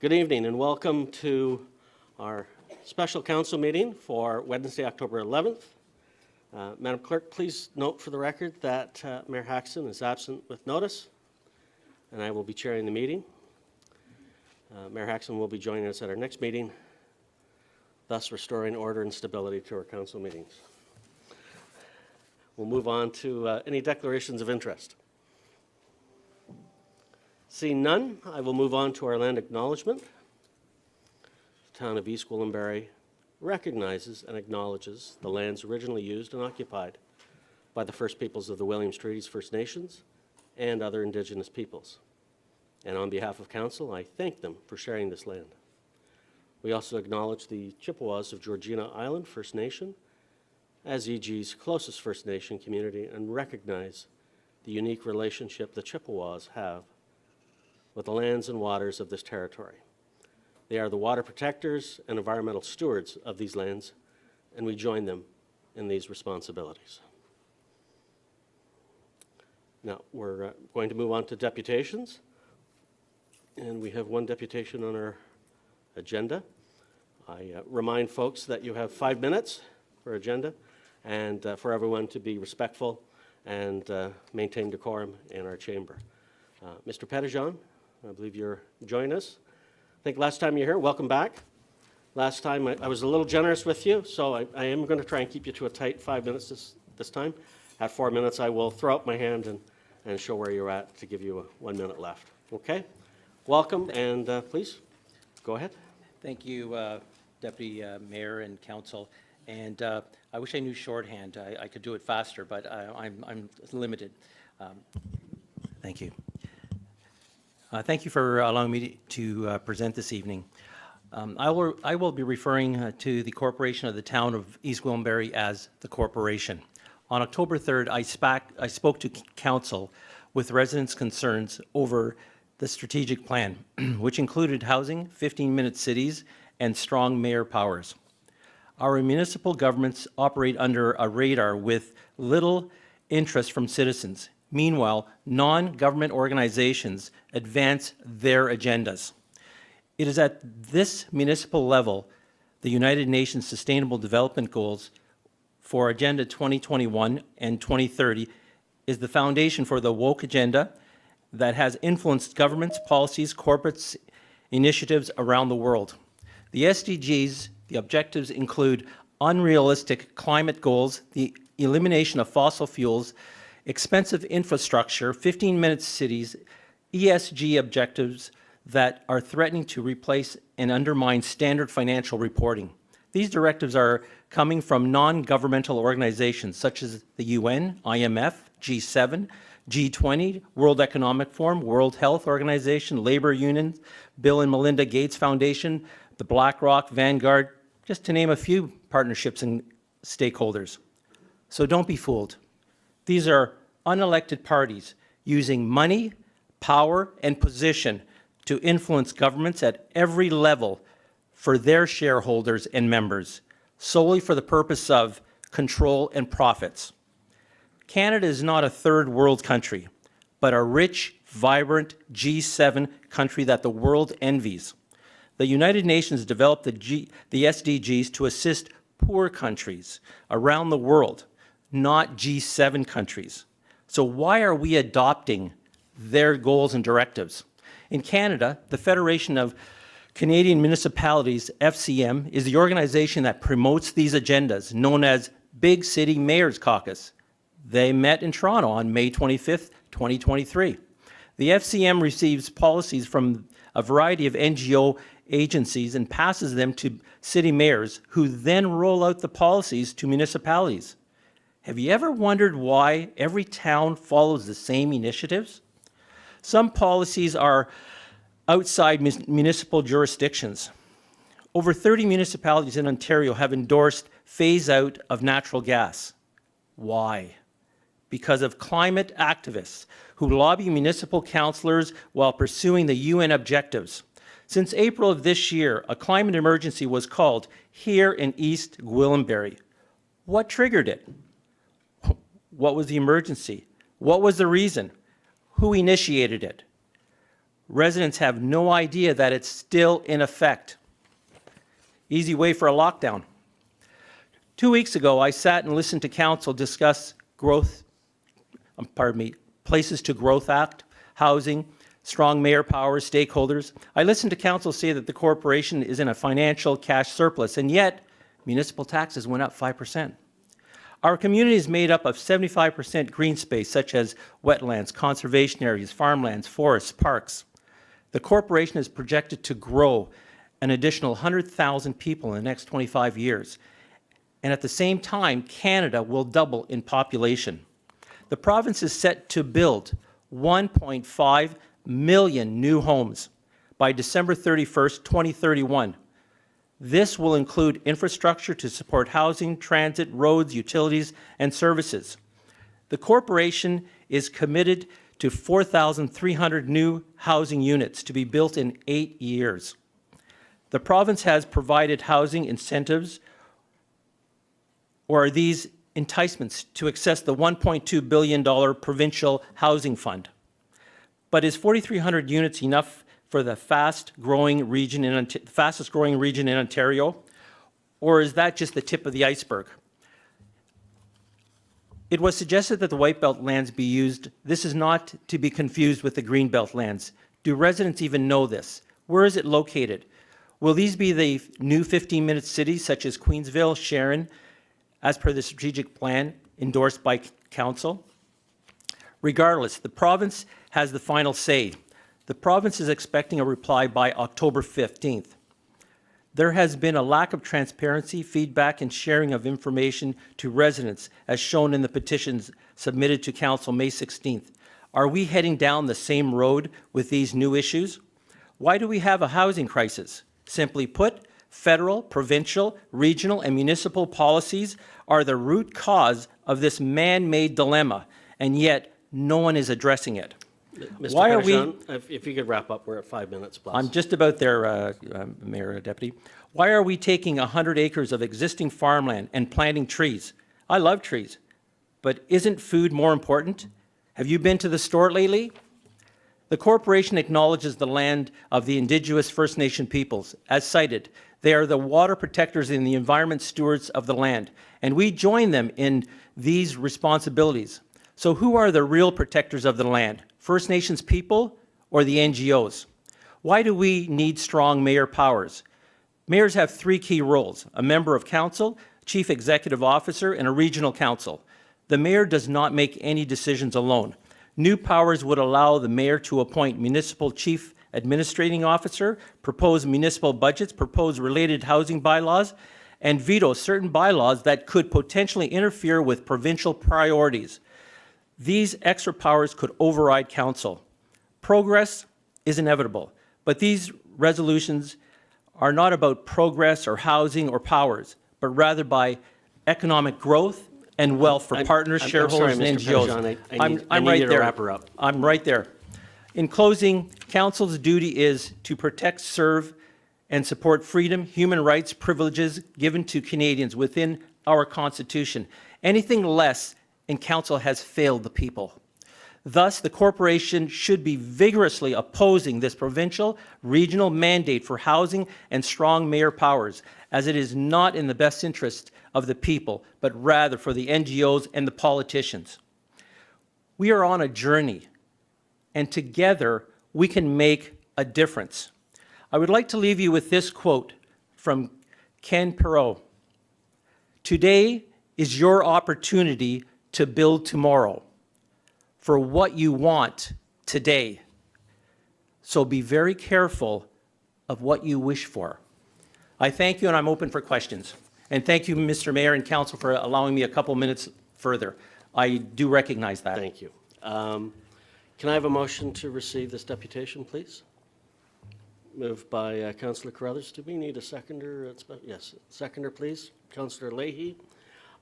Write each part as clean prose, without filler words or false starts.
Good evening and welcome to our special council meeting for Wednesday, October 11th. Madam Clerk, please note for the record that Mayor Haxton is absent with notice, and I will be chairing the meeting. Mayor Haxton will be joining us at our next meeting, thus restoring order and stability to our council meetings. We'll move on to any declarations of interest. Seeing none, I will move on to our land acknowledgement. The town of East Gwillimbury recognizes and acknowledges the lands originally used and occupied by the First Peoples of the Williams Treaties First Nations and other Indigenous peoples. And on behalf of Council, I thank them for sharing this land. We also acknowledge the Chippewas of Georgina Island First Nation as EG's closest First Nation community and recognize the unique relationship the Chippewas have with the lands and waters of this territory. They are the water protectors and environmental stewards of these lands, and we join them in these responsibilities. Now, we're going to move on to deputations, and we have one deputation on our agenda. I remind folks that you have 5 minutes for agenda, and for everyone to be respectful and maintain decorum in our chamber. Mr. Petejan, I believe you're joining us. I think last time you were here, welcome back. Last time I was a little generous with you, so I am going to try and keep you to a tight 5 minutes this time. At 4 minutes, I will throw up my hand and show where you're at to give you 1 minute left. Okay? Welcome, and please, go ahead. Thank you, Deputy Mayor and Council. And I wish I knew shorthand. I could do it faster, but I'm limited. Thank you. Thank you for allowing me to present this evening. I will be referring to the Corporation of the Town of East Gwillimbury as the Corporation. On October 3rd, I spoke to Council with residents' concerns over the strategic plan, which included housing, 15-minute cities, and strong mayor powers. Our municipal governments operate under a radar with little interest from citizens. Meanwhile, non-government organizations advance their agendas. It is at this municipal level the United Nations Sustainable Development Goals for Agenda 2021 and 2030 is the foundation for the woke agenda that has influenced governments, policies, corporates, initiatives around the world. The SDGs, the objectives include unrealistic climate goals, the elimination of fossil fuels, expensive infrastructure, 15-minute cities, ESG objectives that are threatening to replace and undermine standard financial reporting. These directives are coming from non-governmental organizations such as the UN, IMF, G7, G20, World Economic Forum, World Health Organization, labor unions, Bill and Melinda Gates Foundation, the BlackRock, Vanguard, just to name a few partnerships and stakeholders. So don't be fooled. These are unelected parties using money, power, and position to influence governments at every level for their shareholders and members, solely for the purpose of control and profits. Canada is not a third world country, but a rich, vibrant G7 country that the world envies. The United Nations developed the SDGs to assist poor countries around the world, not G7 countries. So why are we adopting their goals and directives? In Canada, the Federation of Canadian Municipalities, FCM, is the organization that promotes these agendas, known as Big City Mayors Caucus. They met in Toronto on May 25th, 2023. The FCM receives policies from a variety of NGO agencies and passes them to city mayors, who then roll out the policies to municipalities. Have you ever wondered why every town follows the same initiatives? Some policies are outside municipal jurisdictions. Over 30 municipalities in Ontario have endorsed phase out of natural gas. Why? Because of climate activists who lobby municipal councillors while pursuing the UN objectives. Since April of this year, a climate emergency was called here in East Gwillimbury. What triggered it? What was the emergency? What was the reason? Who initiated it? residents have no idea that it's still in effect. Easy way for a lockdown. 2 weeks ago, I sat and listened to council discuss Places to Growth Act, housing, strong mayor powers, stakeholders. I listened to council say that the corporation is in a financial cash surplus, and yet municipal taxes went up 5%. Our community is made up of 75% green space, such as wetlands, conservation areas, farmlands, forests, parks. The corporation is projected to grow an additional 100,000 people in the next 25 years. And at the same time, Canada will double in population. The province is set to build 1.5 million new homes by December 31st, 2031. This will include infrastructure to support housing, transit, roads, utilities, and services. The corporation is committed to 4,300 new housing units to be built in 8 years. The province has provided housing incentives, or are these enticements to access the $1.2 billion provincial housing fund? But is 4,300 units enough for the fastest growing region in Ontario, or is that just the tip of the iceberg? It was suggested that the Whitebelt lands be used. This is not to be confused with the Greenbelt lands. Do residents even know this? Where is it located? Will these be the new 15-minute cities such as Queensville, Sharon, as per the strategic plan endorsed by council? Regardless, the province has the final say. The province is expecting a reply by October 15th. There has been a lack of transparency, feedback, and sharing of information to residents, as shown in the petitions submitted to council May 16th. Are we heading down the same road with these new issues? Why do we have a housing crisis? Simply put, federal, provincial, regional, and municipal policies are the root cause of this man-made dilemma, and yet no one is addressing it. Mr. Why are Petejan, if you could wrap up, we're at 5 minutes plus. I'm just about there, Mayor, Deputy. Why are we taking 100 acres of existing farmland and planting trees? I love trees, but isn't food more important? Have you been to the store lately? The corporation acknowledges the land of the Indigenous First Nation peoples. As cited, they are the water protectors and the environment stewards of the land, and we join them in these responsibilities. So who are the real protectors of the land? First Nations people or the NGOs? Why do we need strong mayor powers? Mayors have 3 key roles: a member of council, chief executive officer, and a regional council. The mayor does not make any decisions alone. New powers would allow the mayor to appoint municipal chief administrating officer, propose municipal budgets, propose related housing bylaws, and veto certain bylaws that could potentially interfere with provincial priorities. These extra powers could override council. Progress is inevitable, but these resolutions are not about progress or housing or powers, but rather by economic growth and wealth for partners, shareholders, and NGOs. Petejan, I I'm need right you to there. wrap her up. I'm right there. In closing, council's duty is to protect, serve, and support freedom, human rights, privileges given to Canadians within our Constitution. Anything less, and council has failed the people. Thus, the corporation should be vigorously opposing this provincial, regional mandate for housing and strong mayor powers, as it is not in the best interest of the people, but rather for the NGOs and the politicians. We are on a journey, and together we can make a difference. I would like to leave you with this quote from Ken Perot. Today is your opportunity to build tomorrow for what you want today. So be very careful of what you wish for. I thank you, and I'm open for questions. And thank you, Mr. Mayor and Council, for allowing me a couple minutes further. I do recognize that. Thank you. Can I have a motion to receive this deputation, please? Moved by Councillor Carruthers. Do we need a seconder? Yes, seconder, please. Councillor Leahy.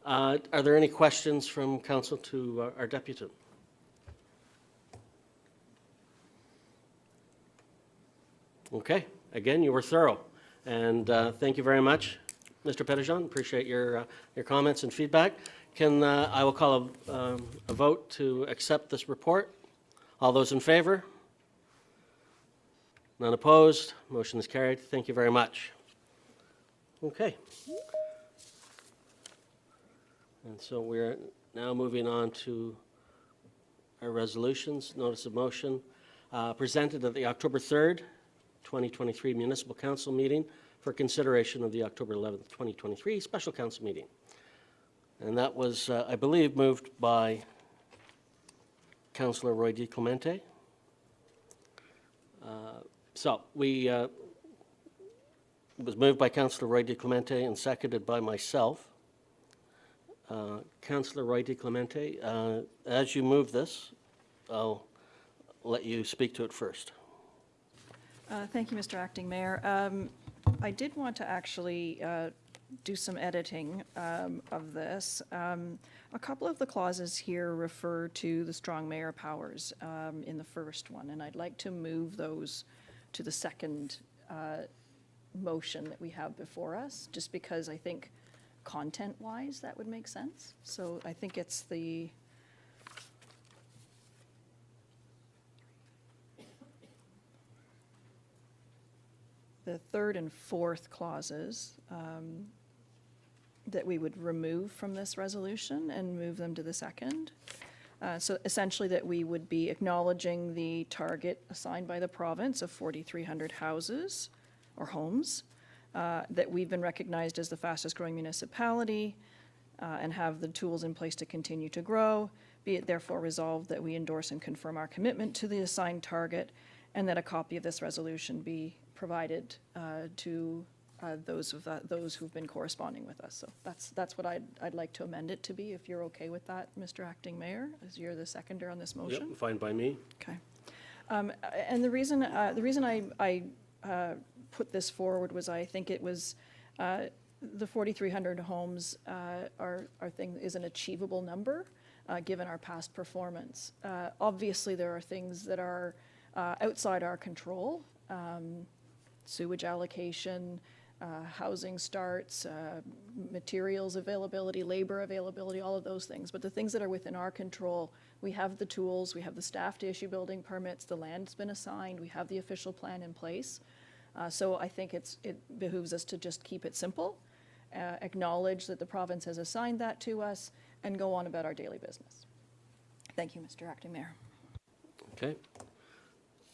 Are there any questions from council to our deputant? Okay. Again, you were thorough, and thank you very much, Mr. Petejan. Appreciate your comments and feedback. I will call a vote to accept this report. All those in favor? None opposed. Motion is carried. Thank you very much. Okay. And so we're now moving on to our resolutions. Notice of motion presented at the October 3rd, 2023 Municipal Council meeting for consideration of the October 11th, 2023 Special Council meeting. And that was, I believe, moved by Councillor Roy DiClemente. It was moved by Councillor Roy DiClemente and seconded by myself. Councillor Roy DiClemente, as you move this, I'll let you speak to it first. Thank you, Mr. Acting Mayor. I did want to actually do some editing of this. A couple of the clauses here refer to the strong mayor powers in the first one, and I'd like to move those to the second motion that we have before us, just because I think content-wise that would make sense. So I think it's the third and fourth clauses that we would remove from this resolution and move them to the second. So essentially that we would be acknowledging the target assigned by the province of 4,300 houses or homes, that we've been recognized as the fastest growing municipality and have the tools in place to continue to grow. Be it therefore resolved that we endorse and confirm our commitment to the assigned target, and that a copy of this resolution be provided to those who've been corresponding with us. So that's what I'd like to amend it to be, if you're okay with that, Mr. Acting Mayor, as you're the seconder on this motion. Yep, fine by me. Okay. And the reason I put this forward was I think it was the 4,300 homes is an achievable number given our past performance. Obviously, there are things that are outside our control. Sewage allocation, housing starts, materials availability, labor availability, all of those things. But the things that are within our control, we have the tools, we have the staff to issue building permits, the land's been assigned, we have the official plan in place. So I think it behooves us to just keep it simple, acknowledge that the province has assigned that to us, and go on about our daily business. Thank you, Mr. Acting Mayor. Okay.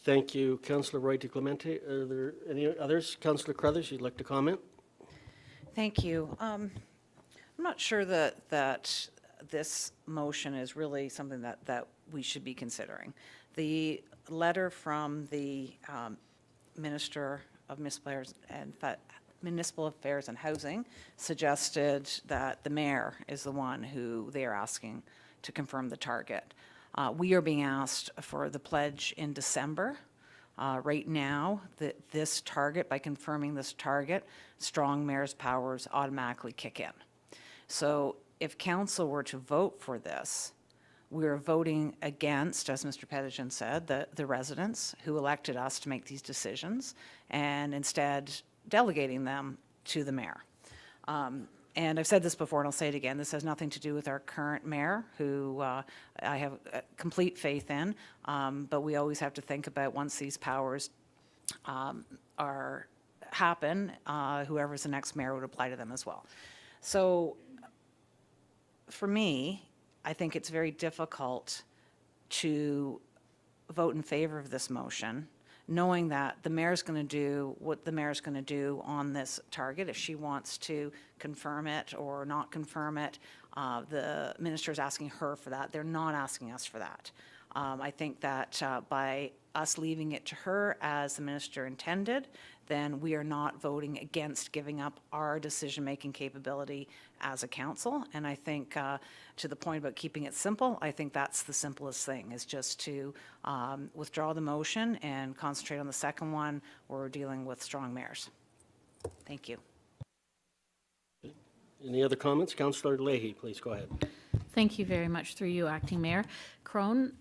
Thank you, Councillor Roy DiClemente. Are there any others? Councillor Crothers, you'd like to comment? Thank you. I'm not sure that this motion is really something that we should be considering. The letter from the Minister of Municipal Affairs and Housing suggested that the mayor is the one who they are asking to confirm the target. We are being asked for the pledge in December. Right now, this target, by confirming this target, strong mayor's powers automatically kick in. So if council were to vote for this, we're voting against, as Mr. Petejan said, the residents who elected us to make these decisions, and instead delegating them to the mayor. And I've said this before, and I'll say it again, this has nothing to do with our current mayor, who I have complete faith in, but we always have to think about once these powers happen, whoever's the next mayor would apply to them as well. So for me, I think it's very difficult to vote in favor of this motion, knowing that the mayor's going to do what the mayor's going to do on this target. If she wants to confirm it or not confirm it, the minister's asking her for that. They're not asking us for that. I think that by us leaving it to her as the minister intended, then we are not voting against giving up our decision-making capability as a council. And I think to the point about keeping it simple, I think that's the simplest thing, is just to withdraw the motion and concentrate on the second one, where we're dealing with strong mayors. Thank you. Any other comments? Councillor Leahy, please go ahead. Thank you very much, through you, Acting Mayor Crone.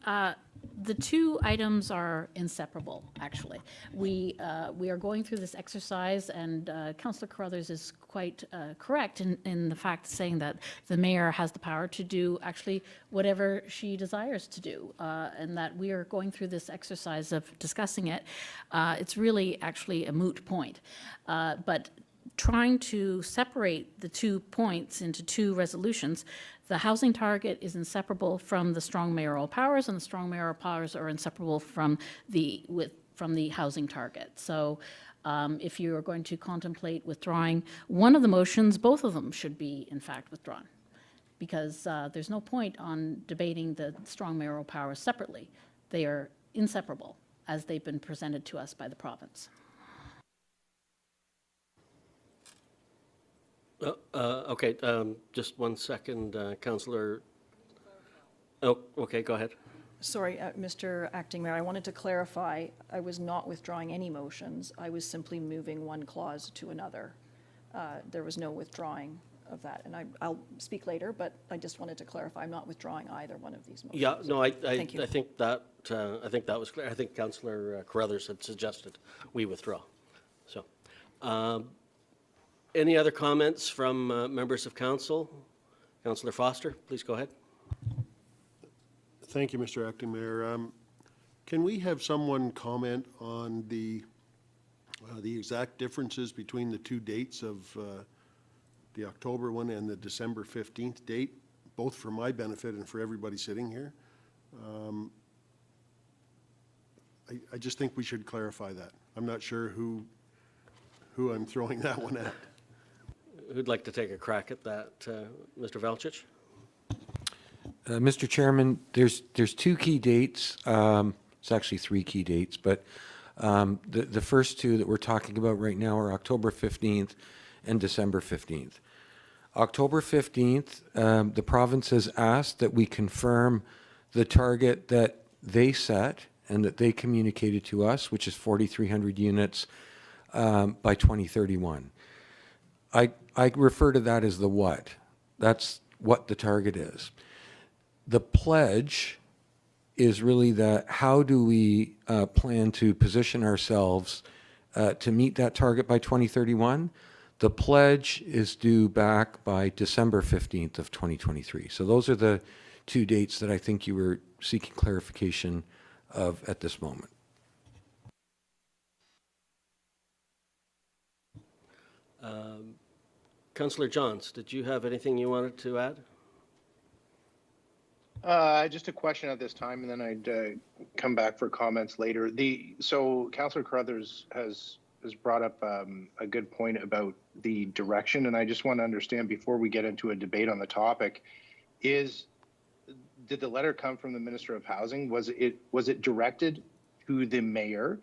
The two items are inseparable, actually. We are going through this exercise, and Councillor Carruthers is quite correct in the fact saying that the mayor has the power to do actually whatever she desires to do, and that we are going through this exercise of discussing it. It's really actually a moot point. But trying to separate the 2 points into 2 resolutions, the housing target is inseparable from the strong mayoral powers, and the strong mayoral powers are inseparable from the housing target. So if you are going to contemplate withdrawing one of the motions, both of them should be, in fact, withdrawn, because there's no point on debating the strong mayoral powers separately. They are inseparable as they've been presented to us by the province. Okay, just 1 second, Councillor. Oh, okay, go ahead. Sorry, Mr. Acting Mayor, I wanted to clarify, I was not withdrawing any motions. I was simply moving one clause to another. There was no withdrawing of that, and I'll speak later, but I just wanted to clarify, I'm not withdrawing either one of these motions. Yeah, no, I Thank you. think that was clear. I think Councillor Carruthers had suggested we withdraw. So, any other comments from members of council? Councillor Foster, please go ahead. Thank you, Mr. Acting Mayor. Can we have someone comment on the exact differences between the 2 dates of the October one and the December 15th date, both for my benefit and for everybody sitting here? I just think we should clarify that. I'm not sure who I'm throwing that one at. Who'd like to take a crack at that? Mr. Velchich? Mr. Chairman, there's 2 key dates. It's actually 3 key dates, but the first 2 that we're talking about right now are October 15th and December 15th. October 15th, the province has asked that we confirm the target that they set and that they communicated to us, which is 4,300 units by 2031. I refer to that as the what. That's what the target is. The pledge is really the how do we plan to position ourselves to meet that target by 2031. The pledge is due back by December 15th of 2023. So those are the 2 dates that I think you were seeking clarification of at this moment. Councillor Johns, did you have anything you wanted to add? Just a question at this time, and then I'd come back for comments later. So Councillor Carruthers has brought up a good point about the direction, and I just want to understand before we get into a debate on the topic, did the letter come from the Minister of Housing? Was it directed to the mayor?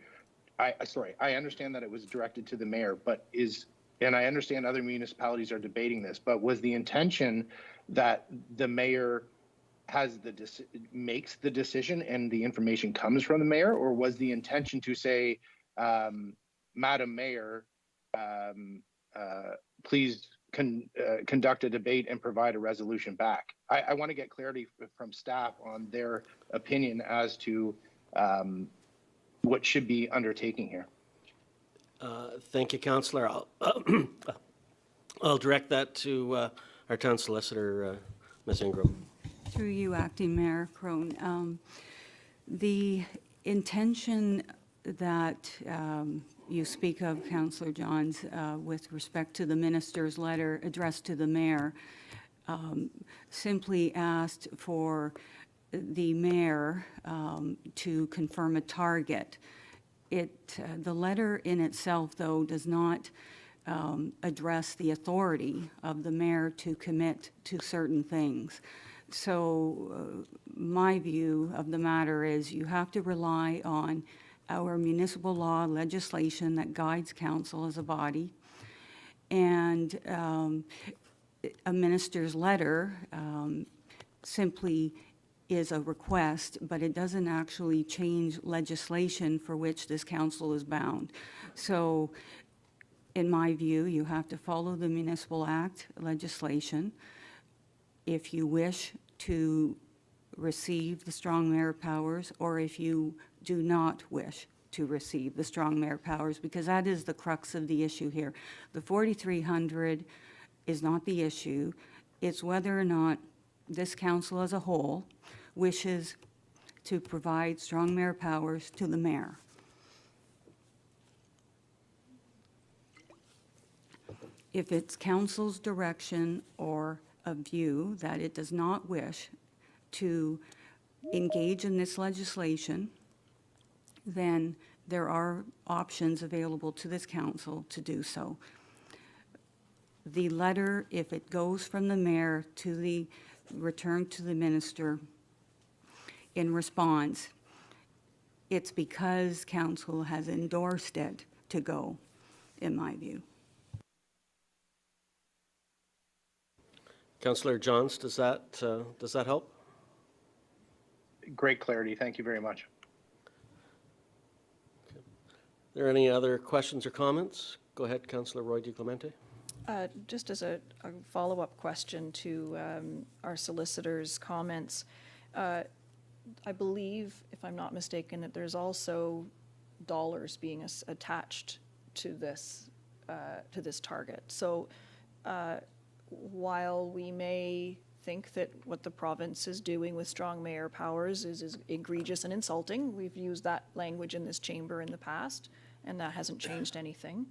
I understand that it was directed to the mayor, but and I understand other municipalities are debating this, but was the intention that the mayor makes the decision and the information comes from the mayor, or was the intention to say, Madam Mayor, please conduct a debate and provide a resolution back? I want to get clarity from staff on their opinion as to what should be undertaking here. Thank you, Councillor. I'll direct that to our town solicitor, Ms. Ingram. Through you, Acting Mayor Crone. The intention that you speak of, Councillor Johns, with respect to the minister's letter addressed to the mayor, simply asked for the mayor to confirm a target. The letter in itself, though, does not address the authority of the mayor to commit to certain things. So my view of the matter is you have to rely on our municipal law legislation that guides council as a body, and a minister's letter simply is a request, but it doesn't actually change legislation for which this council is bound. So in my view, you have to follow the Municipal Act legislation. If you wish to receive the strong mayor powers, or if you do not wish to receive the strong mayor powers, because that is the crux of the issue here. The 4,300 is not the issue. It's whether or not this council as a whole wishes to provide strong mayor powers to the mayor. If it's council's direction or a view that it does not wish to engage in this legislation, then there are options available to this council to do so. The letter, if it goes from the mayor to the, return to the minister in response, it's because council has endorsed it to go, in my view. Councillor Johns, does that help? Great clarity. Thank you very much. Are there any other questions or comments? Go ahead, Councillor Roy DiClemente. Just as a follow-up question to our solicitor's comments, I believe, if I'm not mistaken, that there's also dollars being attached to this target. So while we may think that what the province is doing with strong mayor powers is egregious and insulting, we've used that language in this chamber in the past, and that hasn't changed anything.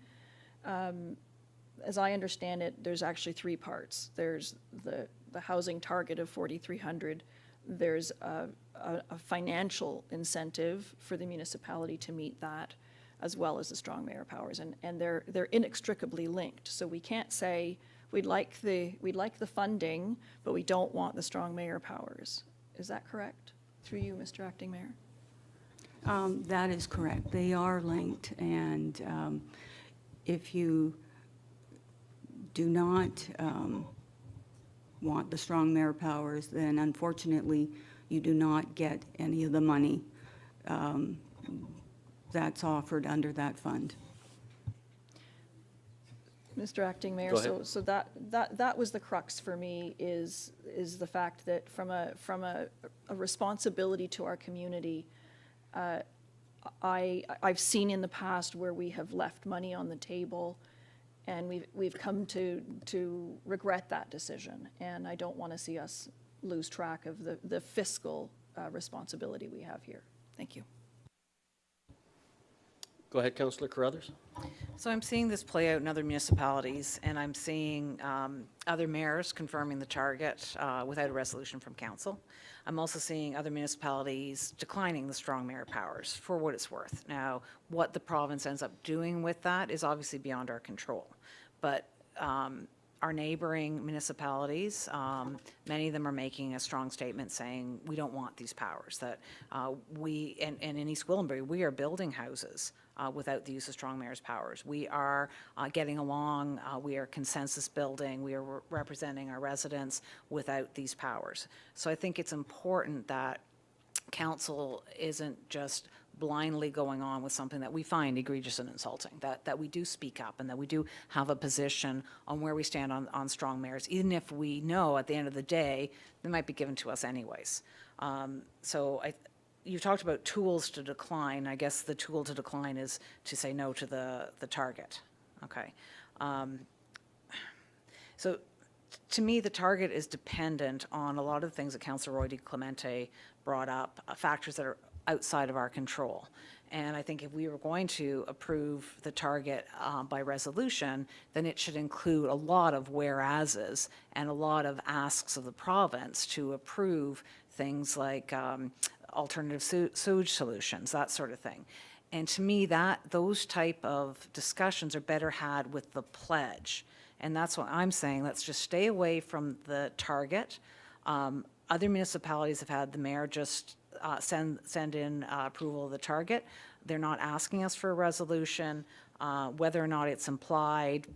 As I understand it, there's actually three parts. There's the housing target of 4,300. There's a financial incentive for the municipality to meet that, as well as the strong mayor powers, and they're inextricably linked. So we can't say we'd like the funding, but we don't want the strong mayor powers. Is that correct? Through you, Mr. Acting Mayor. That is correct. They are linked, and if you do not want the strong mayor powers, then unfortunately you do not get any of the money that's offered under that fund. Mr. Acting Mayor, Go ahead. so that was the crux for me, is the fact that from a responsibility to our community, I've seen in the past where we have left money on the table, and we've come to regret that decision, and I don't want to see us lose track of the fiscal responsibility we have here. Thank you. Go ahead, Councillor Carruthers. So I'm seeing this play out in other municipalities, and I'm seeing other mayors confirming the target without a resolution from council. I'm also seeing other municipalities declining the strong mayor powers, for what it's worth. Now, what the province ends up doing with that is obviously beyond our control. But our neighboring municipalities, many of them are making a strong statement saying, we don't want these powers, that and in East Gwillimbury, we are building houses without the use of strong mayor's powers. We are getting along, we are consensus building, we are representing our residents without these powers. So I think it's important that council isn't just blindly going on with something that we find egregious and insulting, that we do speak up and that we do have a position on where we stand on strong mayors, even if we know at the end of the day they might be given to us anyways. So you talked about tools to decline. I guess the tool to decline is to say no to the target. Okay. So to me, the target is dependent on a lot of the things that Councillor Roy DiClemente brought up, factors that are outside of our control. And I think if we were going to approve the target by resolution, then it should include a lot of whereases and a lot of asks of the province to approve things like alternative sewage solutions, that sort of thing. And to me, those type of discussions are better had with the pledge. And that's what I'm saying. Let's just stay away from the target. Other municipalities have had the mayor just send in approval of the target. They're not asking us for a resolution. Whether or not it's implied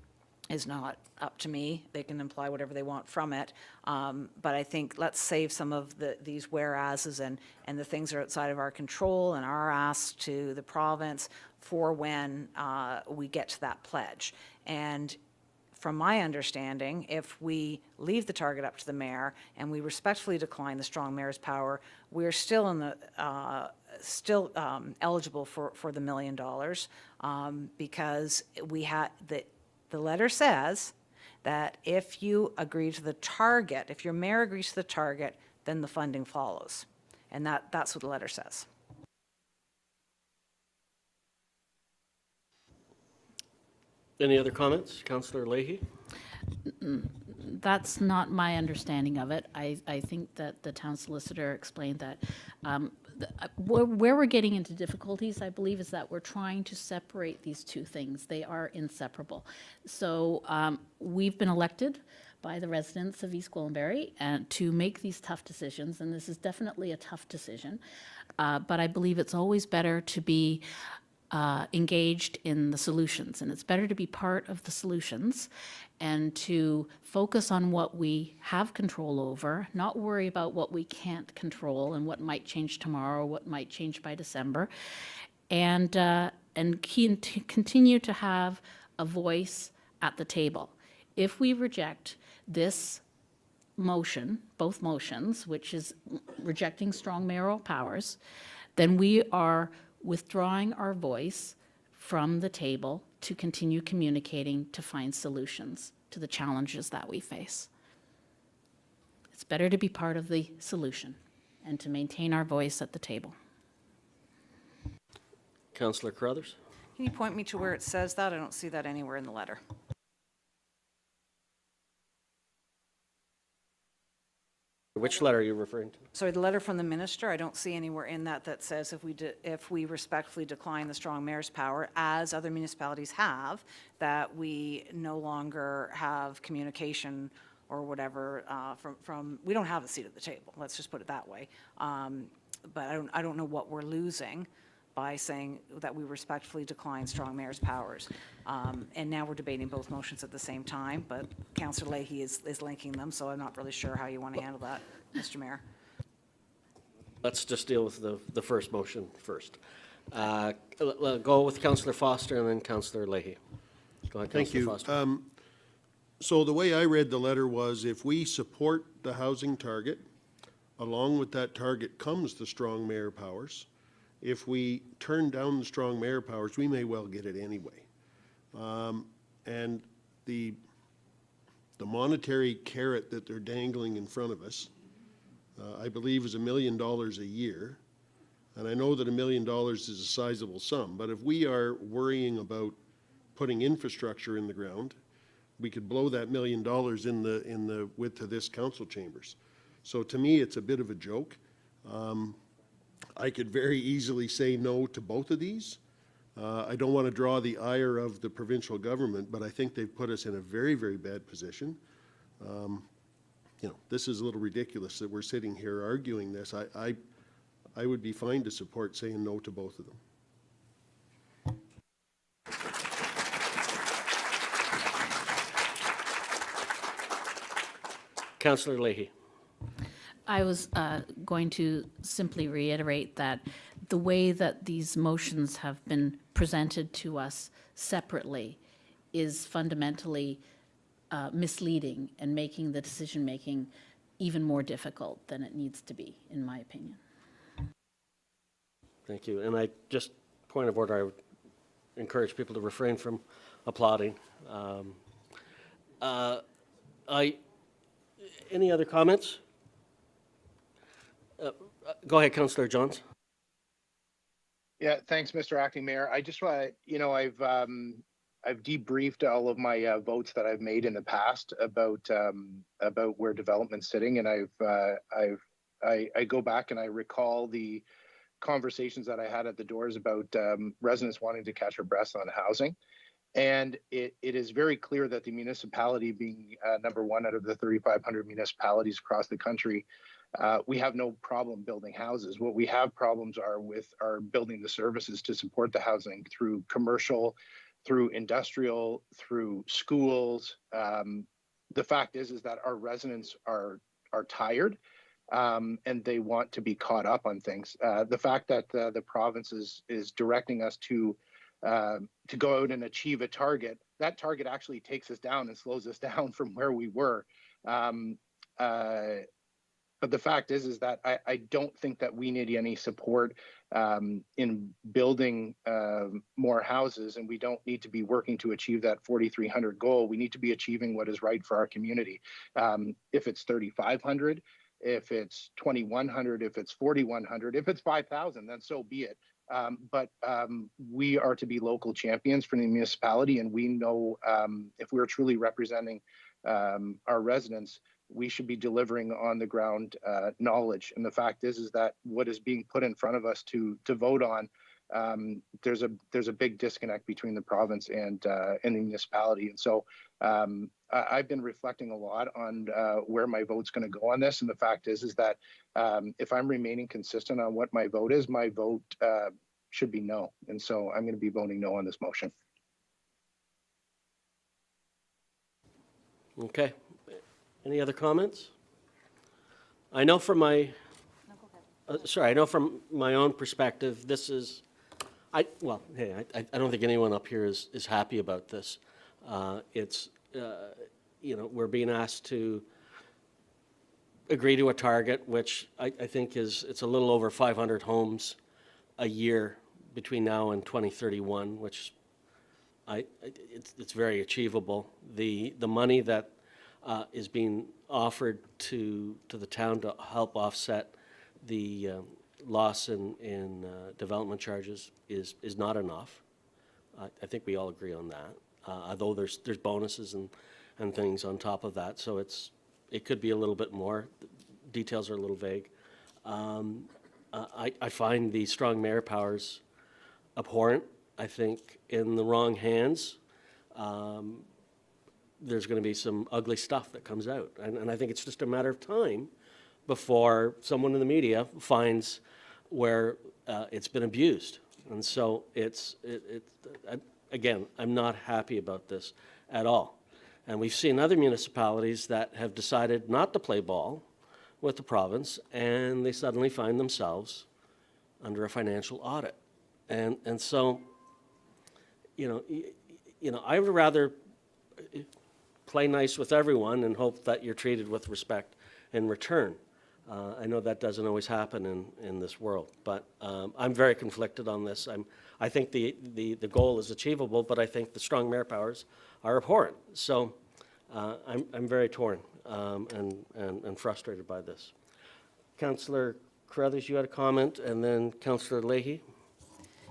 is not up to me. They can imply whatever they want from it. But I think let's save some of these whereases and the things that are outside of our control and our asks to the province for when we get to that pledge. And from my understanding, if we leave the target up to the mayor and we respectfully decline the strong mayor's power, we're still in the, eligible for the $1 million, because we had, the letter says that if you agree to the target, if your mayor agrees to the target, then the funding follows. And that's what the letter says. Any other comments? Councillor Leahy? That's not my understanding of it. I think that the town solicitor explained that where we're getting into difficulties, I believe, is that we're trying to separate these two things. They are inseparable. So we've been elected by the residents of East Gwillimbury and to make these tough decisions, and this is definitely a tough decision. But I believe it's always better to be engaged in the solutions, and it's better to be part of the solutions and to focus on what we have control over, not worry about what we can't control and what might change tomorrow, what might change by December, and continue to have a voice at the table. If we reject this motion, both motions, which is rejecting strong mayoral powers, then we are withdrawing our voice from the table to continue communicating to find solutions to the challenges that we face. It's better to be part of the solution and to maintain our voice at the table. Councillor Carruthers? Can you point me to where it says that? I don't see that anywhere in the letter. Which letter are you referring to? Sorry, the letter from the minister, I don't see anywhere in that says if we respectfully decline the strong mayor's power, as other municipalities have, that we no longer have communication or whatever from we don't have a seat at the table. Let's just put it that way. But I don't know what we're losing by saying that we respectfully decline strong mayor's powers. And now we're debating both motions at the same time, but Councillor Leahy is linking them, so I'm not really sure how you want to handle that, Mr. Mayor. Let's just deal with the first motion first. Go with Councillor Foster and then Councillor Leahy. Go ahead, Thank Councillor you. Foster. So the way I read the letter was if we support the housing target, along with that target comes the strong mayor powers. If we turn down the strong mayor powers, we may well get it anyway. And the monetary carrot that they're dangling in front of us, I believe is $1 million a year. And I know that $1 million is a sizable sum, but if we are worrying about putting infrastructure in the ground, we could blow that $1 million in the width of this council chambers. So to me, it's a bit of a joke. I could very easily say no to both of these. I don't want to draw the ire of the provincial government, but I think they've put us in a very, very bad position. This is a little ridiculous that we're sitting here arguing this. I would be fine to support saying no to both of them. Councillor Leahy. I was going to simply reiterate that the way that these motions have been presented to us separately is fundamentally misleading and making the decision-making even more difficult than it needs to be, in my opinion. Thank you. And point of order, I would encourage people to refrain from applauding. Any other comments? Go ahead, Councillor Johns. Yeah, thanks, Mr. Acting Mayor. I just want to, I've debriefed all of my votes that I've made in the past about where development's sitting, and I go back and I recall the conversations that I had at the doors about residents wanting to catch their breath on housing. And it is very clear that the municipality, being number one out of the 3,500 municipalities across the country, we have no problem building houses. What we have problems are building the services to support the housing through commercial, through industrial, through schools. The fact is that our residents are tired and they want to be caught up on things. The fact that the province is directing us to go out and achieve a target that target actually takes us down and slows us down from where we were. But the fact is that I don't think that we need any support in building more houses, and we don't need to be working to achieve that 4,300 goal. We need to be achieving what is right for our community. If it's 3,500, if it's 2,100, if it's 4,100, if it's 5,000, then so be it. But we are to be local champions for the municipality, and we know if we're truly representing our residents, we should be delivering on the ground knowledge. And the fact is that what is being put in front of us to vote on, there's a big disconnect between the province and the municipality. And so I've been reflecting a lot on where my vote's going to go on this. And the fact is that if I'm remaining consistent on what my vote is, my vote should be no. And so I'm going to be voting no on this motion. Okay. Any other comments? I know from my, I know from my own perspective, this is, I don't think anyone up here is happy about this. It's, you know, we're being asked to agree to a target, which I think it's a little over 500 homes a year between now and 2031, which it's very achievable. The money that is being offered to the town to help offset the loss in development charges is not enough. I think we all agree on that. Although there's bonuses and things on top of that, so it could be a little bit more. Details are a little vague. I find the strong mayor powers abhorrent. I think in the wrong hands, there's going to be some ugly stuff that comes out. And I think it's just a matter of time before someone in the media finds where it's been abused. And so again, I'm not happy about this at all. And we've seen other municipalities that have decided not to play ball with the province, and they suddenly find themselves under a financial audit. And so, you know, I would rather play nice with everyone and hope that you're treated with respect in return. I know that doesn't always happen in this world, but I'm very conflicted on this. I think the goal is achievable, but I think the strong mayor powers are abhorrent. So I'm very torn and frustrated by this. Councillor Carruthers, you had a comment, and then Councillor Leahy.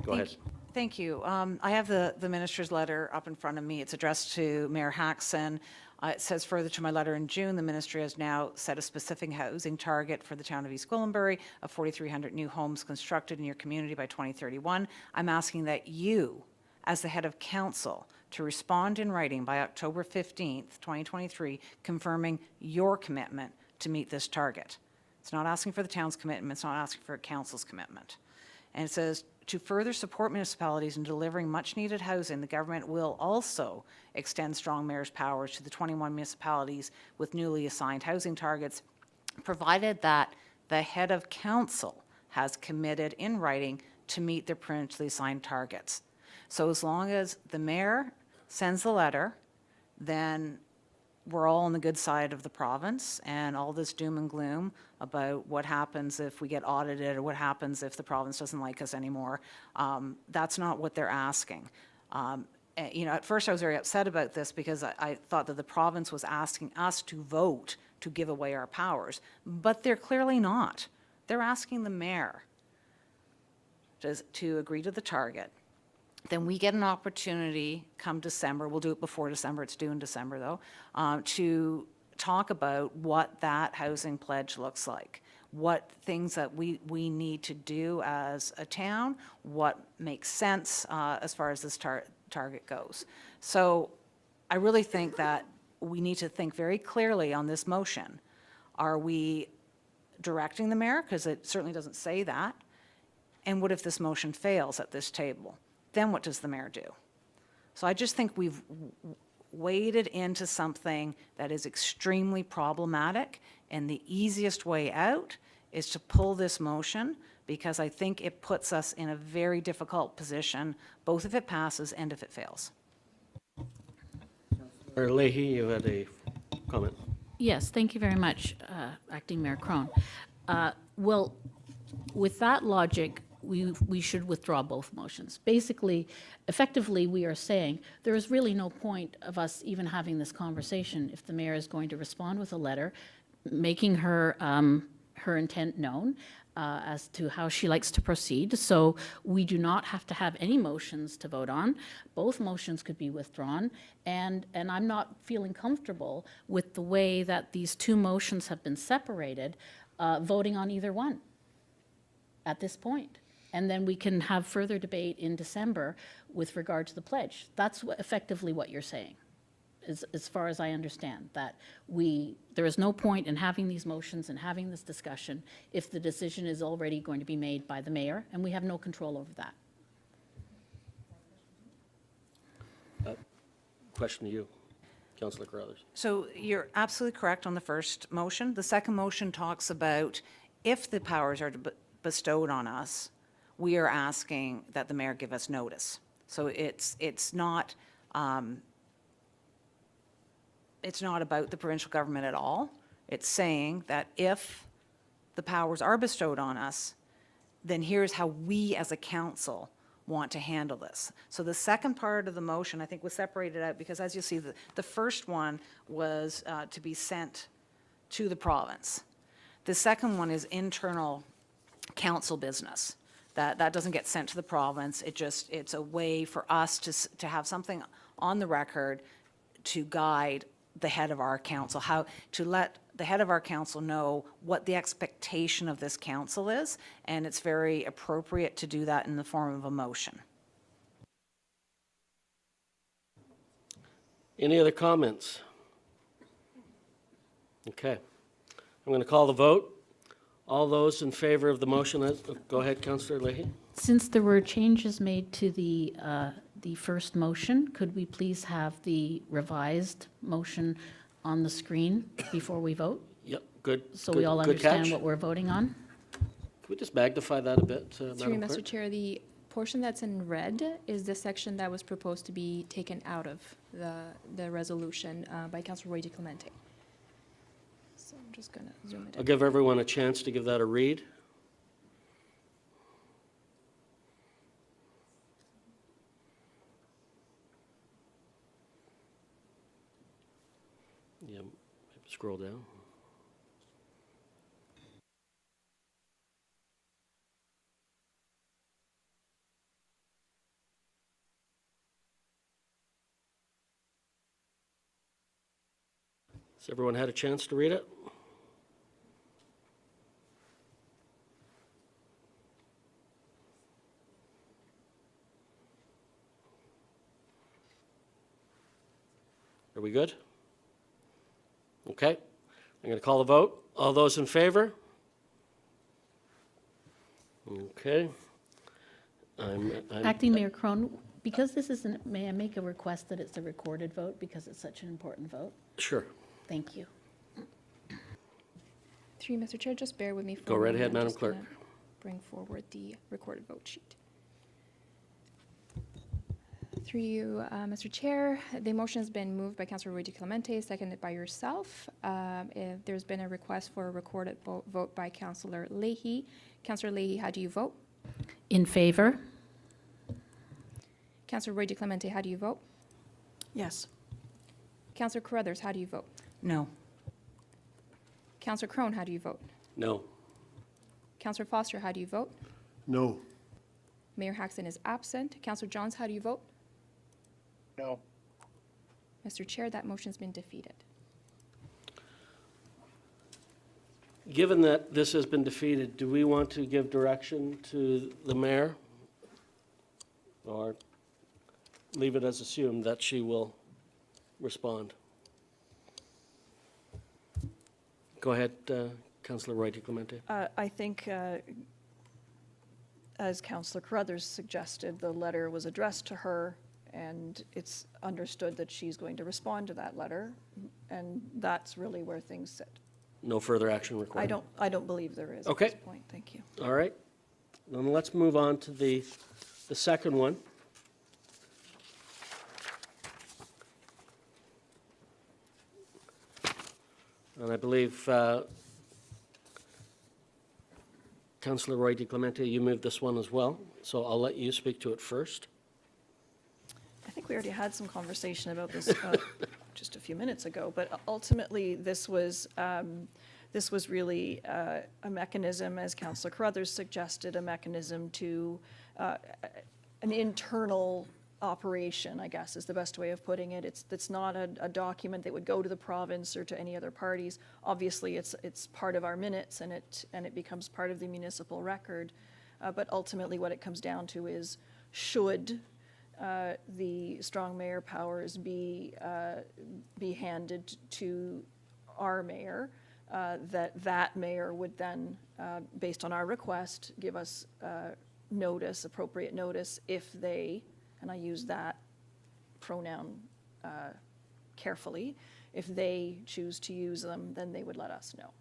Go ahead. Thank you. I have the minister's letter up in front of me. It's addressed to Mayor Haxon. It says further to my letter in June, the ministry has now set a specific housing target for the town of East Gwillimbury of 4,300 new homes constructed in your community by 2031. I'm asking that you, as the head of council, to respond in writing by October 15th, 2023, confirming your commitment to meet this target. It's not asking for the town's commitment. It's not asking for a council's commitment. And it says, to further support municipalities in delivering much-needed housing, the government will also extend strong mayor's powers to the 21 municipalities with newly assigned housing targets, provided that the head of council has committed in writing to meet their provincially assigned targets. So as long as the mayor sends the letter, then we're all on the good side of the province, and all this doom and gloom about what happens if we get audited or what happens if the province doesn't like us anymore, that's not what they're asking. You know, at first I was very upset about this because I thought that the province was asking us to vote to give away our powers, but they're clearly not. They're asking the mayor to agree to the target. Then we get an opportunity come December, we'll do it before December, it's due in December though, to talk about what that housing pledge looks like, what things that we need to do as a town, what makes sense as far as this target goes. So I really think that we need to think very clearly on this motion. Are we directing the mayor? Because it certainly doesn't say that. And what if this motion fails at this table? Then what does the mayor do? So I just think we've waded into something that is extremely problematic, and the easiest way out is to pull this motion, because I think it puts us in a very difficult position, both if it passes and if it fails. Councillor Leahy, you had a comment. Yes, thank you very much, Acting Mayor Crone. Well, with that logic, we should withdraw both motions. Basically, effectively, we are saying there is really no point of us even having this conversation if the mayor is going to respond with a letter, making her her intent known as to how she likes to proceed. So we do not have to have any motions to vote on. Both motions could be withdrawn, and I'm not feeling comfortable with the way that these two motions have been separated, voting on either one at this point. And then we can have further debate in December with regard to the pledge. That's effectively what you're saying, as far as I understand, that there is no point in having these motions and having this discussion if the decision is already going to be made by the mayor, and we have no control over that. Question to you, Councillor Carruthers. So you're absolutely correct on the first motion. The second motion talks about if the powers are bestowed on us, we are asking that the mayor give us notice. So it's not about the provincial government at all. It's saying that if the powers are bestowed on us, then here's how we as a council want to handle this. So the second part of the motion, I think, was separated out because, as you'll see, the first one was to be sent to the province. The second one is internal council business. That doesn't get sent to the province. It's a way for us to have something on the record to guide the head of our council, how to let the head of our council know what the expectation of this council is, and it's very appropriate to do that in the form of a motion. Any other comments? Okay. I'm going to call the vote. All those in favor of the motion, go ahead, Councillor Leahy. Since there were changes made to the first motion, could we please have the revised motion on the screen before we vote? Yep, good. So we all good understand catch. what we're voting on? Can we just magnify that a bit, Through Madam Mr. Clerk? Chair, the portion that's in red is the section that was proposed to be taken out of the resolution by Councilor Roy DeClemente. So I'm just going to zoom it I'll in. give everyone a chance to give that a read. Yeah, maybe scroll down. Has everyone had a chance to read it? Are we good? Okay. I'm going to call the vote. All those in favor? Okay. Acting Mayor Crone, because this isn't, may I make a request that it's a recorded vote because it's such an important vote? Sure. Thank you. Through Mr. Chair, just bear with me for Go a right moment. ahead, I'm Madam just Clerk. gonna bring forward the recorded vote sheet. Through you, Mr. Chair, the motion has been moved by Councilor Roy DeClemente, seconded by yourself. There's been a request for a recorded vote by Councilor Leahy. Councilor Leahy, how do you vote? In favor? Councilor Roy DeClemente, how do you vote? Yes. Councilor Carruthers, how do you vote? No. Councilor Crone, how do you vote? No. Councilor Foster, how do you vote? No. Mayor Haxton is absent. Councilor Johns, how do you vote? No. Mr. Chair, that motion's been defeated. Given that this has been defeated, do we want to give direction to the mayor? Or leave it as assumed that she will respond? Go ahead, Councillor Roy DeClemente. I think, as Councillor Carruthers suggested, the letter was addressed to her, and it's understood that she's going to respond to that letter, and that's really where things sit. No further action required? I don't believe there is at Okay. this point. Thank you. All right. Then let's move on to the second one. And I believe Councillor Roy DiClemente, you moved this one as well, so I'll let you speak to it first. I think we already had some conversation about this just a few minutes ago, but ultimately, this was really a mechanism, as Councillor Carruthers suggested, a mechanism to, an internal operation, I guess, is the best way of putting it. It's not a document that would go to the province or to any other parties. Obviously, it's part of our minutes, and it becomes part of the municipal record. But ultimately, what it comes down to is, should the strong mayor powers be handed to our mayor, that mayor would then, based on our request, give us notice, appropriate notice, if they, and I use that pronoun carefully, if they choose to use them, then they would let us know.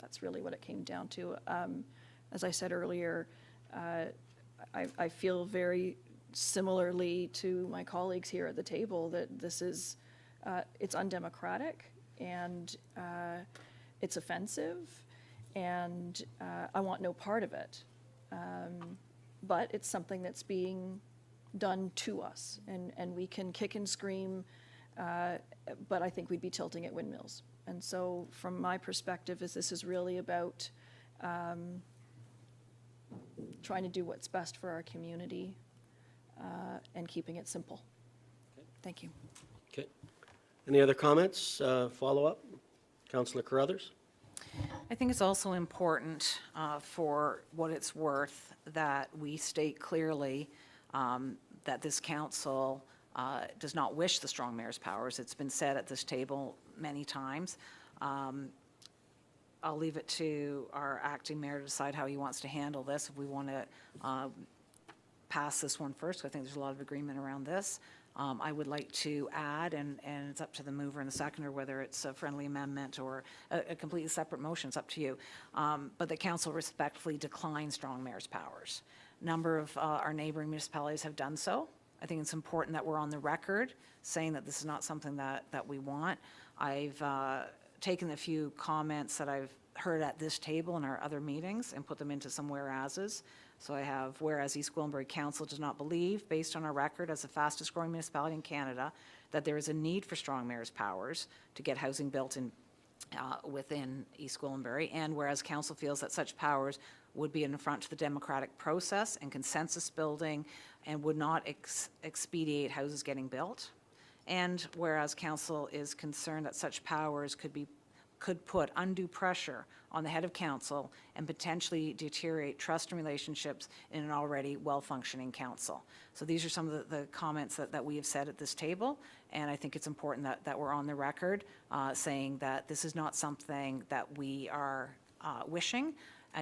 That's really what it came down to. As I said earlier, I feel very similarly to my colleagues here at the table that this is, it's undemocratic, and it's offensive, and I want no part of it. But it's something that's being done to us, and we can kick and scream, but I think we'd be tilting at windmills. And so from my perspective, this is really about trying to do what's best for our community and keeping it simple. Thank you. Okay. Any other comments, follow-up? Councillor Carruthers? I think it's also important, for what it's worth, that we state clearly that this council does not wish the strong mayor's powers. It's been said at this table many times. I'll leave it to our acting mayor to decide how he wants to handle this. If we want to pass this one first, I think there's a lot of agreement around this. I would like to add, and it's up to the mover and the seconder, whether it's a friendly amendment or a completely separate motion, it's up to you, but the council respectfully declines strong mayor's powers. A number of our neighboring municipalities have done so. I think it's important that we're on the record saying that this is not something that we want. I've taken the few comments that I've heard at this table in our other meetings and put them into some whereases. So I have, whereas East Gwillimbury Council does not believe, based on our record as the fastest growing municipality in Canada, that there is a need for strong mayor's powers to get housing built in within East Gwillimbury, and whereas council feels that such powers would be an affront to the democratic process and consensus building and would not expedite houses getting built, and whereas council is concerned that such powers could put undue pressure on the head of council and potentially deteriorate trust and relationships in an already well-functioning council. So these are some of the comments that we have said at this table, and I think it's important that we're on the record saying that this is not something that we are wishing,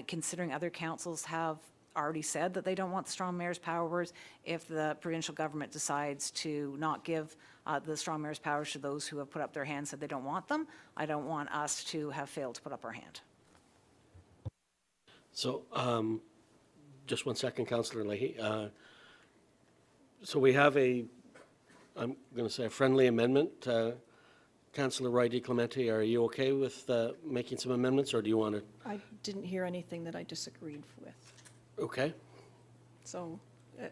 considering other councils have already said that they don't want the strong mayor's powers. If the provincial government decides to not give the strong mayor's powers to those who have put up their hand and said they don't want them, I don't want us to have failed to put up our hand. So, just one second, Councillor Leahy. So we have I'm going to say a friendly amendment. Councillor Roy DiClemente, are you okay with making some amendments, or do you want to? I didn't hear anything that I disagreed with. Okay. So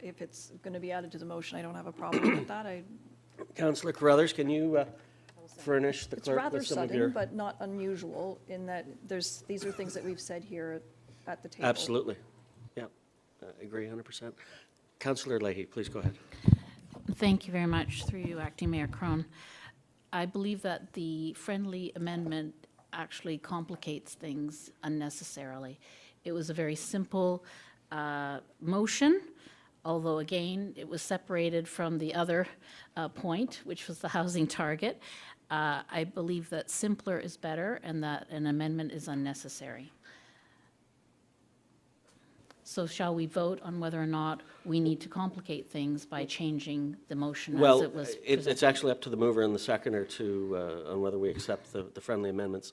if it's going to be added to the motion, I don't have a problem with that. Councillor Carruthers, can you furnish the It's clerk rather with some of sudden, your? but not unusual in that these are things that we've said here at the table. Absolutely. Yeah, I agree 100%. Councillor Leahy, please go ahead. Thank you very much, through you, Acting Mayor Crone. I believe that the friendly amendment actually complicates things unnecessarily. It was a very simple motion, although again, it was separated from the other point, which was the housing target. I believe that simpler is better and that an amendment is unnecessary. So shall we vote on whether or not we need to complicate things by changing the motion as Well, it was it's presented? actually up to the mover and the seconder to, on whether we accept the friendly amendments.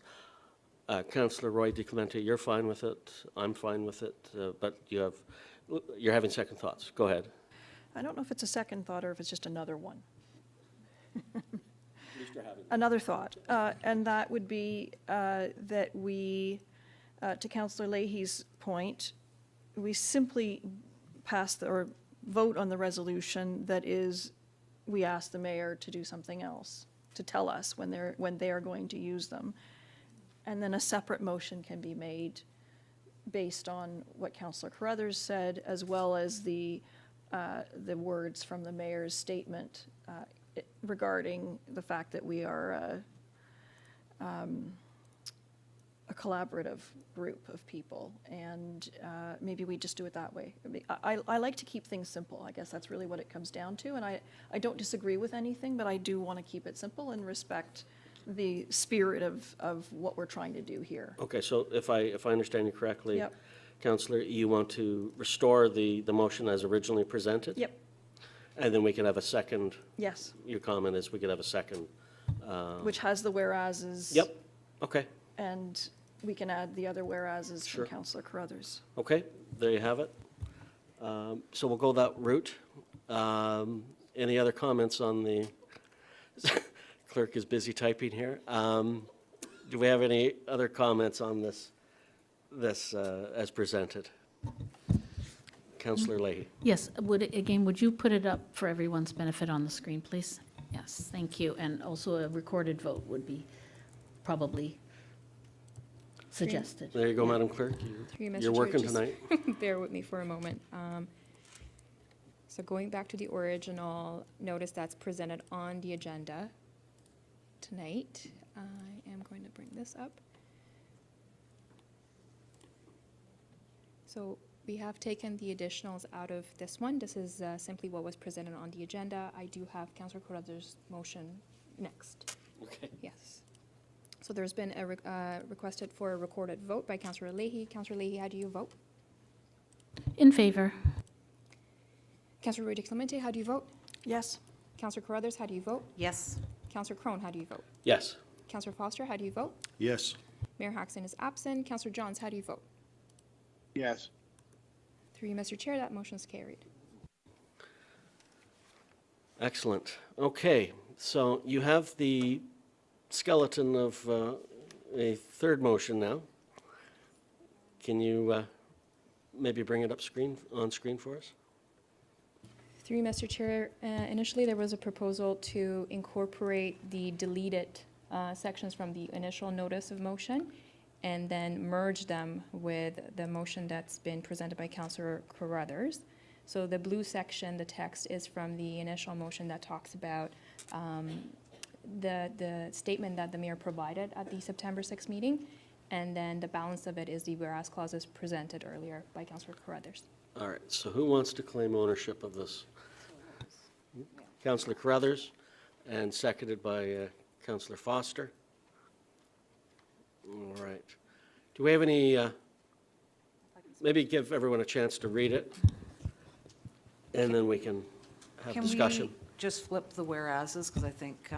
Councillor Roy DiClemente, you're fine with it, I'm fine with it, but you're having second thoughts. Go ahead. I don't know if it's a second thought or if it's just another one. another thought, and that would be that we, to Councillor Leahy's point, we simply pass or vote on the resolution that is, we ask the mayor to do something else, to tell us when they are going to use them. And then a separate motion can be made based on what Councillor Carruthers said, as well as the words from the mayor's statement regarding the fact that we are a collaborative group of people, and maybe we just do it that way. I like to keep things simple. I guess that's really what it comes down to, and I don't disagree with anything, but I do want to keep it simple and respect the spirit of what we're trying to do here. Okay, so if I understand you correctly, Yep. Councillor, you want to restore the motion as originally presented? Yep, And then we can have a second, yes, your comment is we could have a second. which has the whereases. Yep, okay, And we can add the other whereases Sure. from Councillor Carruthers. okay, there you have it. So we'll go that route. Any other comments on the, clerk is busy typing here. Do we have any other comments on this as presented? Councillor Leahy. Yes, would you put it up for everyone's benefit on the screen, please? Yes, thank you. And also a recorded vote would be probably suggested. There you go, Madam Clerk. Through you, Mr. You're Chair, working just tonight. Bear with me for a moment. So going back to the original notice that's presented on the agenda tonight, I am going to bring this up. So we have taken the additionals out of this one. This is simply what was presented on the agenda. I do have Councillor Carruthers' motion next. Okay. Yes. So there's been a requested for a recorded vote by Councillor Leahy. Councillor Leahy, how do you vote? In favor? Councillor Rudy Clemente, how do you vote? Yes, Councillor Carruthers, how do you vote? Yes. Councillor Crone, how do you vote? Yes. Councillor Foster, how do you vote? Yes. Mayor Haxton is absent. Councillor Johns, how do you vote? Yes. Through you, Mr. Chair, that motion is carried. Excellent. Okay, so you have the skeleton of a third motion now. Can you maybe bring it up on screen for us? Through you, Mr. Chair, initially there was a proposal to incorporate the deleted sections from the initial notice of motion and then merge them with the motion that's been presented by Councillor Carruthers. So the blue section, the text is from the initial motion that talks about the statement that the mayor provided at the September 6th meeting, and then the balance of it is the whereas clauses presented earlier by Councillor Carruthers. All right, so who wants to claim ownership of this? Councillor Carruthers, and seconded by Councillor Foster. All right. Do we have any, maybe give everyone a chance to read it, and then we can have discussion. Can we just flip the whereases, because I think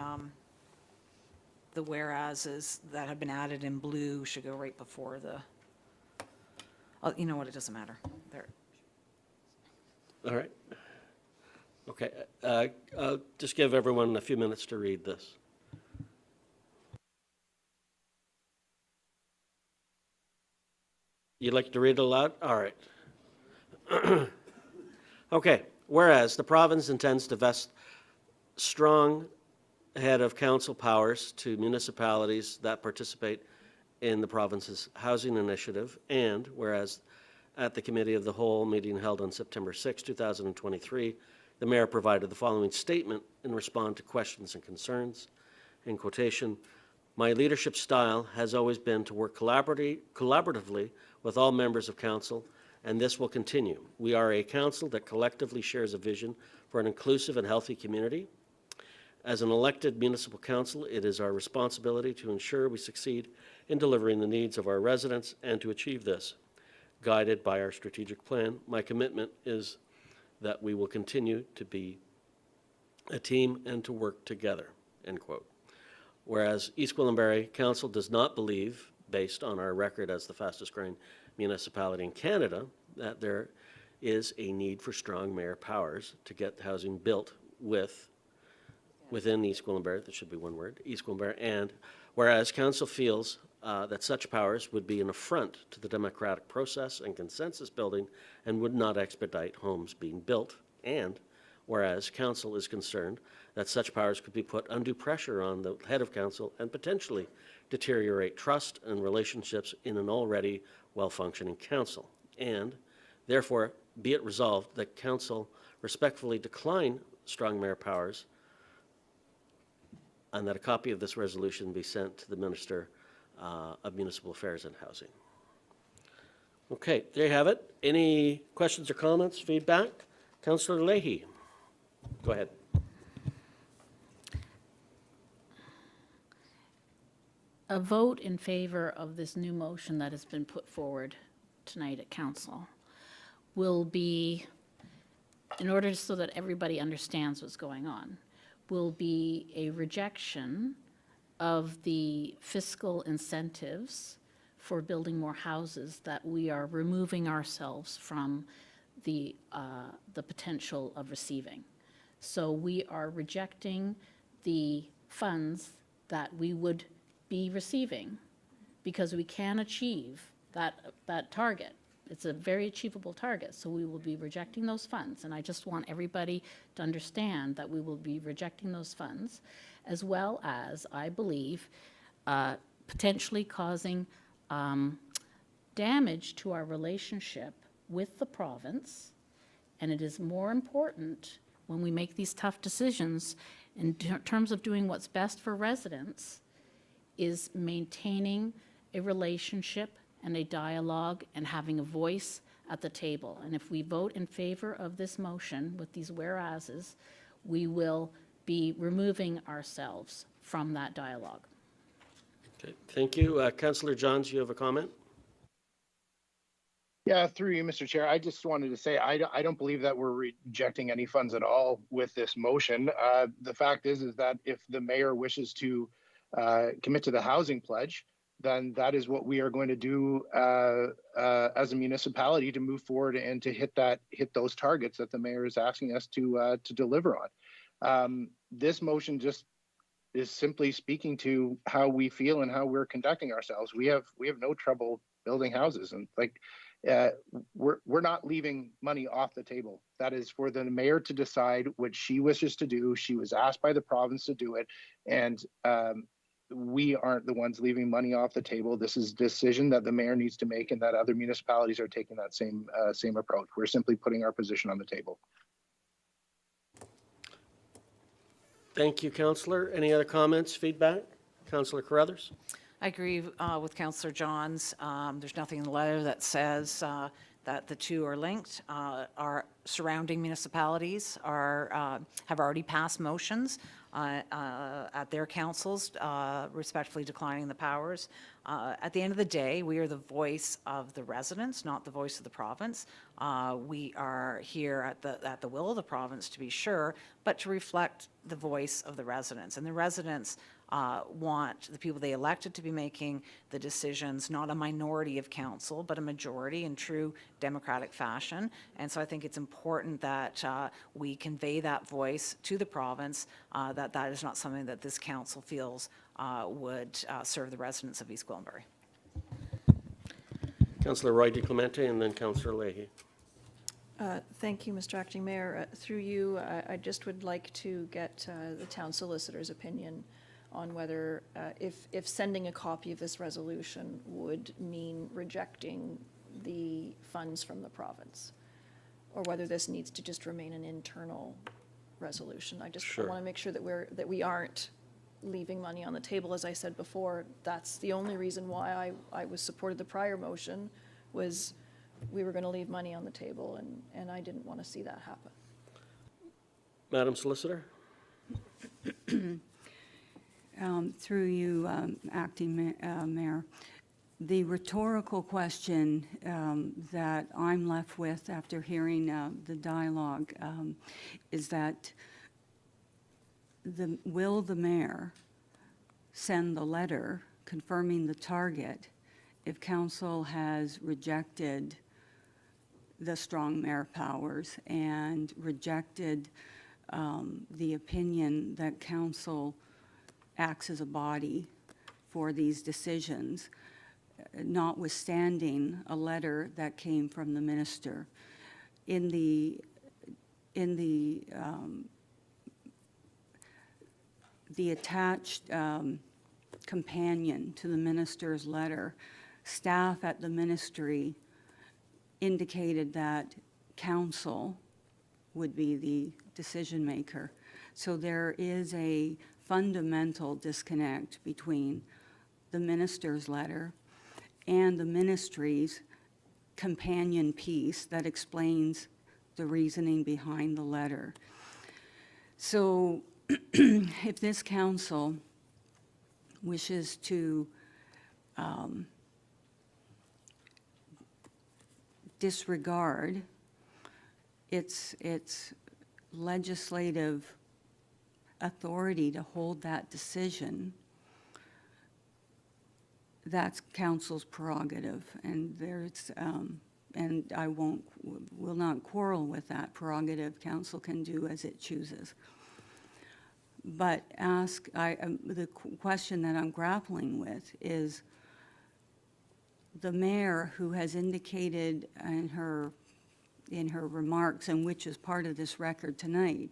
the whereases that have been added in blue should go right before the, oh, you know what, it doesn't matter. There. All right. Okay, I'll just give everyone a few minutes to read this. You'd like to read it aloud? All right. Okay, whereas the province intends to vest strong head of council powers to municipalities that participate in the province's housing initiative, and whereas at the Committee of the Whole meeting held on September 6, 2023, the mayor provided the following statement in response to questions and concerns, in quotation, "My leadership style has always been to work collaboratively with all members of council, and this will continue. We are a council that collectively shares a vision for an inclusive and healthy community. As an elected municipal council, it is our responsibility to ensure we succeed in delivering the needs of our residents, and to achieve this, guided by our strategic plan, my commitment is that we will continue to be a team and to work together," end quote. Whereas East Gwillimbury Council does not believe, based on our record as the fastest growing municipality in Canada, that there is a need for strong mayor powers to get housing built with within East Gwillimbury, that should be one word, East Gwillimbury, and whereas council feels that such powers would be an affront to the democratic process and consensus building and would not expedite homes being built, and whereas council is concerned that such powers could be put undue pressure on the head of council and potentially deteriorate trust and relationships in an already well-functioning council, and therefore be it resolved that council respectfully decline strong mayor powers, and that a copy of this resolution be sent to the Minister of Municipal Affairs and Housing. Okay, there you have it. Any questions or comments, feedback? Councillor Leahy, go ahead. A vote in favor of this new motion that has been put forward tonight at council will be, in order so that everybody understands what's going on, will be a rejection of the fiscal incentives for building more houses that we are removing ourselves from the potential of receiving. So we are rejecting the funds that we would be receiving because we can achieve that target. It's a very achievable target, so we will be rejecting those funds. And I just want everybody to understand that we will be rejecting those funds, as well as, I believe, potentially causing damage to our relationship with the province. And it is more important when we make these tough decisions in terms of doing what's best for residents, is maintaining a relationship and a dialogue and having a voice at the table. And if we vote in favor of this motion with these whereases, we will be removing ourselves from that dialogue. Okay, thank you. Councillor Johns, you have a comment? Yeah, through you, Mr. Chair. I just wanted to say I don't believe that we're rejecting any funds at all with this motion. The fact is that if the mayor wishes to commit to the housing pledge, then that is what we are going to do as a municipality to move forward and to hit those targets that the mayor is asking us to deliver on. This motion just is simply speaking to how we feel and how we're conducting ourselves. We have no trouble building houses, and we're not leaving money off the table. That is for the mayor to decide what she wishes to do. She was asked by the province to do it, and we aren't the ones leaving money off the table. This is a decision that the mayor needs to make, and that other municipalities are taking that same approach. We're simply putting our position on the table. Thank you, Councillor. Any other comments, feedback? Councillor Carruthers? I agree with Councillor Johns. There's nothing in the letter that says that the two are linked. Our surrounding municipalities have already passed motions at their councils, respectfully declining the powers. At the end of the day, we are the voice of the residents, not the voice of the province. We are here at the will of the province, to be sure, but to reflect the voice of the residents. And the residents want the people they elected to be making the decisions, not a minority of council, but a majority in true democratic fashion. And so I think it's important that we convey that voice to the province, that is not something that this council feels would serve the residents of East Gwillimbury. Councillor Roy DeClemente and then Councillor Leahy. Thank you, Mr. Acting Mayor. Through you, I just would like to get the town solicitor's opinion on whether, if sending a copy of this resolution would mean rejecting the funds from the province, or whether this needs to just remain an internal resolution. I Sure. want to make sure that we aren't leaving money on the table. As I said before, that's the only reason why I was supported the prior motion, was we were going to leave money on the table, and I didn't want to see that happen. Madam Solicitor? Through you, Acting Mayor, the rhetorical question that I'm left with after hearing the dialogue is that will the mayor send the letter confirming the target if council has rejected the strong mayor powers and rejected the opinion that council acts as a body for these decisions, notwithstanding a letter that came from the minister. In the attached companion to the minister's letter, staff at the ministry indicated that council would be the decision maker. So there is a fundamental disconnect between the minister's letter and the ministry's companion piece that explains the reasoning behind the letter. So if this council wishes to disregard its legislative authority to hold that decision, that's council's prerogative, and and I will not quarrel with that prerogative. Council can do as it chooses. But the question that I'm grappling with is the mayor, who has indicated in her remarks, and which is part of this record tonight,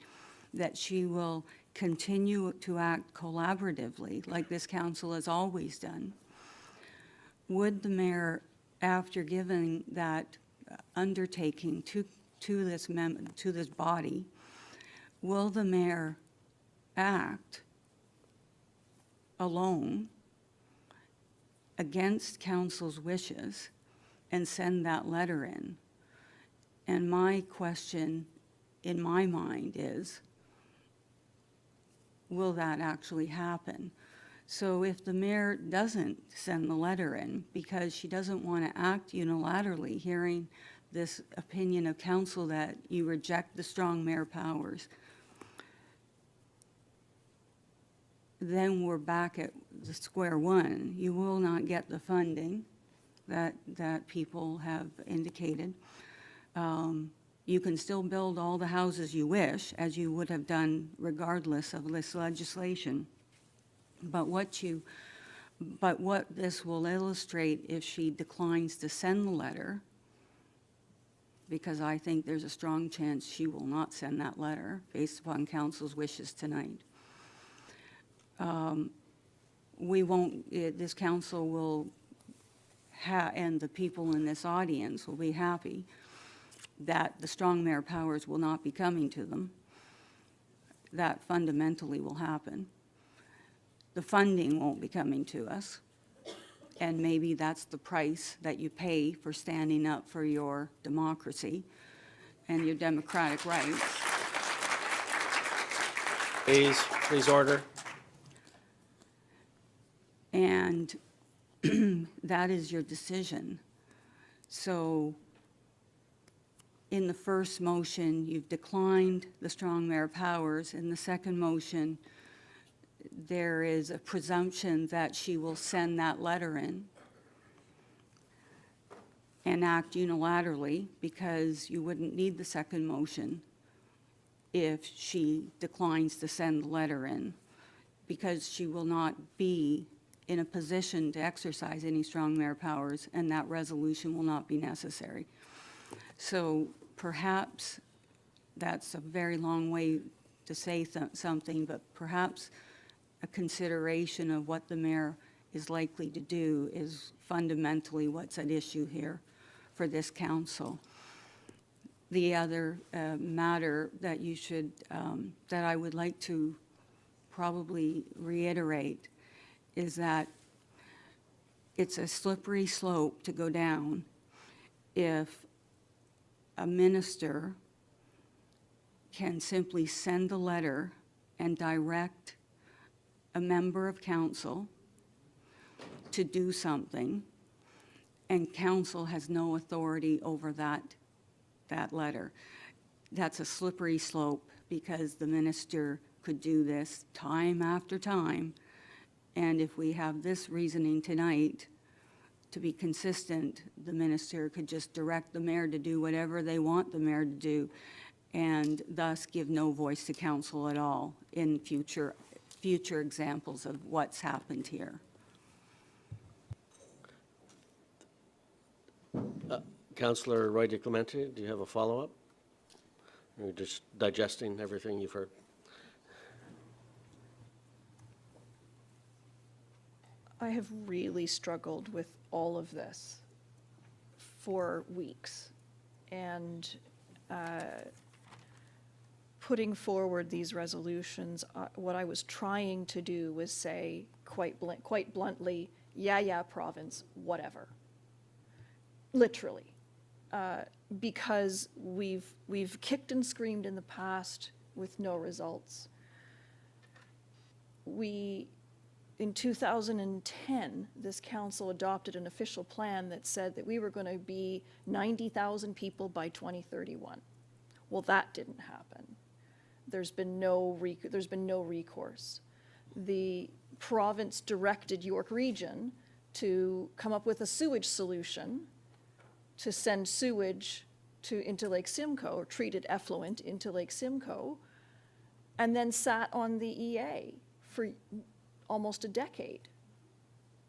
that she will continue to act collaboratively, like this council has always done. Would the mayor, after giving that undertaking to this body, will the mayor act alone against council's wishes and send that letter in? And my question in my mind is, will that actually happen? So if the mayor doesn't send the letter in because she doesn't want to act unilaterally, hearing this opinion of council that you reject the strong mayor powers, then we're back at the square one. You will not get the funding that people have indicated. You can still build all the houses you wish, as you would have done regardless of this legislation. But what this will illustrate, if she declines to send the letter, because I think there's a strong chance she will not send that letter based upon council's wishes tonight. This council will and the people in this audience will be happy that the strong mayor powers will not be coming to them. That fundamentally will happen. The funding won't be coming to us, and maybe that's the price that you pay for standing up for your democracy and your democratic rights. Please order. And that is your decision. So in the first motion, you've declined the strong mayor powers. In the second motion, there is a presumption that she will send that letter in and act unilaterally, because you wouldn't need the second motion if she declines to send the letter in, because she will not be in a position to exercise any strong mayor powers, and that resolution will not be necessary. So perhaps that's a very long way to say something, but perhaps a consideration of what the mayor is likely to do is fundamentally what's at issue here for this council. The other matter that you should, that I would like to probably reiterate, is that it's a slippery slope to go down if a minister can simply send a letter and direct a member of council to do something, and council has no authority over that letter. That's a slippery slope, because the minister could do this time after time. And if we have this reasoning tonight, to be consistent, the minister could just direct the mayor to do whatever they want the mayor to do. and thus give no voice to council at all in future examples of what's happened here. Councillor Roy DeClemente, do you have a follow-up? You're just digesting everything you've heard. I have really struggled with all of this for weeks. And putting forward these resolutions, what I was trying to do was say quite bluntly, yeah, province, whatever. Literally. Because we've kicked and screamed in the past with no results. In 2010, this council adopted an official plan that said that we were going to be 90,000 people by 2031. Well, that didn't happen. There's been no recourse. The province directed York Region to come up with a sewage solution to send sewage into Lake Simcoe, or treated effluent into Lake Simcoe, and then sat on the EA for almost a decade.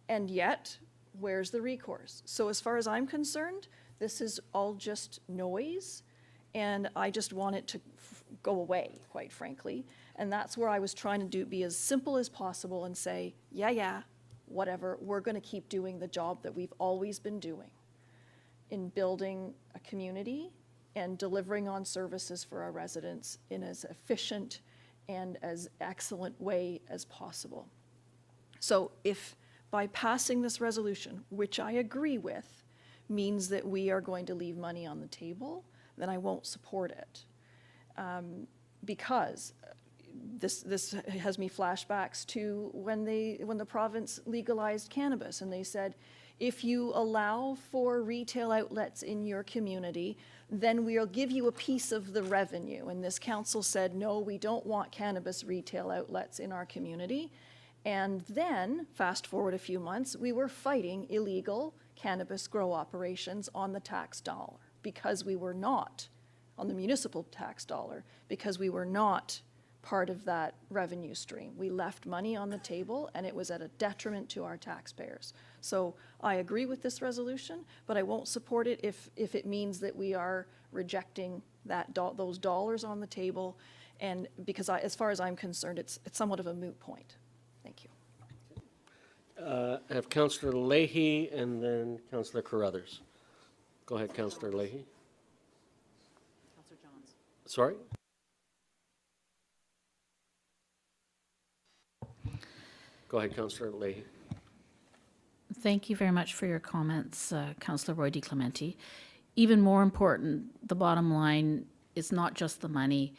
And yet, where's the recourse? So as far as I'm concerned, this is all just noise, and I just want it to go away, quite frankly. And that's where I was trying to be as simple as possible and say, yeah, whatever, we're going to keep doing the job that we've always been doing in building a community and delivering on services for our residents in as efficient and as excellent way as possible. So if by passing this resolution, which I agree with, means that we are going to leave money on the table, then I won't support it. Because this has me flashbacks to when the province legalized cannabis, and they said, if you allow for retail outlets in your community, then we'll give you a piece of the revenue. And this council said, no, we don't want cannabis retail outlets in our community. And then, fast forward a few months, we were fighting illegal cannabis grow operations on the tax dollar because we were not, on the municipal tax dollar, because we were not part of that revenue stream. We left money on the table, and it was at a detriment to our taxpayers. So I agree with this resolution, but I won't support it if it means that we are rejecting those dollars on the table, and because as far as I'm concerned, it's somewhat of a moot point. Thank you. I have Councillor Leahy and then Councillor Carruthers. Go ahead, Councillor Leahy. Councillor Johns. Sorry? Go ahead, Councillor Leahy. Thank you very much for your comments, Councillor Roy DeClemente. Even more important, the bottom line is not just the money,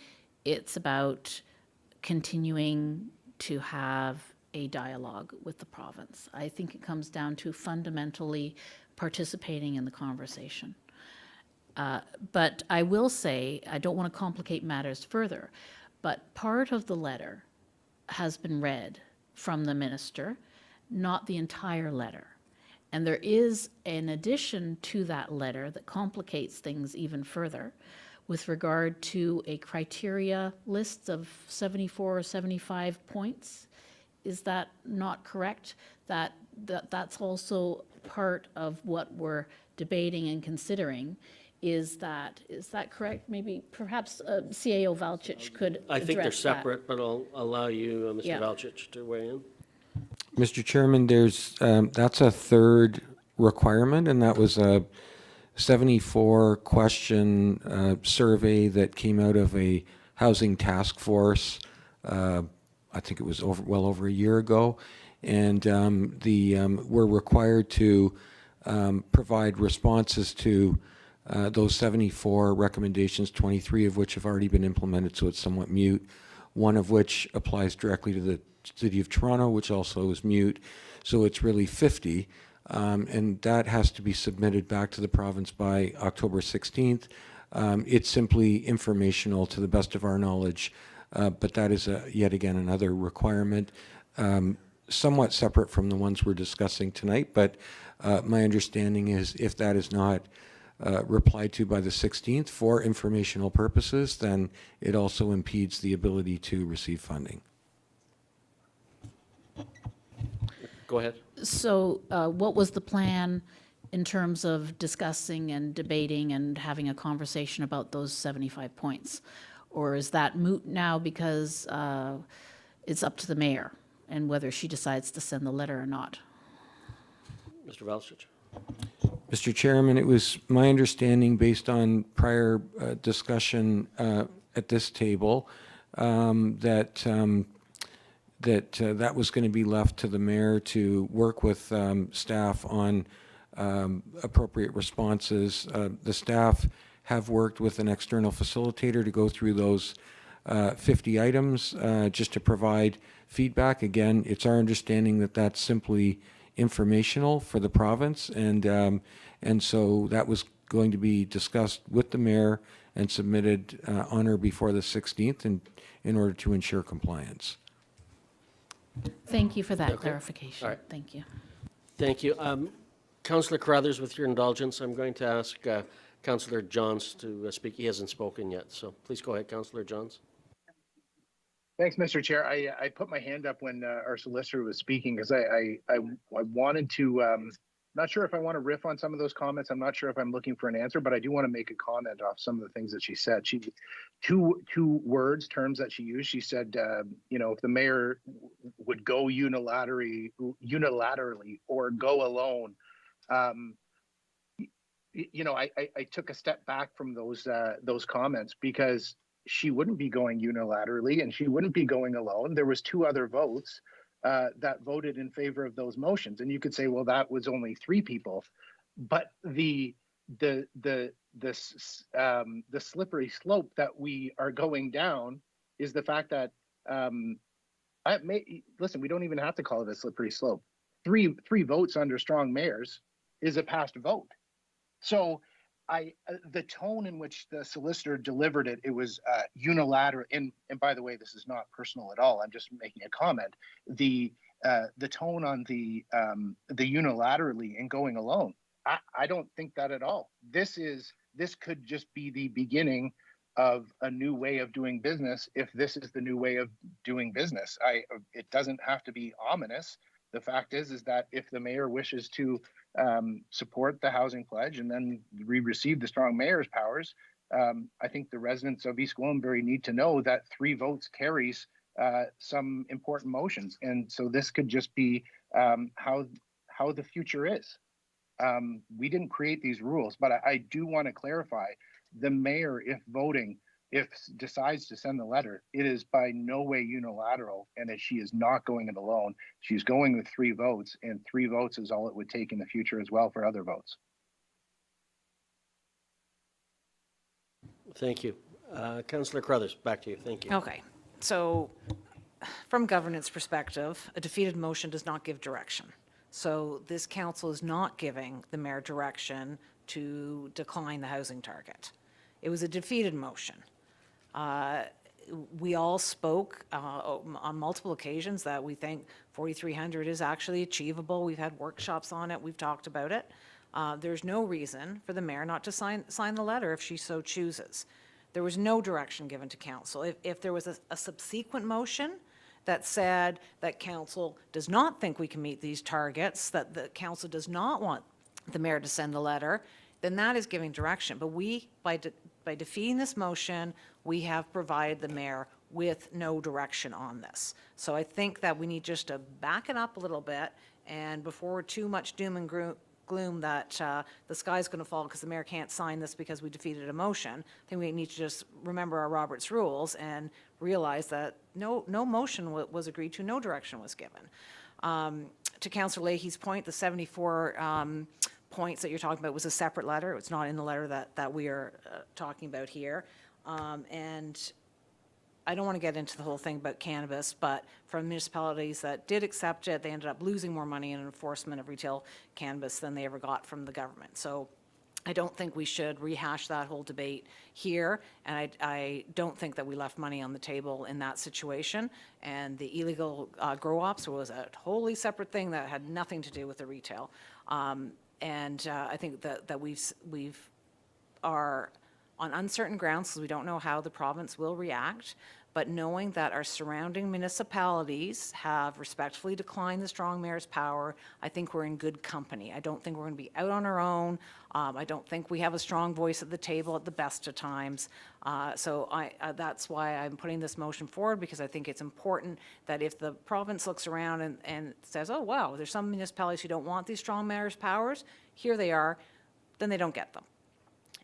it's about continuing to have a dialogue with the province. I think it comes down to fundamentally participating in the conversation. But I will say, I don't want to complicate matters further, but part of the letter has been read from the minister, not the entire letter. And there is an addition to that letter that complicates things even further with regard to a criteria list of 74 or 75 points. Is that not correct? That's also part of what we're debating and considering. Is that correct? Maybe perhaps CAO Valcic could address that. I think they're separate, but I'll allow you, Mr. Yeah. Valcic, to weigh in. Mr. Chairman, that's a third requirement, and that was a 74-question survey that came out of a housing task force. I think it was well over a year ago, and we're required to provide responses to those 74 recommendations, 23 of which have already been implemented, so it's somewhat mute. One of which applies directly to the City of Toronto, which also is mute. So it's really 50, and that has to be submitted back to the province by October 16th. It's simply informational to the best of our knowledge, but that is yet again another requirement, somewhat separate from the ones we're discussing tonight. But my understanding is if that is not replied to by the 16th for informational purposes, then it also impedes the ability to receive funding. Go ahead. So what was the plan in terms of discussing and debating and having a conversation about those 75 points? Or is that moot now because it's up to the mayor and whether she decides to send the letter or not? Mr. Valsich. Mr. Chairman, it was my understanding, based on prior discussion at this table, that that was going to be left to the mayor to work with staff on appropriate responses. The staff have worked with an external facilitator to go through those 50 items just to provide feedback. Again, it's our understanding that that's simply informational for the province, and so that was going to be discussed with the mayor and submitted on or before the 16th in order to ensure compliance. Thank you for that Okay. clarification. All right. Thank you. Thank you. Councillor Carruthers, with your indulgence, I'm going to ask Councillor Johns to speak. He hasn't spoken yet, so please go ahead, Councillor Johns. Thanks, Mr. Chair. I put my hand up when our solicitor was speaking because I wanted to, not sure if I want to riff on some of those comments. I'm not sure if I'm looking for an answer, but I do want to make a comment off some of the things that she said. Two terms that she used. She said, if the mayor would go unilaterally or go alone. I took a step back from those comments because she wouldn't be going unilaterally and she wouldn't be going alone. There was 2 other votes that voted in favor of those motions, and you could say, well, that was only 3 people, but the slippery slope that we are going down is the fact that listen, we don't even have to call it a slippery slope. Three votes under strong mayors is a passed vote. So the tone in which the solicitor delivered it, it was unilateral. And by the way, this is not personal at all. I'm just making a comment. The tone on the unilaterally and going alone, I don't think that at all. This could just be the beginning of a new way of doing business. If this is the new way of doing business, it doesn't have to be ominous. The fact is that if the mayor wishes to support the housing pledge and then we receive the strong mayor's powers, I think the residents of East Gwillimbury need to know that 3 votes carries some important motions. And so this could just be how the future is. We didn't create these rules, but I do want to clarify, the mayor, if decides to send the letter, it is by no way unilateral, and that she is not going it alone. She's going with 3 votes, and 3 votes is all it would take in the future as well for other votes. Thank you. Councillor Carruthers, back to you. Thank you. Okay, so from governance perspective, a defeated motion does not give direction. So this council is not giving the mayor direction to decline the housing target. It was a defeated motion. We all spoke on multiple occasions that we think 4,300 is actually achievable. We've had workshops on it. We've talked about it. There's no reason for the mayor not to sign the letter if she so chooses. There was no direction given to council. If there was a subsequent motion that said that council does not think we can meet these targets, that the council does not want the mayor to send the letter, then that is giving direction. But we, by defeating this motion, we have provided the mayor with no direction on this. So I think that we need just to back it up a little bit, and before too much doom and gloom that the sky's going to fall because the mayor can't sign this because we defeated a motion, I think we need to just remember our Robert's rules and realize that no motion was agreed to, no direction was given. To Councillor Leahy's point, the 74 points that you're talking about was a separate letter. It's not in the letter that we are talking about here. And I don't want to get into the whole thing about cannabis, but from municipalities that did accept it, they ended up losing more money in enforcement of retail cannabis than they ever got from the government. So I don't think we should rehash that whole debate here, and I don't think that we left money on the table in that situation. And the illegal grow-ops was a wholly separate thing that had nothing to do with the retail. And I think that we've are on uncertain grounds, because we don't know how the province will react, but knowing that our surrounding municipalities have respectfully declined the strong mayor's power, I think we're in good company. I don't think we're going to be out on our own. I don't think we have a strong voice at the table at the best of times. So that's why I'm putting this motion forward, because I think it's important that if the province looks around and says, oh, wow, there's some municipalities who don't want these strong mayor's powers, here they are, then they don't get them.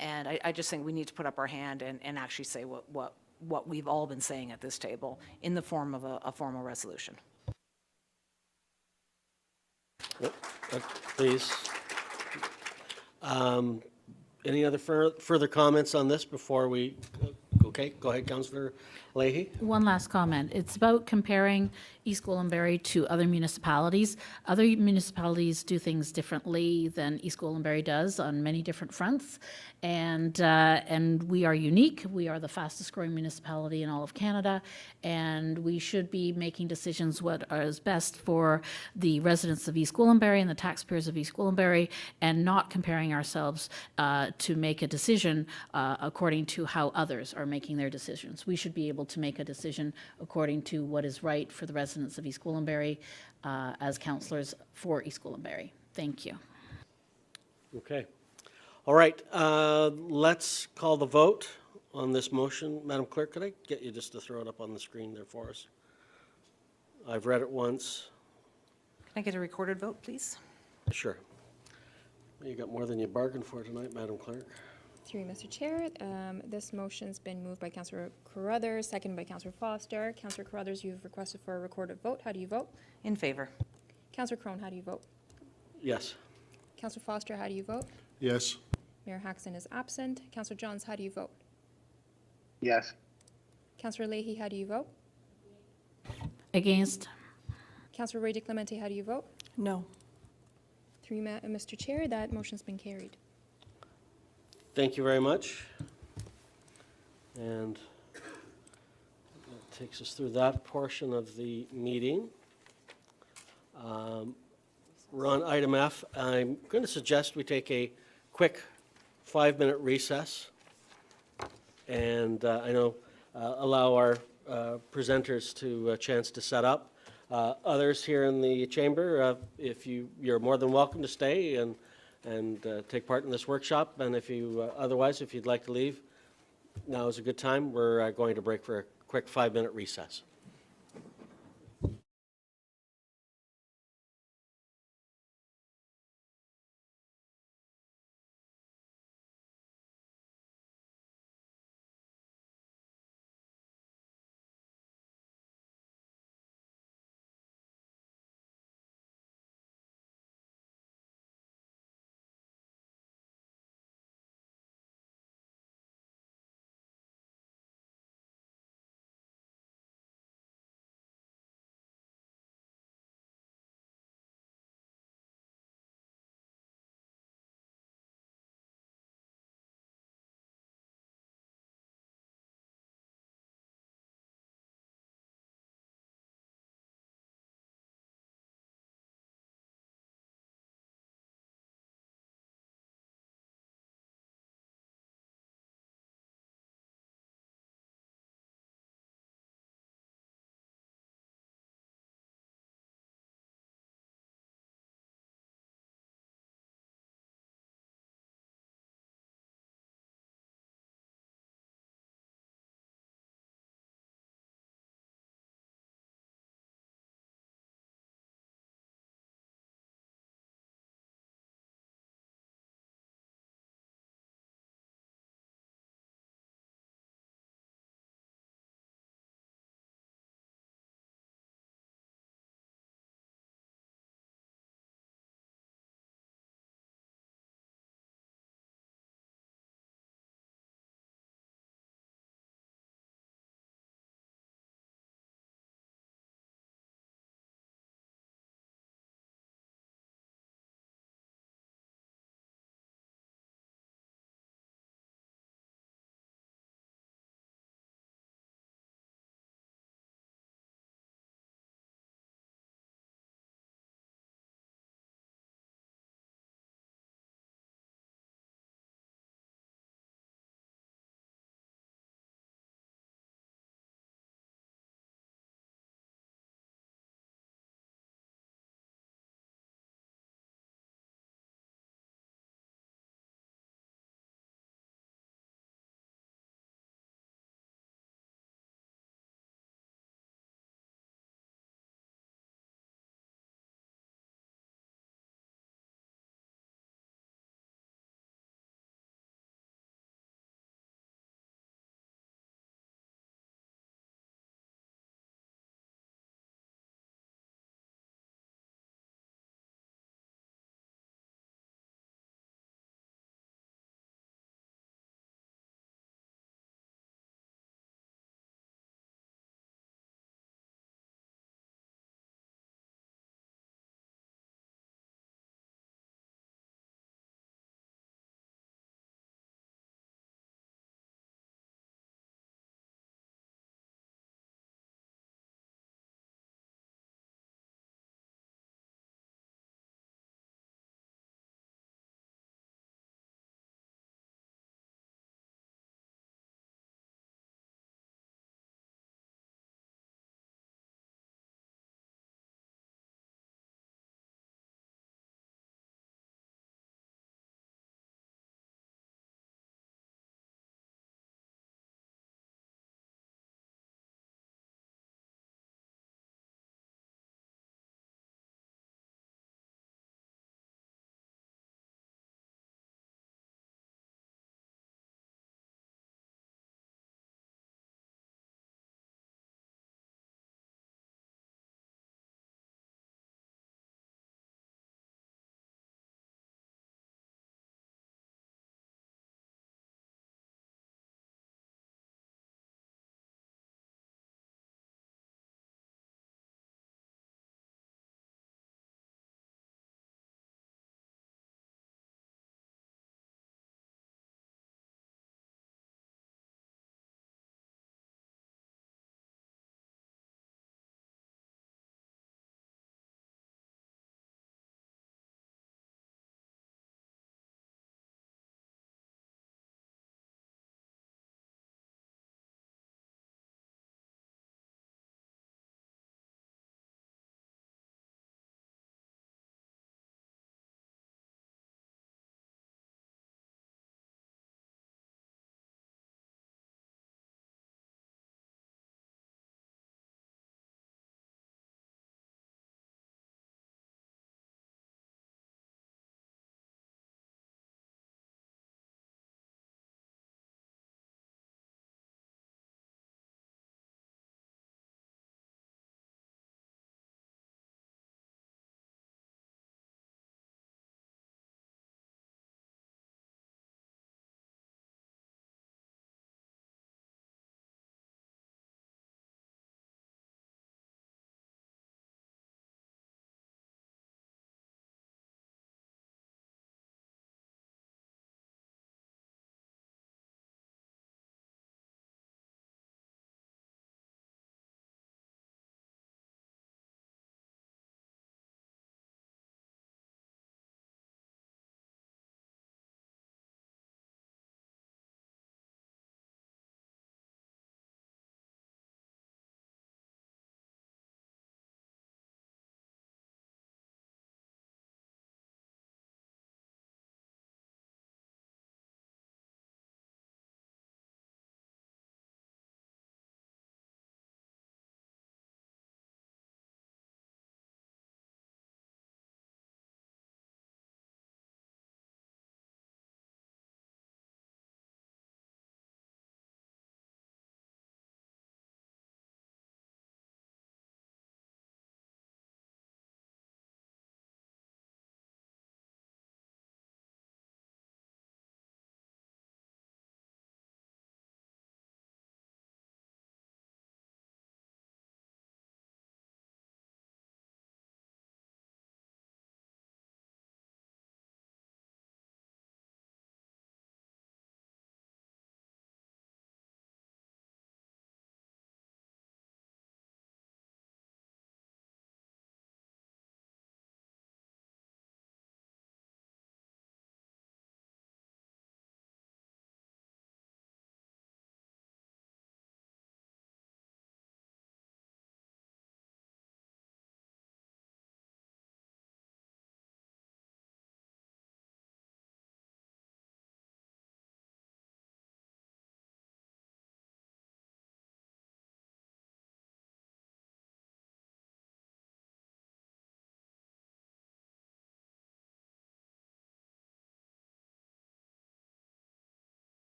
And I just think we need to put up our hand and actually say what we've all been saying at this table in the form of a formal resolution. Please. Any other further comments on this before we, okay, go ahead, Councillor Leahy. One last comment. It's about comparing East Gwillimbury to other municipalities. Other municipalities do things differently than East Gwillimbury does on many different fronts. And we are unique. We are the fastest growing municipality in all of Canada. And we should be making decisions what is best for the residents of East Gwillimbury and the taxpayers of East Gwillimbury, and not comparing ourselves to make a decision according to how others are making their decisions. We should be able to make a decision according to what is right for the residents of East Gwillimbury as councillors for East Gwillimbury. Thank you. Okay. All right, let's call the vote on this motion. Madam Clerk, could I get you just to throw it up on the screen there for us? I've read it once. Can I get a recorded vote, please? Sure. You got more than you bargained for tonight, Madam Clerk. Through you, Mr. Chair, this motion's been moved by Councillor Carruthers, seconded by Councillor Foster. Councillor Carruthers, you've requested for a recorded vote. How do you vote? In favor. Councillor Crone, how do you vote? Yes. Councillor Foster, how do you vote? Yes. Mayor Haxton is absent. Councillor Johns, how do you vote? Yes. Councillor Leahy, how do you vote? Against? Councillor Ray DeClemente, how do you vote? No. Through you, Mr. Chair, that motion's been carried. Thank you very much. And that takes us through that portion of the meeting. We're on item F. I'm going to suggest we take a quick 5-minute recess. And I know allow our presenters to a chance to set up. Others here in the chamber, if you're more than welcome to stay and take part in this workshop. And if you otherwise, if you'd like to leave, now is a good time. We're going to break for a quick 5-minute recess.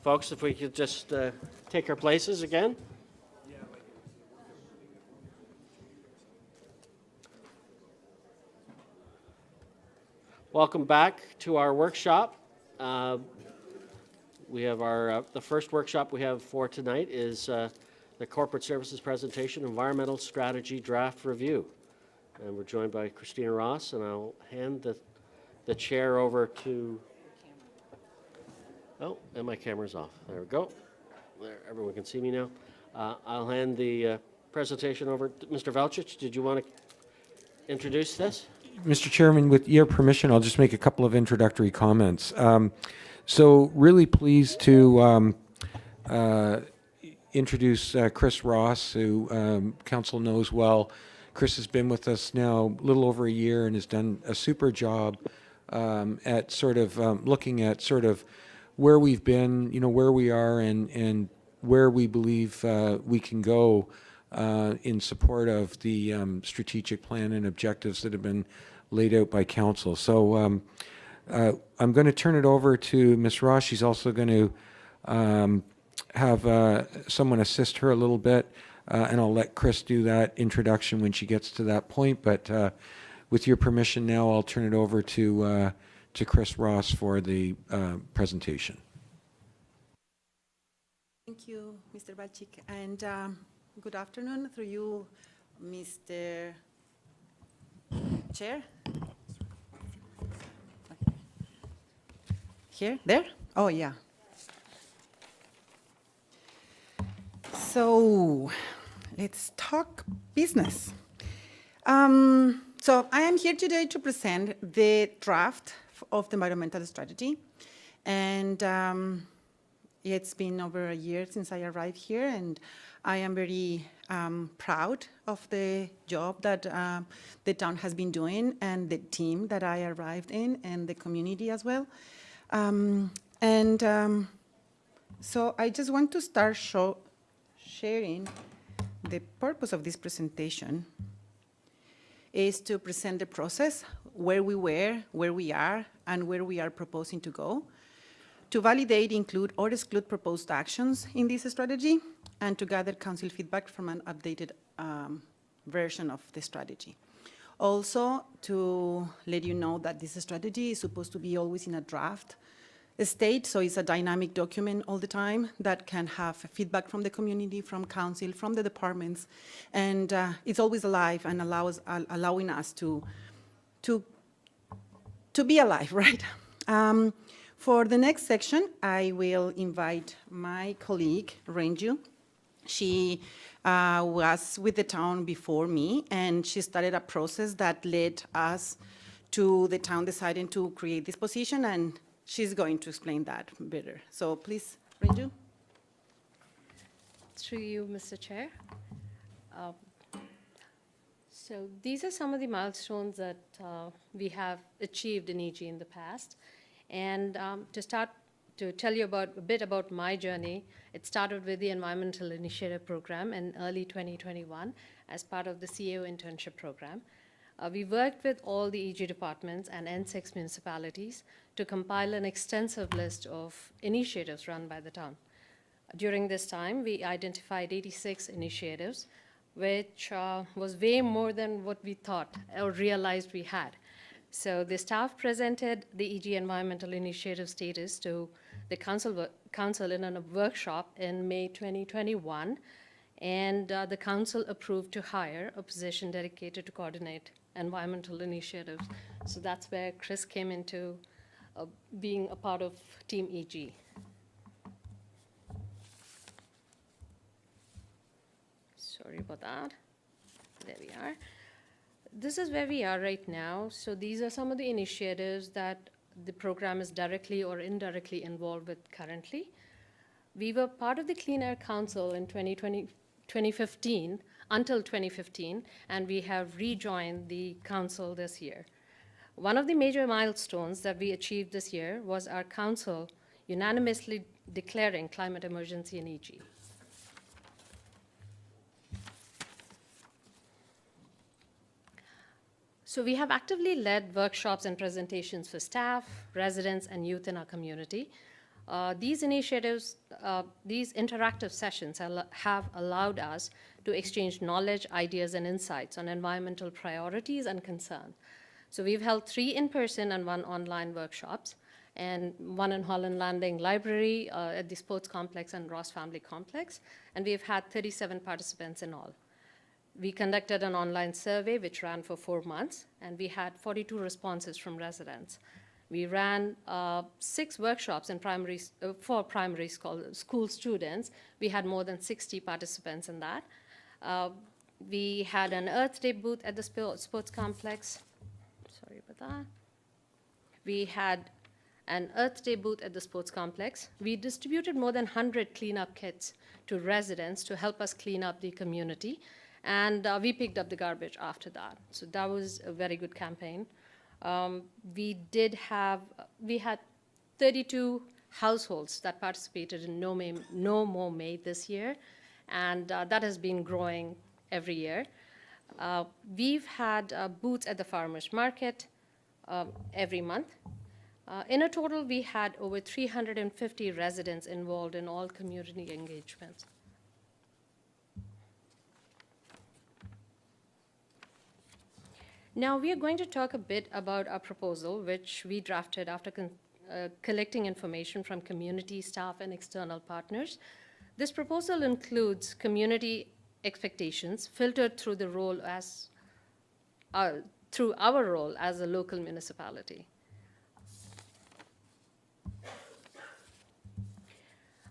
Folks, if we could just take our places again. Welcome back to our workshop. We have the first workshop we have for tonight is the Corporate Services Presentation, Environmental Strategy Draft Review. And we're joined by Christina Ross, and I'll hand the chair over to... Oh, and my camera's off. There we go. There, everyone can see me now. I'll hand the presentation over to Mr. Velchich. Did you want to introduce this? Mr. Chairman, with your permission, I'll just make a couple of introductory comments. So really pleased to introduce Chris Ross, who Council knows well. Chris has been with us now a little over a year and has done a super job at sort of looking at sort of where we've been, where we are and where we believe we can go in support of the strategic plan and objectives that have been laid out by Council. So I'm going to turn it over to Ms. Ross. She's also going to have someone assist her a little bit, and I'll let Chris do that introduction when she gets to that point. But with your permission now, I'll turn it over to Chris Ross for the presentation. Thank you, Mr. Balchik, and good afternoon through you, Mr. Chair. Here? There? Oh, yeah. So let's talk business. So I am here today to present the draft of the environmental strategy. And it's been over a year since I arrived here, and I am very proud of the job that the town has been doing and the team that I arrived in and the community as well. So I just want to start sharing the purpose of this presentation is to present the process, where we were, where we are, and where we are proposing to go, to validate, include, or exclude proposed actions in this strategy, and to gather council feedback from an updated version of the strategy. Also, to let you know that this strategy is supposed to be always in a draft state, so it's a dynamic document all the time that can have feedback from the community, from council, from the departments, and it's always alive and allowing us to be alive, right? For the next section, I will invite my colleague, Renju. She was with the town before me, and she started a process that led us to the town deciding to create this position, and she's going to explain that better. So please, Renju. Through you, Mr. Chair. So these are some of the milestones that we have achieved in EG in the past. And to tell you a bit about my journey, it started with the Environmental Initiative Program in early 2021 as part of the CEO internship program. We worked with all the EG departments and N6 municipalities to compile an extensive list of initiatives run by the town. During this time, we identified 86 initiatives, which was way more than what we thought or realized we had. So the staff presented the EG environmental initiative status to the council in a workshop in May 2021, and the council approved to hire a position dedicated to coordinate environmental initiatives. So that's where Chris came into being a part of Team EG. Sorry about that. There we are. This is where we are right now. So these are some of the initiatives that the program is directly or indirectly involved with currently. We were part of the Clean Air Council in 2015, until 2015, and we have rejoined the council this year. One of the major milestones that we achieved this year was our council unanimously declaring climate emergency in EG. So we have actively led workshops and presentations for staff, residents, and youth in our community. These initiatives, these interactive sessions have allowed us to exchange knowledge, ideas, and insights on environmental priorities and concern. So we've held 3 in-person and 1 online workshops, and 1 in Holland Landing Library at the Sports Complex and Ross Family Complex, and we've had 37 participants in all. We conducted an online survey which ran for 4 months, and we had 42 responses from residents. We ran 6 workshops in for primary school students. We had more than 60 participants in that. We had an Earth Day booth at the sports complex. Sorry about that. We had an Earth Day booth at the sports complex. We distributed more than 100 cleanup kits to residents to help us clean up the community. And we picked up the garbage after that. So that was a very good campaign. We had 32 households that participated in No More May this year, and that has been growing every year. We've had booths at the farmers market every month. In a total, we had over 350 residents involved in all community engagements. Now, we are going to talk a bit about our proposal, which we drafted after collecting information from community staff and external partners. This proposal includes community expectations filtered through the role as through our role as a local municipality.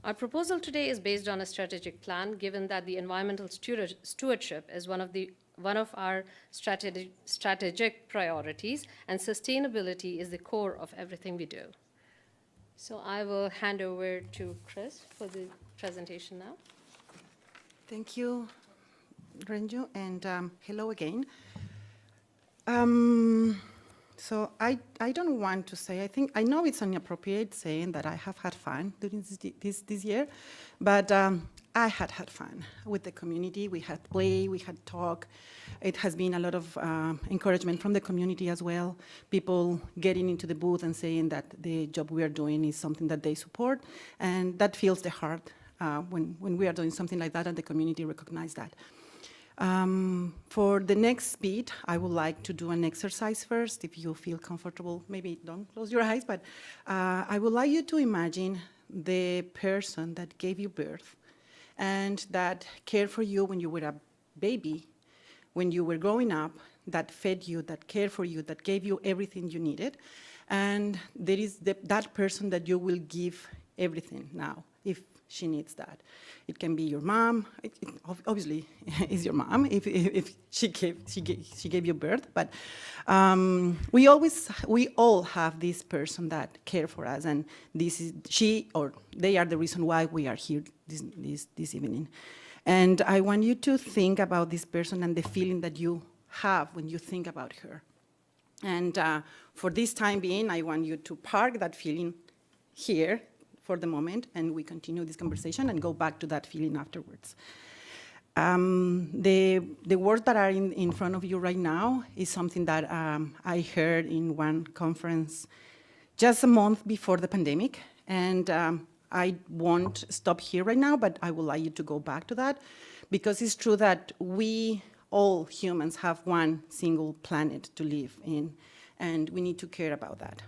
Our proposal today is based on a strategic plan, given that the environmental stewardship is one of our strategic priorities, and sustainability is the core of everything we do. So I will hand over to Chris for the presentation now. Thank you, Renju, and hello again. So I don't want to say, I know it's inappropriate saying that I have had fun during this year, but I had fun with the community. We had play, we had talk. It has been a lot of encouragement from the community as well. People getting into the booth and saying that the job we are doing is something that they support, and that fills the heart when we are doing something like that and the community recognize that. For the next bit, I would like to do an exercise first, if you feel comfortable. Maybe don't close your eyes, but I would like you to imagine the person that gave you birth and that cared for you when you were a baby, when you were growing up, that fed you, that cared for you, that gave you everything you needed. And there is that person that you will give everything now, if she needs that. It can be your mom. It obviously is your mom if she gave you birth. But we all have this person that care for us, and this is she or they are the reason why we are here this evening. And I want you to think about this person and the feeling that you have when you think about her. And for this time being, I want you to park that feeling here for the moment, and we continue this conversation and go back to that feeling afterwards. The words that are in front of you right now is something that I heard in one conference just a month before the pandemic, and I won't stop here right now, but I would like you to go back to that, because it's true that we, all humans, have one single planet to live in, and we need to care about that.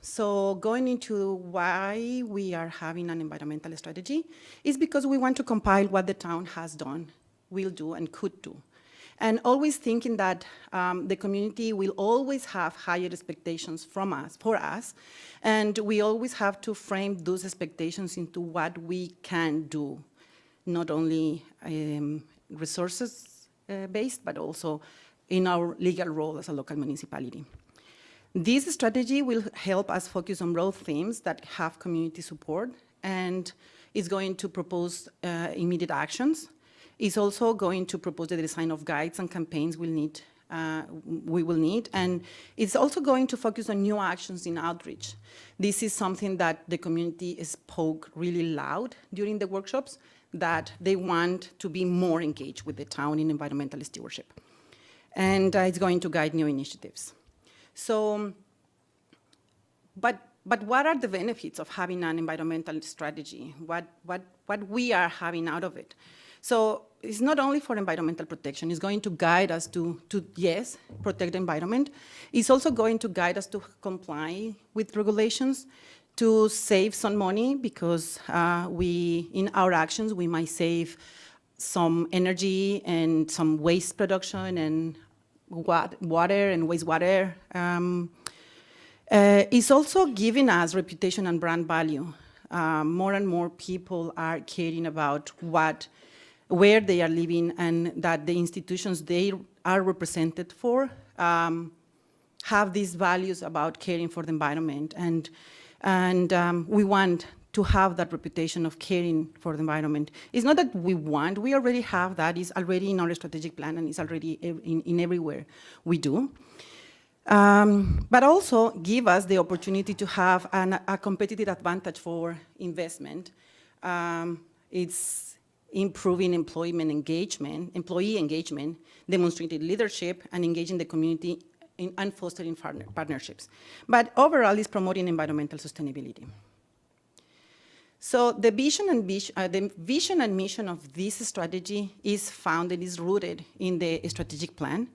So going into why we are having an environmental strategy is because we want to compile what the town has done, will do, and could do. And always thinking that the community will always have higher expectations for us, and we always have to frame those expectations into what we can do, not only resources-based, but also in our legal role as a local municipality. This strategy will help us focus on broad themes that have community support, and is going to propose immediate actions. It's also going to propose the design of guides and campaigns we will need, and it's also going to focus on new actions in outreach. This is something that the community spoke really loud during the workshops, that they want to be more engaged with the town in environmental stewardship. And it's going to guide new initiatives. So, but but what are the benefits of having an environmental strategy? What we are having out of it? So it's not only for environmental protection. It's going to guide us to yes, protect the environment. It's also going to guide us to comply with regulations, to save some money, because in our actions, we might save some energy and some waste production and water and wastewater. It's also giving us reputation and brand value. More and more people are caring about where they are living, and that the institutions they are represented for have these values about caring for the environment. And we want to have that reputation of caring for the environment. It's not that we already have that. It's already in our strategic plan, and it's already in everywhere we do. But also give us the opportunity to have a competitive advantage for investment. It's improving employee engagement, demonstrating leadership, and engaging the community and fostering partnerships. But overall, it's promoting environmental sustainability. So the vision and mission of this strategy is rooted in the strategic plan.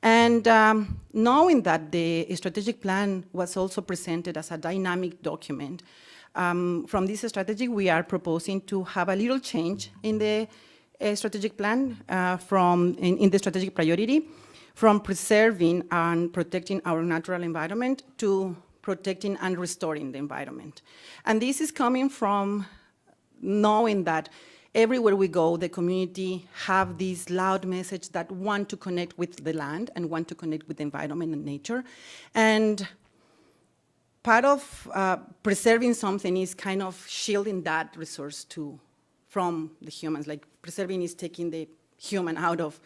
And knowing that the strategic plan was also presented as a dynamic document, from this strategy, we are proposing to have a little change in the strategic plan, in the strategic priority, from preserving and protecting our natural environment to protecting and restoring the environment. And this is coming from knowing that everywhere we go, the community have this loud message that want to connect with the land and want to connect with the environment and nature. And part of preserving something is kind of shielding that resource from the humans. Like preserving is taking the human out of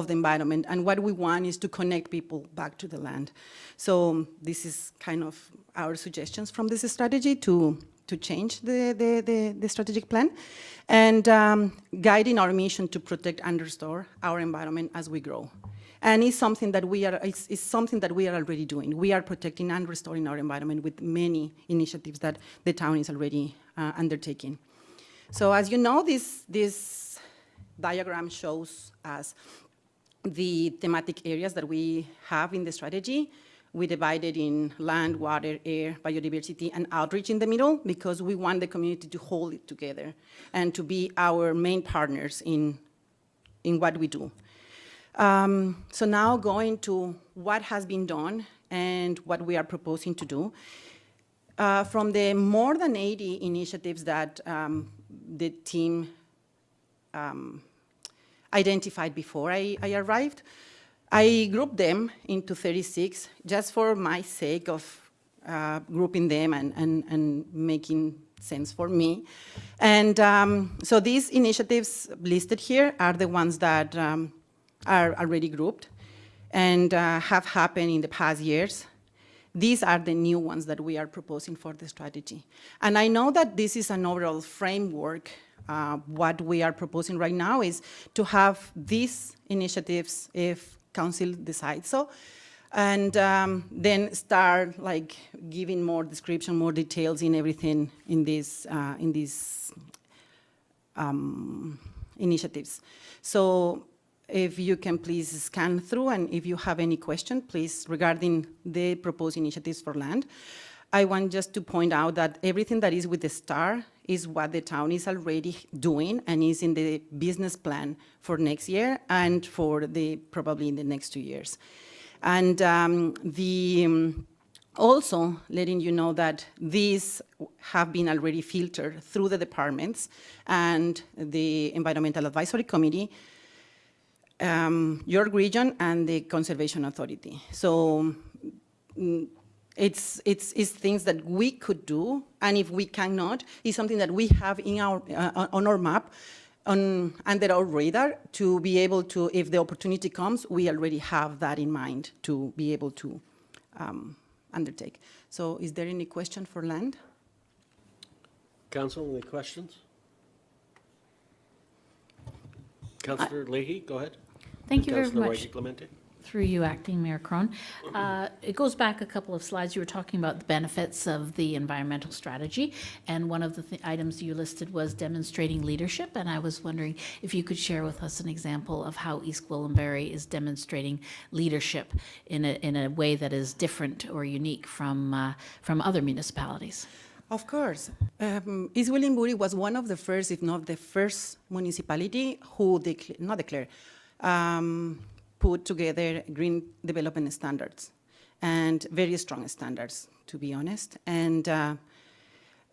the environment. And what we want is to connect people back to the land. So this is kind of our suggestions from this strategy to change the strategic plan, and guiding our mission to protect and restore our environment as we grow. And it's something that we are already doing. We are protecting and restoring our environment with many initiatives that the town is already undertaking. So as you know, this diagram shows us the thematic areas that we have in the strategy. We divided in land, water, air, biodiversity, and outreach in the middle, because we want the community to hold it together and to be our main partners in what we do. So now going to what has been done and what we are proposing to do. From the more than 80 initiatives that the team identified before I arrived, I grouped them into 36 just for my sake of grouping them and making sense for me. And so these initiatives listed here are the ones that are already grouped and have happened in the past years. These are the new ones that we are proposing for the strategy. And I know that this is an overall framework. What we are proposing right now is to have these initiatives if council decides so, and then start like giving more description, more details in everything in these initiatives. So if you can please scan through, and if you have any question, please, regarding the proposed initiatives for land. I want just to point out that everything that is with the star is what the town is already doing and is in the business plan for next year and for probably in the next 2 years. And also letting you know that these have been already filtered through the departments and the Environmental Advisory Committee, York Region, and the Conservation Authority. So it's things that we could do, and if we cannot, it's something that we have in on our map, under our radar, to be able to, if the opportunity comes, we already have that in mind to be able to undertake. So is there any question for land? Council, any questions? Councillor Leahy, go ahead. Thank you very Councillor much. Whitey Clemente. Through you, Acting Mayor Crone. It goes back a couple of slides. You were talking about the benefits of the environmental strategy, and one of the items you listed was demonstrating leadership, and I was wondering if you could share with us an example of how East Gwillimbury is demonstrating leadership in a way that is different or unique from other municipalities. Of course. East Gwillimbury was one of the first, if not the first municipality who put together green development standards, and very strong standards, to be honest. And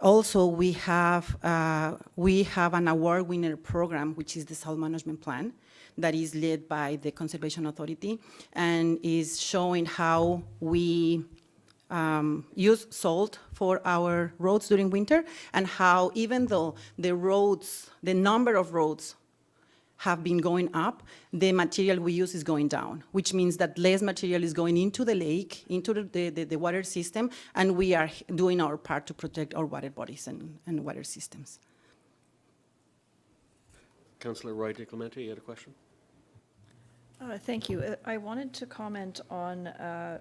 also we have an award-winner program, which is the Salt Management Plan, that is led by the Conservation Authority, and is showing how we use salt for our roads during winter, and how even though the number of roads have been going up, the material we use is going down, which means that less material is going into the lake, into the water system, and we are doing our part to protect our water bodies and water systems. Councillor Roy DiClemente, you had a question? Thank you. I wanted to comment on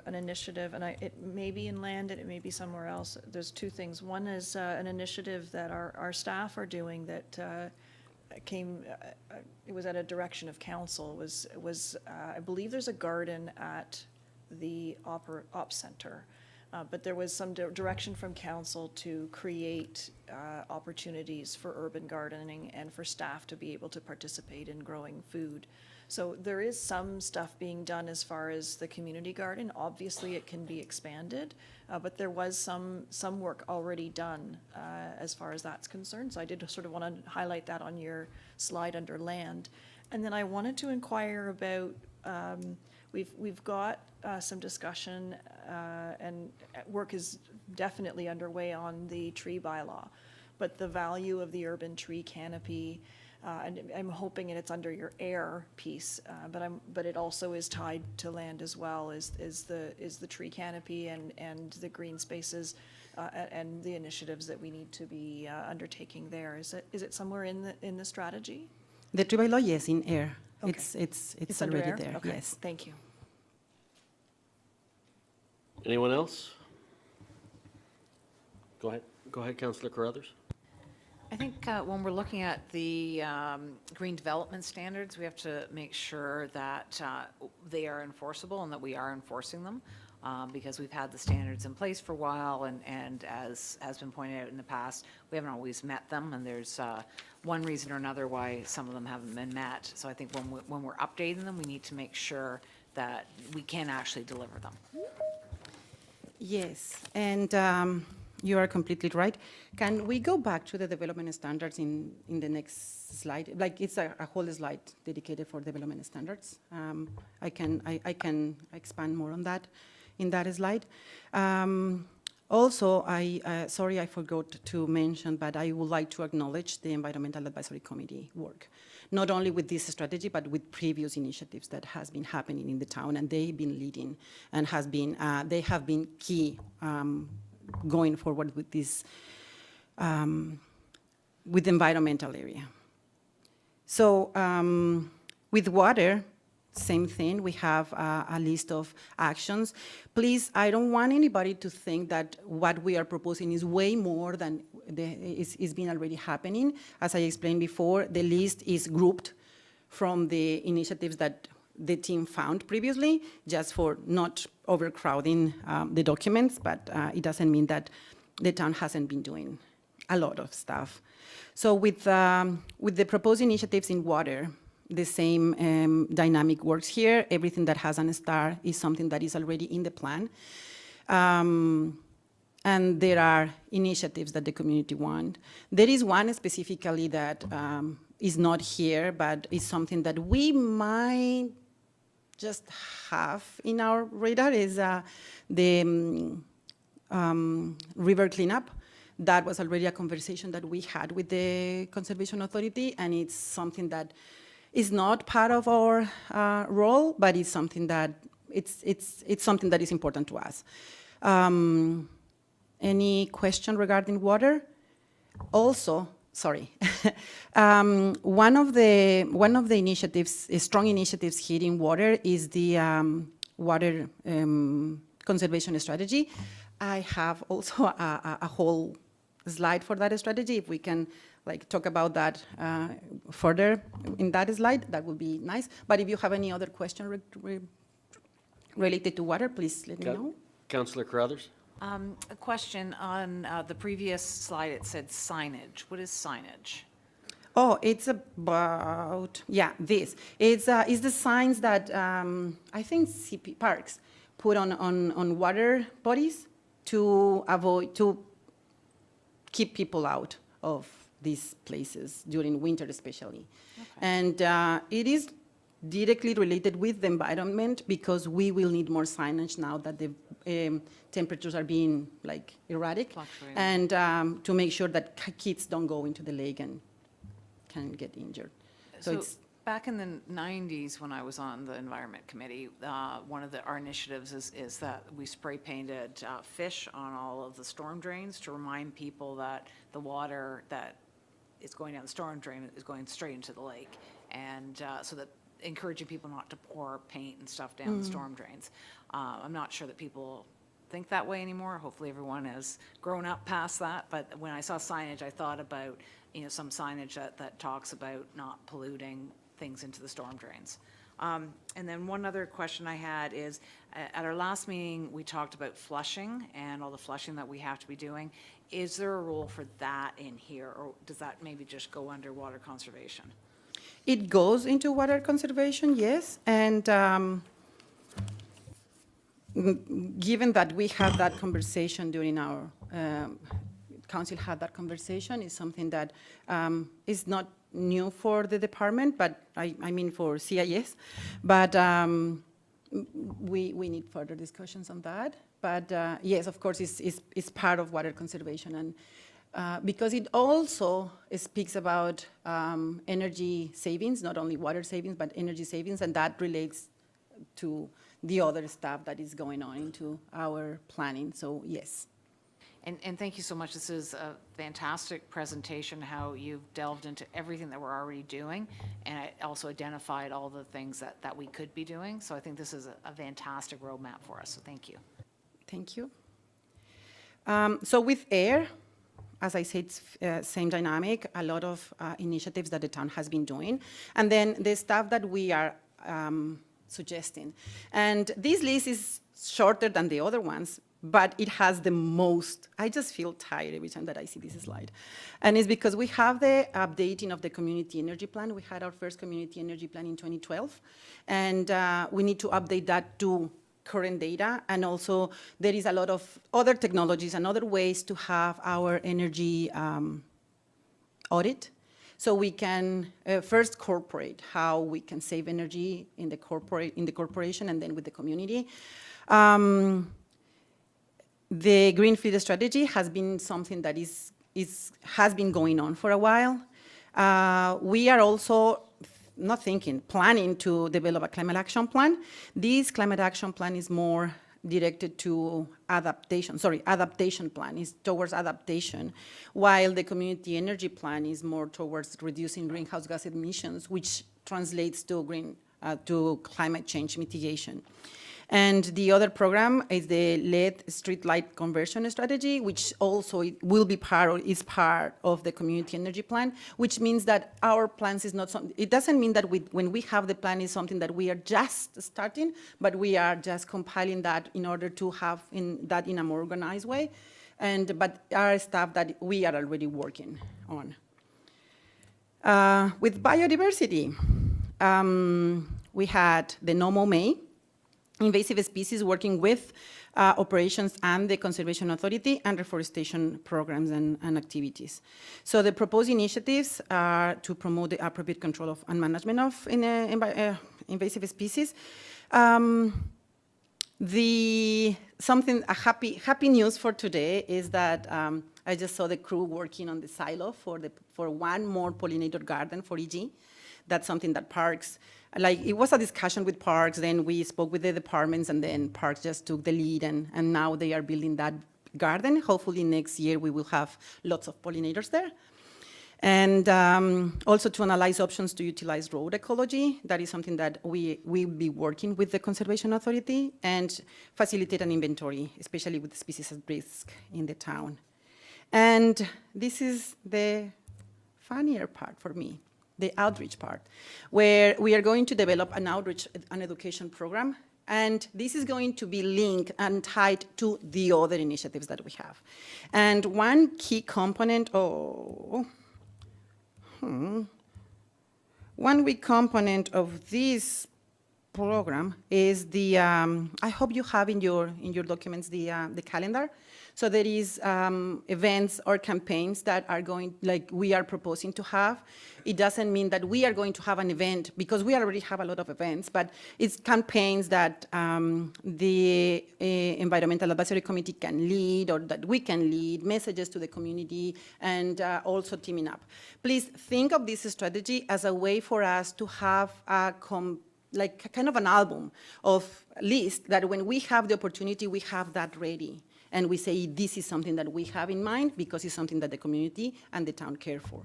an initiative, and it may be in land and it may be somewhere else. There's two things. One is an initiative that our staff are doing that it was at a direction of council, I believe there's a garden at the Ops Center, but there was some direction from council to create opportunities for urban gardening and for staff to be able to participate in growing food. So there is some stuff being done as far as the community garden. Obviously, it can be expanded, but there was some work already done as far as that's concerned. So I did sort of want to highlight that on your slide under land. And then I wanted to inquire about, we've got some discussion and work is definitely underway on the tree bylaw, but the value of the urban tree canopy, and I'm hoping it's under your air piece, but it also is tied to land as well, is the tree canopy and the green spaces and the initiatives that we need to be undertaking there. Is it somewhere in the strategy? The tree bylaw, yes, in air. Okay. It's under already air? there, Okay. yes. Thank you. Anyone else? Go ahead, Councillor Carruthers. I think when we're looking at the green development standards, we have to make sure that they are enforceable and that we are enforcing them, because we've had the standards in place for a while, and as has been pointed out in the past, we haven't always met them, and there's one reason or another why some of them haven't been met. So I think when we're updating them, we need to make sure that we can actually deliver them. Yes, and you are completely right. Can we go back to the development standards in the next slide? Like, it's a whole slide dedicated for development standards. I can expand more on that in that slide. Also, sorry, I forgot to mention, but I would like to acknowledge the Environmental Advisory Committee work, not only with this strategy, but with previous initiatives that has been happening in the town, and they've been leading and they have been key going forward with this, with the environmental area. So with water, same thing, we have a list of actions. Please, I don't want anybody to think that what we are proposing is way more than is been already happening. As I explained before, the list is grouped from the initiatives that the team found previously, just for not overcrowding the documents, but it doesn't mean that the town hasn't been doing a lot of stuff. So with the proposed initiatives in water, the same dynamic works here. Everything that has a star is something that is already in the plan. And there are initiatives that the community want. There is one specifically that is not here, but is something that we might just have in our radar, is the river cleanup. That was already a conversation that we had with the Conservation Authority, and it's something that is not part of our role, but it's something that it's something that is important to us. Any question regarding water? Also, sorry. One of the initiatives, strong initiatives here in water is the water conservation strategy. I have also a whole slide for that strategy. If we can like talk about that further in that slide, that would be nice. But if you have any other question related to water, please let me know. Councillor Carruthers? A question on the previous slide, it said signage. What is signage? Oh, it's about, yeah, this. It's the signs that I think CP Parks put on water bodies to avoid, to keep people out of these places during winter especially. Okay. And it is directly related with the environment because we will need more signage now that the temperatures are being like erratic. Fluctuating. And to make sure that kids don't go into the lake and can get injured. So it's back in the 90s when I was on the Environment Committee, one of our initiatives is that we spray painted fish on all of the storm drains to remind people that the water that is going down the storm drain is going straight into the lake. And so that encouraging people not to pour paint and stuff down the storm drains. I'm not sure that people think that way anymore. Hopefully everyone has grown up past that. But when I saw signage, I thought about, some signage that talks about not polluting things into the storm drains. And then one other question I had is, at our last meeting, we talked about flushing and all the flushing that we have to be doing. Is there a role for that in here, or does that maybe just go under water conservation? It goes into water conservation, yes, and given that we had that conversation during our council had that conversation, is something that is not new for the department, but I mean for CIS, but we need further discussions on that. But yes, of course, it's part of water conservation, and because it also speaks about energy savings, not only water savings, but energy savings, and that relates to the other stuff that is going on into our planning, so yes. And thank you so much. This is a fantastic presentation, how you've delved into everything that we're already doing, and I also identified all the things that we could be doing. So I think this is a fantastic roadmap for us, so thank you. Thank you. So with air, as I said, same dynamic, a lot of initiatives that the town has been doing, and then the stuff that we are suggesting. And this list is shorter than the other ones, but it has the most. I just feel tired every time that I see this slide. And it's because we have the updating of the community energy plan. We had our first community energy plan in 2012, and we need to update that to current data. And also there is a lot of other technologies and other ways to have our energy audit. So we can first incorporate how we can save energy in the corporation and then with the community. The Green Fleet strategy has been something that has been going on for a while. We are also planning to develop a climate action plan. This climate action plan is more directed to adaptation plan is towards adaptation, while the community energy plan is more towards reducing greenhouse gas emissions, which translates to climate change mitigation. And the other program is the LED streetlight conversion strategy, which also will be is part of the community energy plan, which means that our plans is not something, it doesn't mean that when we have the plan is something that we are just starting, but we are just compiling that in order to have that in a more organized way, but our stuff that we are already working on. With biodiversity, we had the NOMO May, invasive species working with operations and the Conservation Authority and reforestation programs and activities. So the proposed initiatives are to promote the appropriate control of and management of invasive species. A happy news for today is that I just saw the crew working on the silo for one more pollinator garden for EG. That's something that Parks, it was a discussion with Parks, then we spoke with the departments, and then Parks just took the lead, and now they are building that garden. Hopefully next year we will have lots of pollinators there. And also to analyze options to utilize road ecology. That is something that we will be working with the Conservation Authority, and facilitate an inventory, especially with species at risk in the town. And this is the funnier part for me, the outreach part, where we are going to develop an outreach and education program. And this is going to be linked and tied to the other initiatives that we have. And one key component, one key component of this program is the, I hope you have in your documents the calendar. So there is events or campaigns that are going, like we are proposing to have. It doesn't mean that we are going to have an event, because we already have a lot of events, but it's campaigns that the Environmental Advisory Committee can lead, or that we can lead, messages to the community, and also teaming up. Please think of this strategy as a way for us to have a like kind of an album of list that when we have the opportunity, we have that ready. And we say, this is something that we have in mind because it's something that the community and the town care for.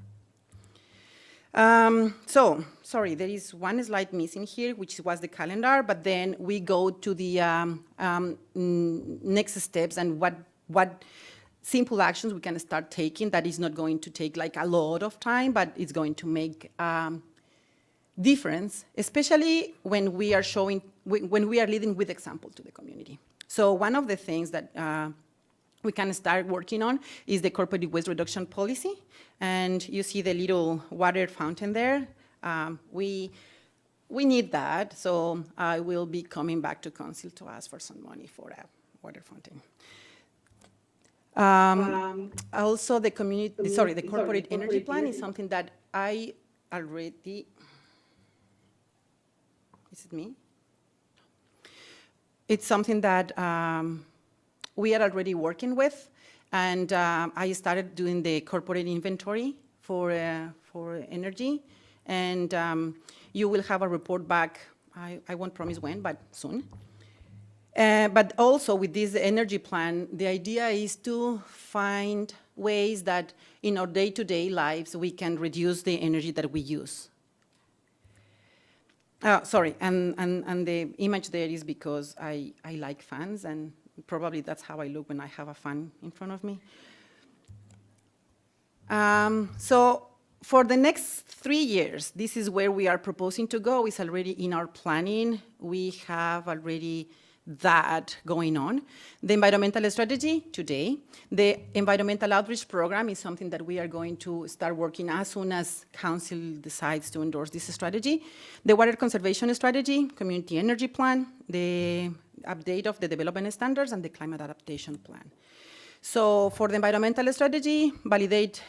So, sorry, there is one slide missing here, which was the calendar, but then we go to the next steps and what simple actions we can start taking that is not going to take like a lot of time, but it's going to make difference, especially when we are showing, when we are leading with example to the community. So one of the things that we can start working on is the corporate waste reduction policy. And you see the little water fountain there. We need that, so I will be coming back to council to ask for some money for a water fountain. Also, the the corporate energy plan is something that I already, is it me? It's something that we are already working with, and I started doing the corporate inventory for energy, and you will have a report back, I won't promise when, but soon. But also with this energy plan, the idea is to find ways that in our day-to-day lives we can reduce the energy that we use. Sorry, and the image there is because I like fans, and probably that's how I look when I have a fan in front of me. So for the next 3 years, this is where we are proposing to go. It's already in our planning. We have already that going on. The environmental strategy today. The environmental outreach program is something that we are going to start working as soon as council decides to endorse this strategy. The water conservation strategy, community energy plan, the update of the development standards, and the climate adaptation plan. So for the environmental strategy, validate,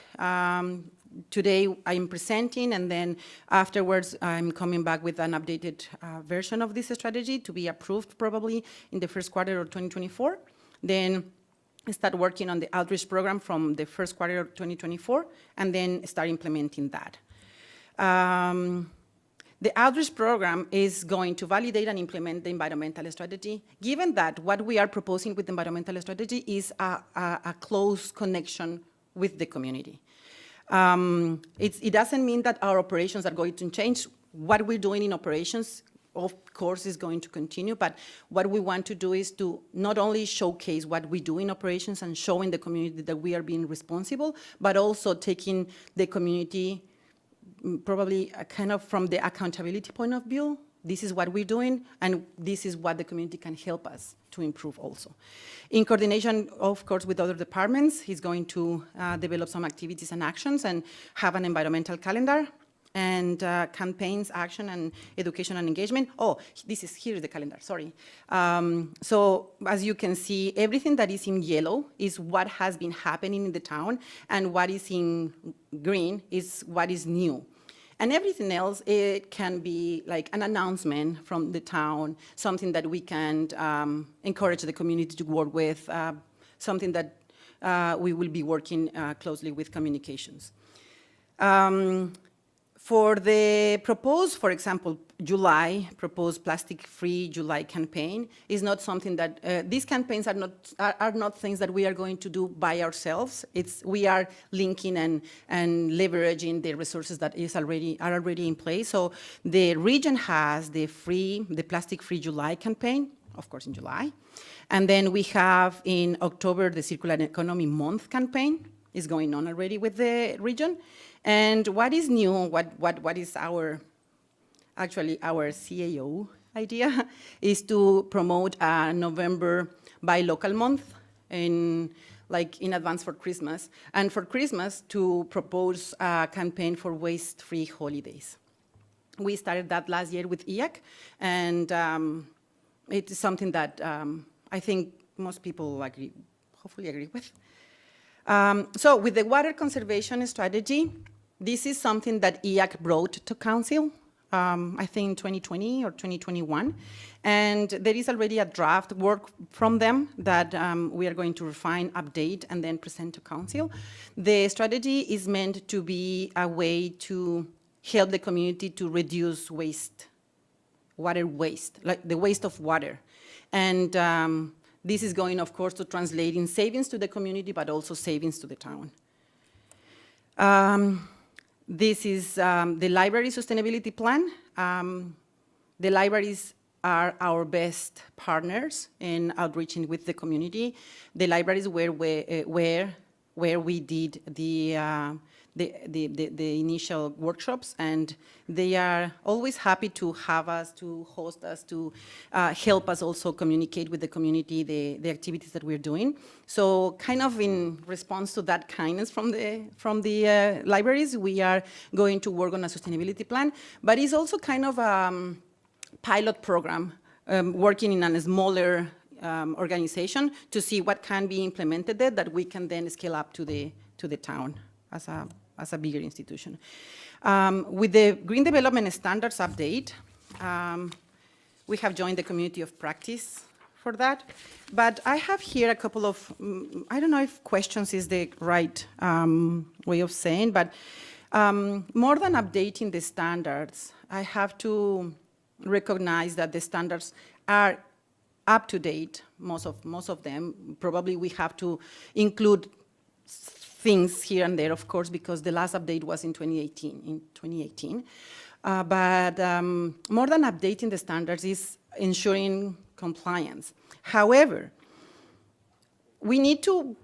today I'm presenting, and then afterwards I'm coming back with an updated version of this strategy to be approved probably in the first quarter of 2024. Then start working on the outreach program from the first quarter of 2024, and then start implementing that. The outreach program is going to validate and implement the environmental strategy, given that what we are proposing with the environmental strategy is a close connection with the community. It doesn't mean that our operations are going to change. What we're doing in operations, of course, is going to continue, but what we want to do is to not only showcase what we do in operations and showing the community that we are being responsible, but also taking the community probably kind of from the accountability point of view. This is what we're doing, and this is what the community can help us to improve also. In coordination, of course, with other departments, he's going to develop some activities and actions and have an environmental calendar and campaigns, action, and education and engagement. Oh, here's the calendar, sorry. So as you can see, everything that is in yellow is what has been happening in the town, and what is in green is what is new. And everything else, it can be like an announcement from the town, something that we can encourage the community to work with, something that we will be working closely with communications. For the proposed, for example, July proposed plastic-free July campaign is not something that, these campaigns are not things that we are going to do by ourselves. We are linking and leveraging the resources that are already in place. So the region has the plastic-free July campaign, of course in July. And then we have in October the Circular Economy Month campaign is going on already with the region. And what is new, what is actually our CAO idea is to promote a November Buy Local month in advance for Christmas. And for Christmas to propose a campaign for waste-free holidays. We started that last year with IAC, and it is something that I think most people hopefully agree with. So with the water conservation strategy, this is something that IAC brought to council, I think in 2020 or 2021. And there is already a draft work from them that we are going to refine, update, and then present to council. The strategy is meant to be a way to help the community to reduce waste, water waste, like the waste of water. And this is going, of course, to translate in savings to the community, but also savings to the town. This is the library sustainability plan. The libraries are our best partners in outreaching with the community. The libraries where we did the initial workshops, and they are always happy to have us, to host us, to help us also communicate with the community the activities that we're doing. So kind of in response to that kindness from the libraries, we are going to work on a sustainability plan, but it's also kind of a pilot program working in a smaller organization to see what can be implemented there that we can then scale up to the town as a bigger institution. With the Green Development Standards update, we have joined the community of practice for that. But I have here a couple of, I don't know if questions is the right way of saying, but more than updating the standards, I have to recognize that the standards are up to date, most of them. Probably we have to include things here and there, of course, because the last update was in 2018. But more than updating the standards is ensuring compliance. However, we need to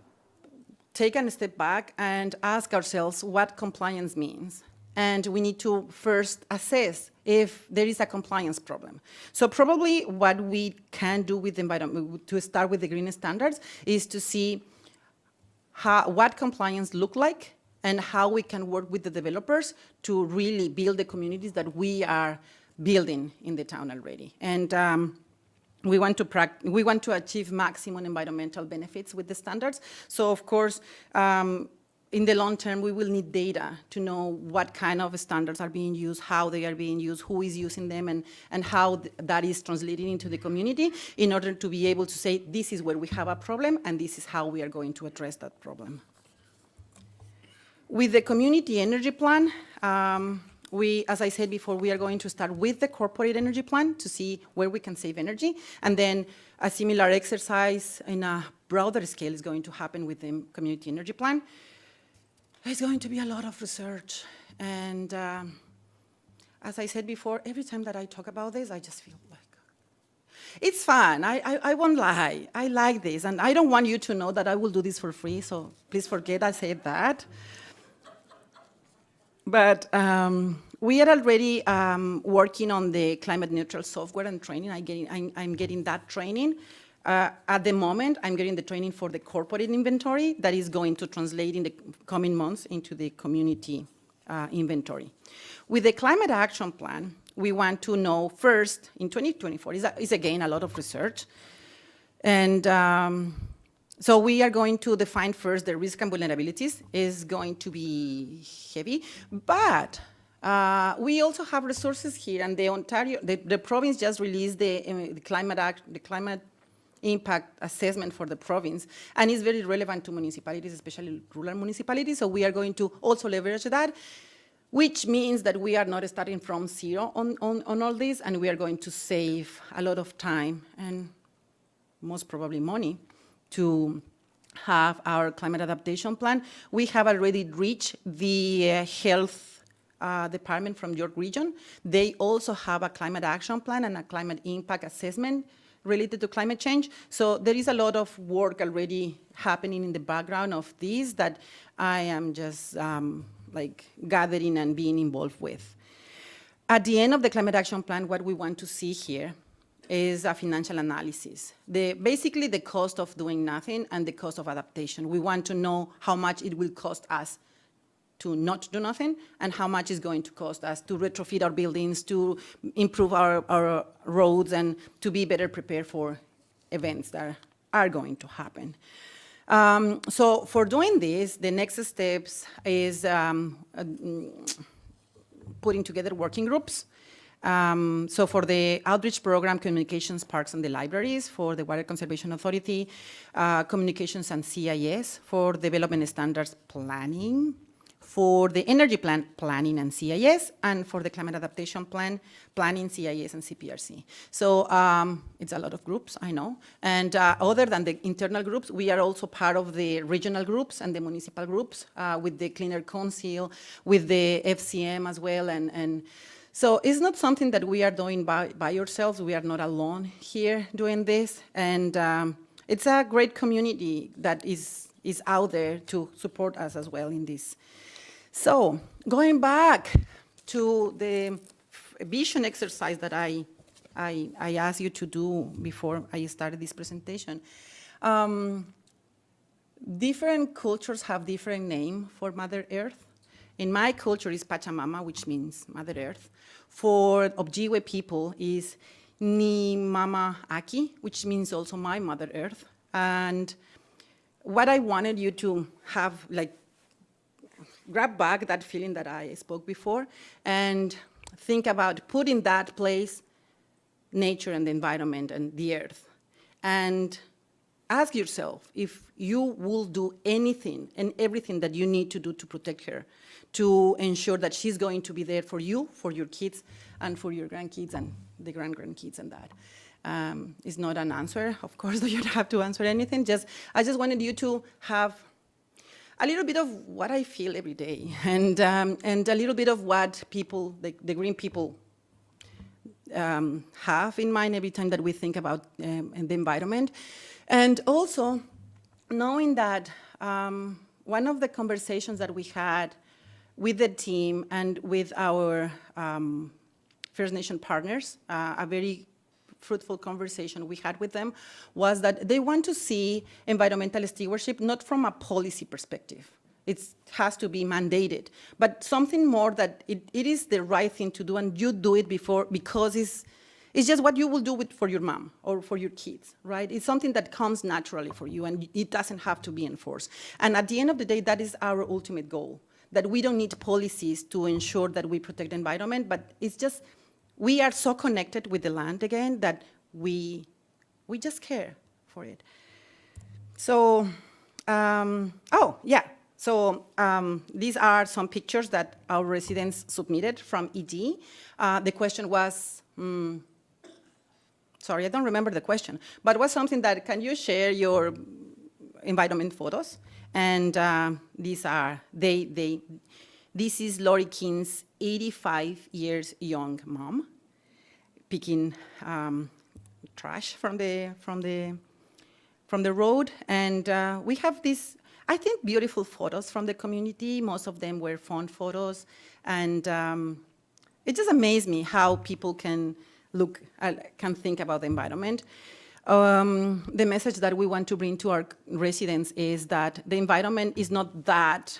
take a step back and ask ourselves what compliance means. And we need to first assess if there is a compliance problem. So probably what we can do with the environment, to start with the green standards, is to see what compliance look like and how we can work with the developers to really build the communities that we are building in the town already. And we want to achieve maximum environmental benefits with the standards. So of course, in the long term, we will need data to know what kind of standards are being used, how they are being used, who is using them, and how that is translating into the community in order to be able to say, this is where we have a problem, and this is how we are going to address that problem. With the community energy plan, as I said before, we are going to start with the corporate energy plan to see where we can save energy, and then a similar exercise in a broader scale is going to happen with the community energy plan. There's going to be a lot of research, and as I said before, every time that I talk about this, I just feel like, it's fun, I won't lie, I like this, and I don't want you to know that I will do this for free, so please forget I said that. But we are already working on the climate neutral software and training. I'm getting that training. At the moment, I'm getting the training for the corporate inventory that is going to translate in the coming months into the community inventory. With the climate action plan, we want to know first, in 2024, is again a lot of research. And so we are going to define first the risk and vulnerabilities. Is going to be heavy, but we also have resources here, and the province just released the climate impact assessment for the province, and it's very relevant to municipalities, especially rural municipalities, so we are going to also leverage that. which means that we are not starting from zero on all this, and we are going to save a lot of time and most probably money to have our climate adaptation plan. We have already reached the health department from York Region. They also have a climate action plan and a climate impact assessment related to climate change. So there is a lot of work already happening in the background of this that I am just like gathering and being involved with. At the end of the climate action plan, what we want to see here is a financial analysis. Basically the cost of doing nothing and the cost of adaptation. We want to know how much it will cost us to not do nothing and how much it's going to cost us to retrofit our buildings, to improve our roads, and to be better prepared for events that are going to happen. So for doing this, the next steps is putting together working groups. So for the outreach program, communications, parks, and the libraries, for the Water Conservation Authority, communications and CIS, for development standards planning, for the energy plan, planning and CIS, and for the climate adaptation plan, planning, CIS, and CPRC. So it's a lot of groups, I know. And other than the internal groups, we are also part of the regional groups and the municipal groups with the Clean Air Council, with the FCM as well. And so it's not something that we are doing by ourselves. We are not alone here doing this. And it's a great community that is out there to support us as well in this. So going back to the vision exercise that I asked you to do before I started this presentation, different cultures have different name for Mother Earth. In my culture is Pachamama, which means Mother Earth. For Ojibwe people is Ni Mama Aki, which means also my Mother Earth. And what I wanted you to have, like, grab back that feeling that I spoke before and think about putting that place, nature and the environment and the earth. And ask yourself if you will do anything and everything that you need to do to protect her, to ensure that she's going to be there for you, for your kids, and for your grandkids and the grandkids and that. It's not an answer, of course, you don't have to answer anything. I just wanted you to have a little bit of what I feel every day, and a little bit of what people, the green people, have in mind every time that we think about the environment. And also knowing that one of the conversations that we had with the team and with our First Nation partners, a very fruitful conversation we had with them, was that they want to see environmental stewardship not from a policy perspective. It has to be mandated, but something more that it is the right thing to do, and you do it because it's just what you will do for your mom or for your kids, right? It's something that comes naturally for you, and it doesn't have to be enforced. And at the end of the day, that is our ultimate goal, that we don't need policies to ensure that we protect the environment, but it's just, we are so connected with the land again that we just care for it. So, So these are some pictures that our residents submitted from ED. The question was, sorry, I don't remember the question, but it was something that, can you share your environment photos? And these are, this is Lori King's 85 years young mom picking trash from the road. And we have these, I think, beautiful photos from the community. Most of them were fond photos. And it just amazed me how people can think about the environment. The message that we want to bring to our residents is that the environment is not that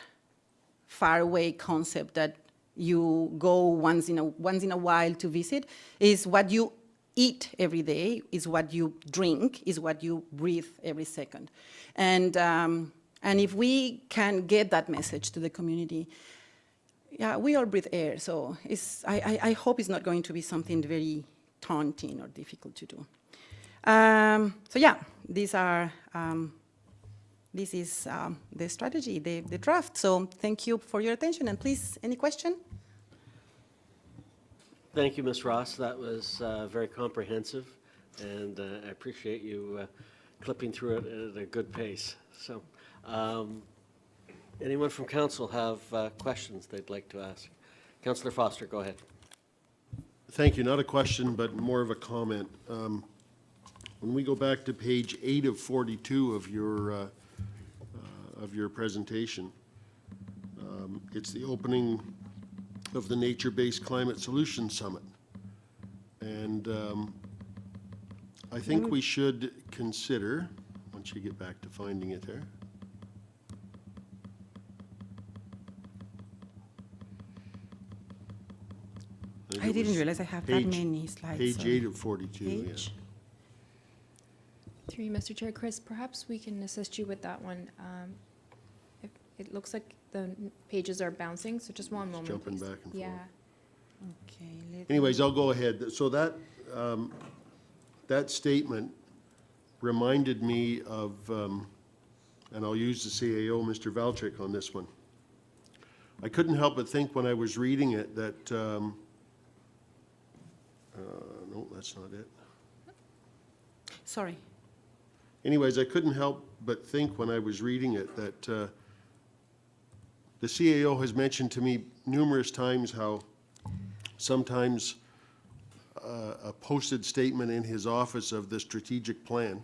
far away concept that you go once in a while to visit. Is what you eat every day, is what you drink, is what you breathe every second. And if we can get that message to the community, yeah, we all breathe air, so I hope it's not going to be something very daunting or difficult to do. So yeah, this is the strategy, the draft. So thank you for your attention, and please, any question? Thank you, Ms. Ross. That was very comprehensive, and I appreciate you clipping through it at a good pace. So, anyone from council have questions they'd like to ask? Councillor Foster, go ahead. Thank you. Not a question, but more of a comment. When we go back to page 8 of 42 of your presentation, it's the opening of the Nature-Based Climate Solutions Summit. And I think we should consider, once you get back to finding it there, I didn't realize I have that page- many slides. Page so- 8 of 42, yeah. Page. Through you, Mr. Chair, Chris, perhaps we can assist you with that one. It looks like the pages are bouncing, so just one moment, jumping please. back and forth. Yeah. Okay, let Anyways, I'll go ahead. So that statement reminded me of, and I'll use the CAO, Mr. Valchik, on this one. I couldn't help but think when I was reading it that, no, that's not it. Sorry. Anyways, I couldn't help but think when I was reading it that the CAO has mentioned to me numerous times how sometimes a posted statement in his office of the strategic plan,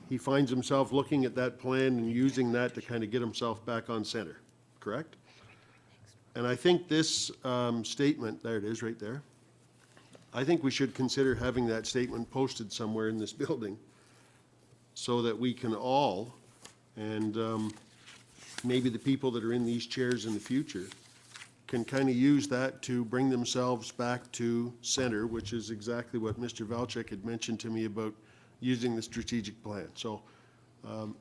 he finds himself looking at that plan and using that to kind of get himself back on center, correct? And I think this statement, there it is right there, I think we should consider having that statement posted somewhere in this building so that we can all, and maybe the people that are in these chairs in the future, can kind of use that to bring themselves back to center, which is exactly what Mr. Valchik had mentioned to me about using the strategic plan. So,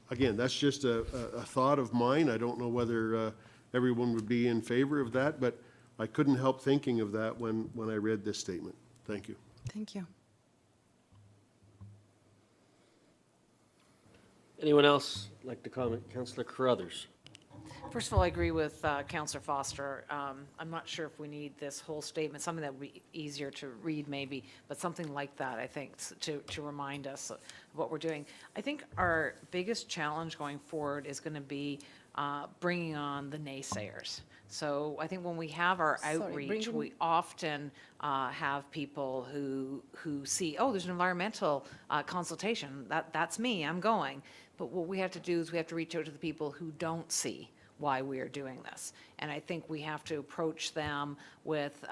again, that's just a thought of mine. I don't know whether everyone would be in favor of that, but I couldn't help thinking of that when I read this statement. Thank you. Thank you. Anyone else like to comment? Councillor Carruthers. First of all, I agree with Councillor Foster. I'm not sure if we need this whole statement, something that would be easier to read maybe, but something like that, I think, to remind us of what we're doing. I think our biggest challenge going forward is going to be bringing on the naysayers. So I think when we have our outreach, we often have people who see, oh, there's an environmental consultation. That's me, I'm going. But what we have to do is we have to reach out to the people who don't see why we are doing this. And I think we have to approach them with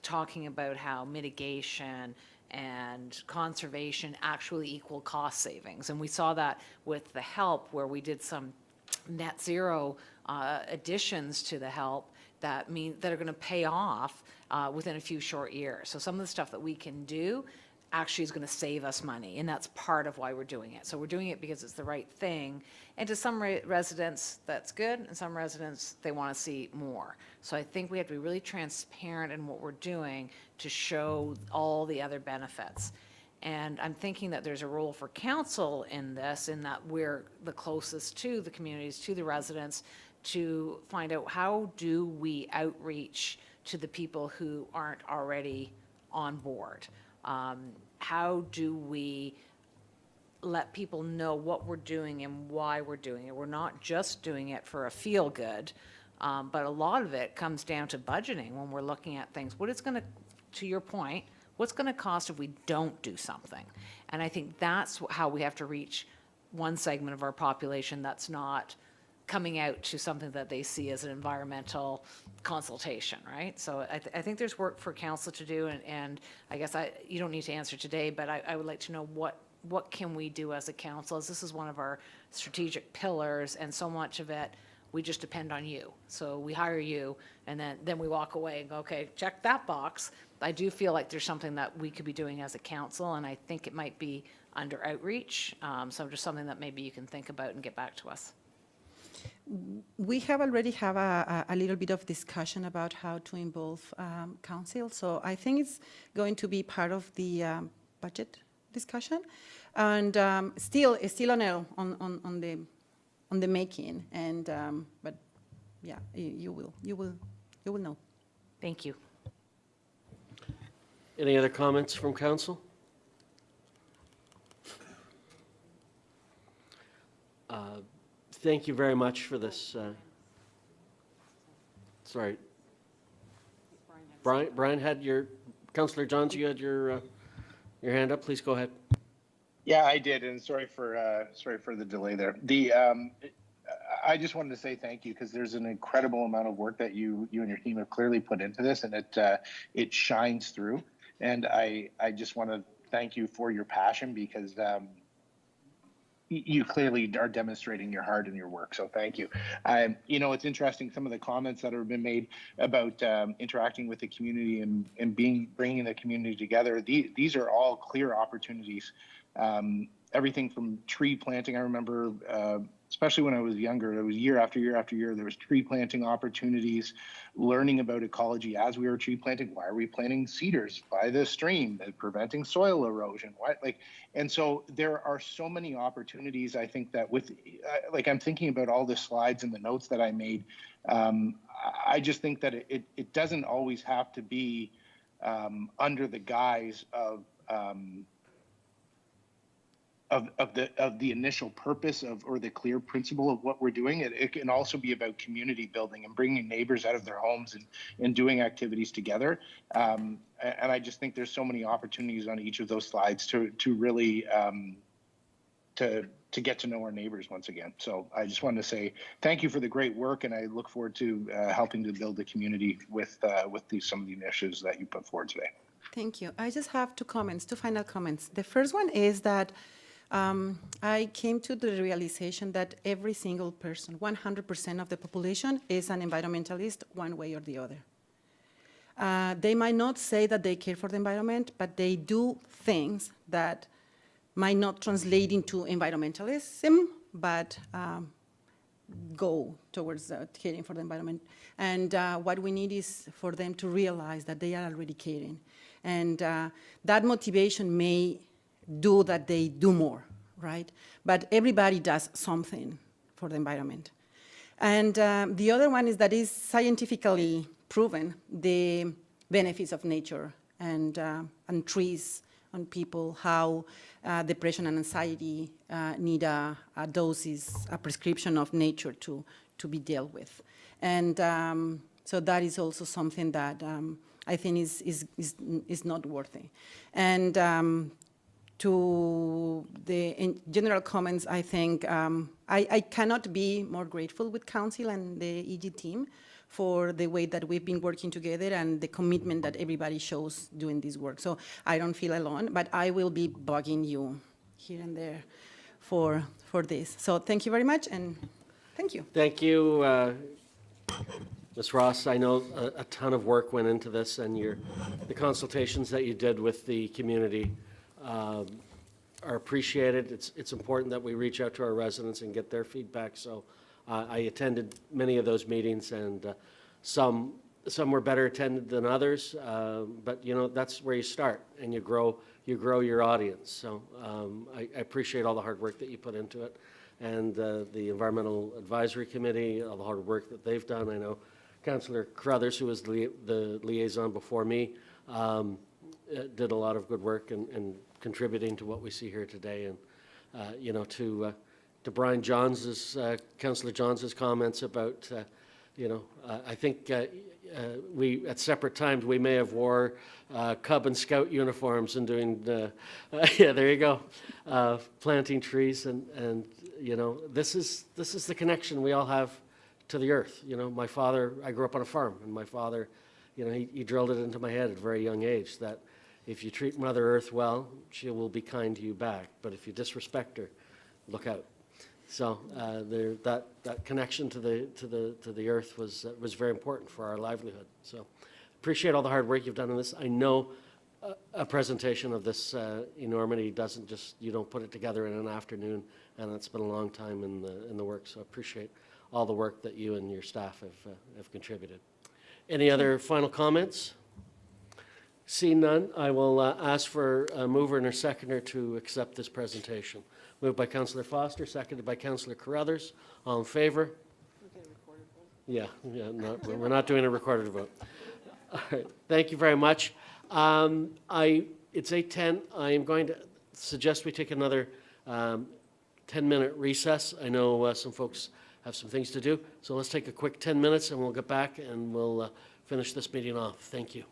talking about how mitigation and conservation actually equal cost savings. And we saw that with the HELP, where we did some net zero additions to the HELP that are going to pay off within a few short years. So some of the stuff that we can do actually is going to save us money, and that's part of why we're doing it. So we're doing it because it's the right thing, and to some residents that's good, and some residents they want to see more. So I think we have to be really transparent in what we're doing to show all the other benefits. And I'm thinking that there's a role for council in this, in that we're the closest to the communities, to the residents, to find out how do we outreach to the people who aren't already on board. How do we let people know what we're doing and why we're doing it? We're not just doing it for a feel good, but a lot of it comes down to budgeting when we're looking at things. What it's going to your point, what's going to cost if we don't do something? And I think that's how we have to reach one segment of our population that's not coming out to something that they see as an environmental consultation, right? So I think there's work for council to do, and I guess you don't need to answer today, but I would like to know what can we do as a council, as this is one of our strategic pillars, and so much of it, we just depend on you. So we hire you, and then we walk away and go, okay, check that box. I do feel like there's something that we could be doing as a council, and I think it might be under outreach, so just something that maybe you can think about and get back to us. We have already have a little bit of discussion about how to involve council, so I think it's going to be part of the budget discussion, and still on the making, and but yeah, you will know. Thank you. Any other comments from council? Thank you very much for this. Sorry. Brian had Councillor Johns, you had your hand up. Please go ahead. Yeah, I did, and sorry for the delay there. I just wanted to say thank you because there's an incredible amount of work that you and your team have clearly put into this, and it shines through. And I just want to thank you for your passion because you clearly are demonstrating your heart in your work. So thank you. It's interesting, some of the comments that have been made about interacting with the community and bringing the community together. These are all clear opportunities. Everything from tree planting. I remember, especially when I was younger, it was year after year after year, there was tree planting opportunities, learning about ecology as we were tree planting. Why are we planting cedars by the stream, preventing soil erosion? And so there are so many opportunities. I think that I'm thinking about all the slides and the notes that I made. I just think that it doesn't always have to be under the guise of the initial purpose or the clear principle of what we're doing. It can also be about community building and bringing neighbors out of their homes and doing activities together. And I just think there's so many opportunities on each of those slides to really to get to know our neighbors once again. So I just wanted to say thank you for the great work, and I look forward to helping to build the community with some of the initiatives that you put forward today. Thank you. I just have two final comments. The first one is that I came to the realization that every single person, 100% of the population, is an environmentalist one way or the other. They might not say that they care for the environment, but they do things that might not translate into environmentalism, but go towards caring for the environment. And what we need is for them to realize that they are already caring. And that motivation may do that they do more, right? But everybody does something for the environment. And the other one is that is scientifically proven, the benefits of nature and trees on people, how depression and anxiety need a doses, a prescription of nature to be dealt with. And so that is also something that I think is noteworthy. And to the general comments, I think I cannot be more grateful with Council and the EG team for the way that we've been working together and the commitment that everybody shows doing this work. So I don't feel alone, but I will be bugging you here and there for this. So thank you very much, and thank you. Thank you, Ms. Ross. I know a ton of work went into this, and the consultations that you did with the community are appreciated. It's important that we reach out to our residents and get their feedback. So I attended many of those meetings, and some were better attended than others. But that's where you start, and you grow your audience. So I appreciate all the hard work that you put into it, and the Environmental Advisory Committee, all the hard work that they've done. I know Councillor Carruthers, who was the liaison before me, did a lot of good work and contributing to what we see here today. And to Brian Johns's, Councillor Johns's comments about, I think we, at separate times, we may have wore Cub and Scout uniforms and doing, yeah, there you go, planting trees. And this is the connection we all have to the earth. My father, I grew up on a farm, and my father, he drilled it into my head at a very young age that if you treat Mother Earth well, she will be kind to you back. But if you disrespect her, look out. So that connection to the earth was very important for our livelihood. So appreciate all the hard work you've done on this. I know a presentation of this enormity doesn't you don't put it together in an afternoon, and it's been a long time in the work. So I appreciate all the work that you and your staff have contributed. Any other final comments? Seeing none, I will ask for a mover and a seconder to accept this presentation. Moved by Councillor Foster, seconded by Councillor Carruthers. All in favor? Yeah, we're not doing a recorded vote. All right, thank you very much. It's 8:10. I am going to suggest we take another 10-minute recess. I know some folks have some things to do, so let's take a quick 10 minutes and we'll get back and we'll finish this meeting off. Thank you.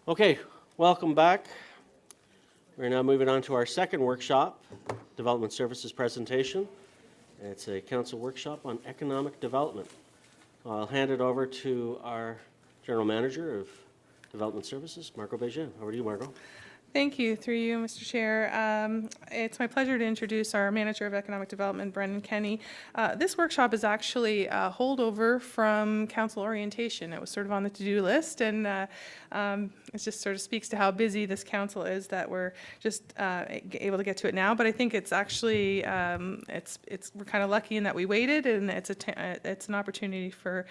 Okay, welcome back. We're now moving on to our second workshop, Development Services Presentation. It's a council workshop on economic development. I'll hand it over to our General Manager of Development Services, Margot Petejan. Over to you, Margot. Thank you, through you, Mr. Chair. It's my pleasure to introduce our Manager of Economic Development, Brendan Kenny. This workshop is actually a holdover from council orientation. It was sort of on the to-do list, and it just sort of speaks to how busy this council is that we're just able to get to it now. But I think it's actually, we're kind of lucky in that we waited, and it's an opportunity for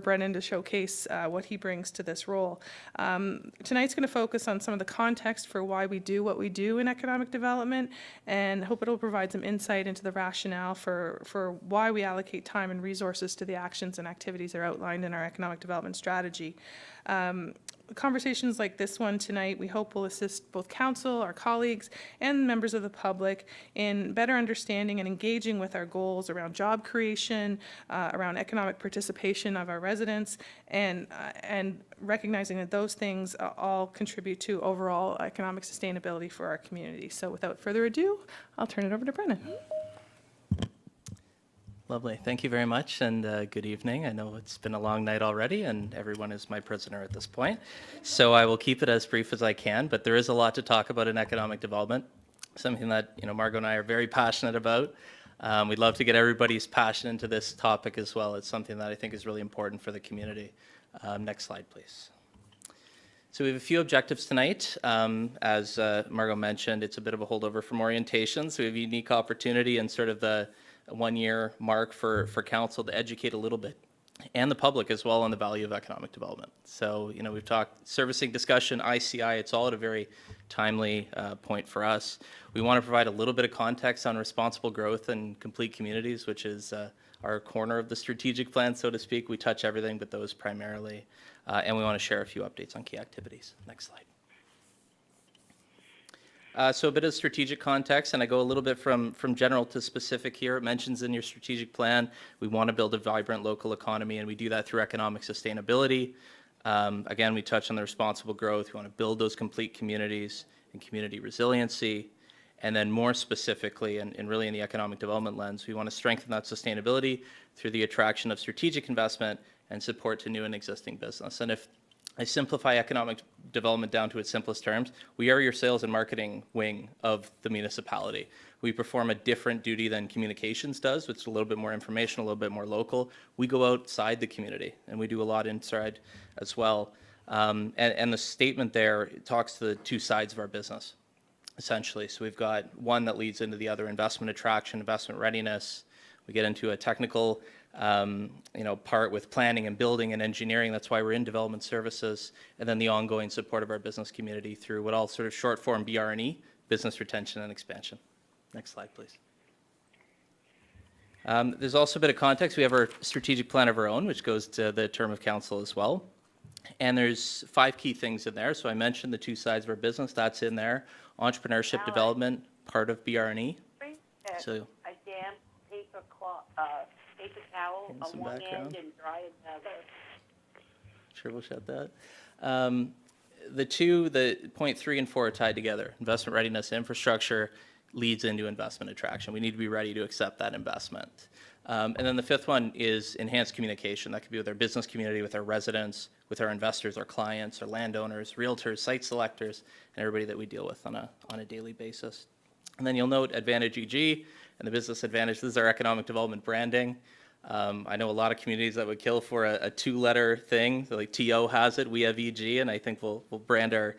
Brendan to showcase what he brings to this role. Tonight's going to focus on some of the context for why we do what we do in economic development, and hope it'll provide some insight into the rationale for why we allocate time and resources to the actions and activities that are outlined in our economic development strategy. Conversations like this one tonight, we hope will assist both council, our colleagues, and members of the public in better understanding and engaging with our goals around job creation, around economic participation of our residents, and recognizing that those things all contribute to overall economic sustainability for our community. So without further ado, I'll turn it over to Brendan. Lovely. Thank you very much, and good evening. I know it's been a long night already, and everyone is my prisoner at this point. So I will keep it as brief as I can, but there is a lot to talk about in economic development, something that Margot and I are very passionate about. We'd love to get everybody's passion into this topic as well. It's something that I think is really important for the community. Next slide, please. So we have a few objectives tonight. As Margot mentioned, it's a bit of a holdover from orientation, so we have a unique opportunity and sort of the 1 year mark for council to educate a little bit, and the public as well, on the value of economic development. So, we've talked servicing discussion, ICI, it's all at a very timely point for us. We want to provide a little bit of context on responsible growth and complete communities, which is our corner of the strategic plan, so to speak. We touch everything but those primarily, and we want to share a few updates on key activities. Next slide. So a bit of strategic context, and I go a little bit from general to specific here. It mentions in your strategic plan, we want to build a vibrant local economy, and we do that through economic sustainability. Again, we touch on the responsible growth. We want to build those complete communities and community resiliency. And then more specifically, and really in the economic development lens, we want to strengthen that sustainability through the attraction of strategic investment and support to new and existing business. And if I simplify economic development down to its simplest terms, we are your sales and marketing wing of the municipality. We perform a different duty than communications does, which is a little bit more informational, a little bit more local. We go outside the community, and we do a lot inside as well. And the statement there talks to the two sides of our business, essentially. So we've got one that leads into the other: investment attraction, investment readiness. We get into a technical part with planning and building and engineering. That's why we're in development services. And then the ongoing support of our business community through what I'll sort of short form BR&E, business retention and expansion. Next slide, please. There's also a bit of context. We have our strategic plan of our own, which goes to the term of council as well. And there's 5 key things in there. So I mentioned the two sides of our business. That's in there. Entrepreneurship development, part of BR&E. So a damn paper towel on one end and dry another. Sure, we'll shut that. The point 3 and 4 are tied together. Investment readiness, infrastructure leads into investment attraction. We need to be ready to accept that investment. And then the 5th one is enhanced communication. That could be with our business community, with our residents, with our investors, our clients, our landowners, realtors, site selectors, and everybody that we deal with on a daily basis. And then you'll note Advantage EG and the Business Advantage. This is our economic development branding. I know a lot of communities that would kill for a 2-letter thing. So like TO has it, we have EG, and I think we'll brand our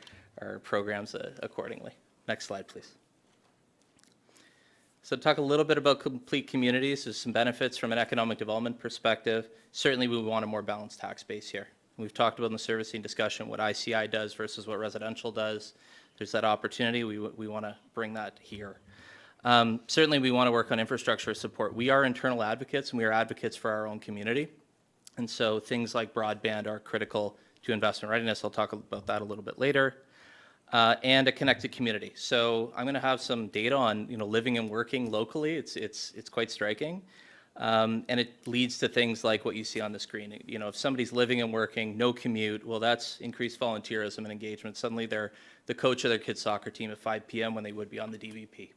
programs accordingly. Next slide, please. So talk a little bit about complete communities. There's some benefits from an economic development perspective. Certainly we want a more balanced tax base here. We've talked about in the servicing discussion what ICI does versus what residential does. There's that opportunity. We want to bring that here. Certainly we want to work on infrastructure support. We are internal advocates, and we are advocates for our own community. And so things like broadband are critical to investment readiness. I'll talk about that a little bit later. And a connected community. So I'm going to have some data on living and working locally. It's quite striking. And it leads to things like what you see on the screen. You know, if somebody's living and working, no commute, well, that's increased volunteerism and engagement. Suddenly they're the coach of their kid's soccer team at 5 p.m. when they would be on the DVP.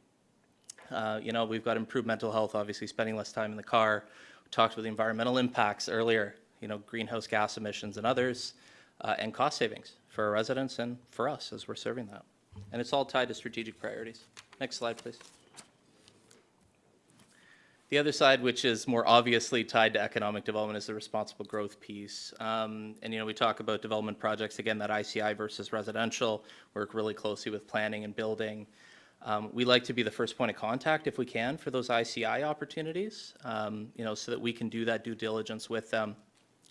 You know, we've got improved mental health, obviously spending less time in the car. We talked about the environmental impacts earlier, you know, greenhouse gas emissions and others, and cost savings for our residents and for us as we're serving that. And it's all tied to strategic priorities. Next slide, please. The other side, which is more obviously tied to economic development, is the responsible growth piece. And, you know, we talk about development projects, again, that ICI versus residential, work really closely with planning and building. We like to be the first point of contact if we can for those ICI opportunities, you know, so that we can do that due diligence with them.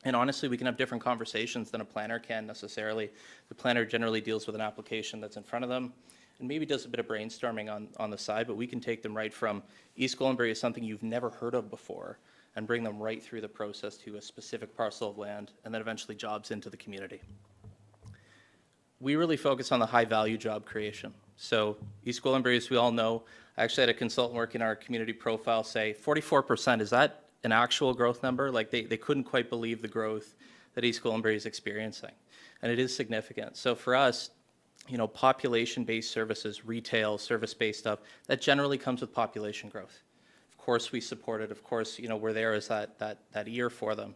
And honestly, we can have different conversations than a planner can necessarily. The planner generally deals with an application that's in front of them and maybe does a bit of brainstorming on the side, but we can take them right from East Gwillimbury is something you've never heard of before and bring them right through the process to a specific parcel of land and then eventually jobs into the community. We really focus on the high value job creation. So East Gwillimbury, as we all know, I actually had a consultant work in our community profile say 44%, is that an actual growth number? Like they couldn't quite believe the growth that East Gwillimbury is experiencing. And it is significant. So for us, you know, population-based services, retail, service-based stuff, that generally comes with population growth. Of course we support it. Of course, you know, we're there as that ear for them.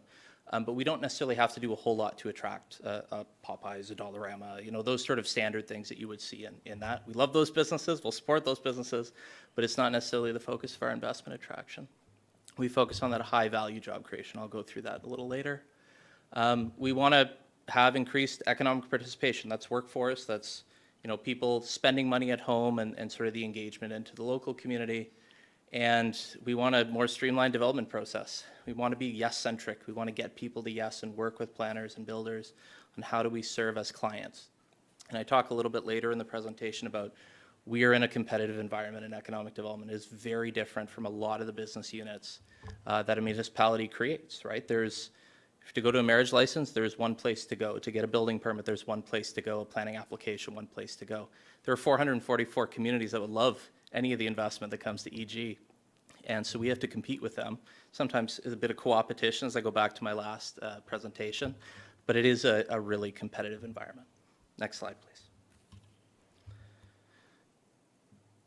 But we don't necessarily have to do a whole lot to attract Popeyes, a Dollarama, you know, those sort of standard things that you would see in that. We love those businesses, we'll support those businesses, but it's not necessarily the focus of our investment attraction. We focus on that high value job creation. I'll go through that a little later. We want to have increased economic participation. That's workforce, that's, you know, people spending money at home and sort of the engagement into the local community. And we want a more streamlined development process. We want to be yes-centric. We want to get people to yes and work with planners and builders on how do we serve as clients. And I talk a little bit later in the presentation about we are in a competitive environment and economic development is very different from a lot of the business units that a municipality creates, right? To go to a marriage license, there's one place to go. To get a building permit, there's one place to go. A planning application, one place to go. There are 444 communities that would love any of the investment that comes to EG. And so we have to compete with them. Sometimes it's a bit of co-opetition as I go back to my last presentation, but it is a really competitive environment. Next slide, please.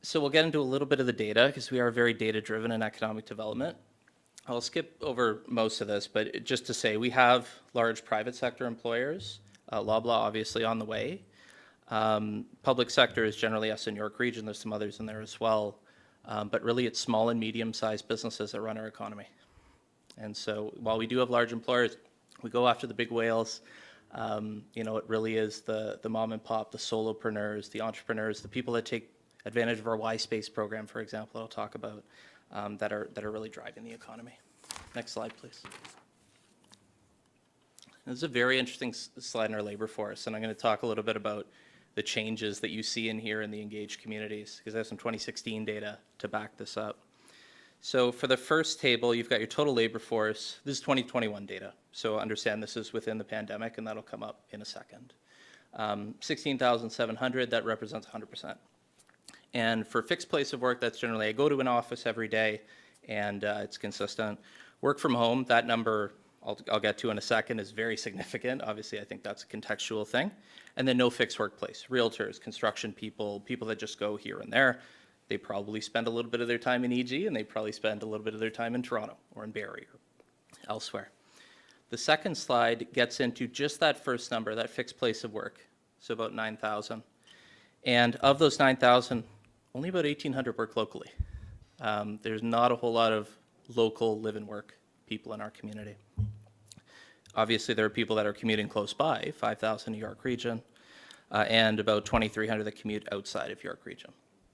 So we'll get into a little bit of the data because we are very data-driven in economic development. I'll skip over most of this, but just to say we have large private sector employers, Loblaw obviously on the way. Public sector is generally us in York Region. There's some others in there as well. But really it's small and medium-sized businesses that run our economy. And so while we do have large employers, we go after the big whales. You know, it really is the mom and pop, the solopreneurs, the entrepreneurs, the people that take advantage of our Y Space program, for example, I'll talk about, that are really driving the economy. Next slide, please. This is a very interesting slide in our labor force, and I'm going to talk a little bit about the changes that you see in here in the engaged communities, because I have some 2016 data to back this up. So for the first table, you've got your total labor force. This is 2021 data, so understand this is within the pandemic, and that'll come up in a second. 16,700, that represents 100%. And for fixed place of work, that's generally I go to an office every day, and it's consistent. Work from home, that number I'll get to in a second, is very significant. Obviously, I think that's a contextual thing. And then no fixed workplace. Realtors, construction people, people that just go here and there, they probably spend a little bit of their time in EG, and they probably spend a little bit of their time in Toronto or in Barrie or elsewhere. The second slide gets into just that first number, that fixed place of work, so about 9,000. And of those 9,000, only about 1,800 work locally. There's not a whole lot of local live and work people in our community. Obviously, there are people that are commuting close by, 5,000 in York Region, and about 2,300 that commute outside of York Region.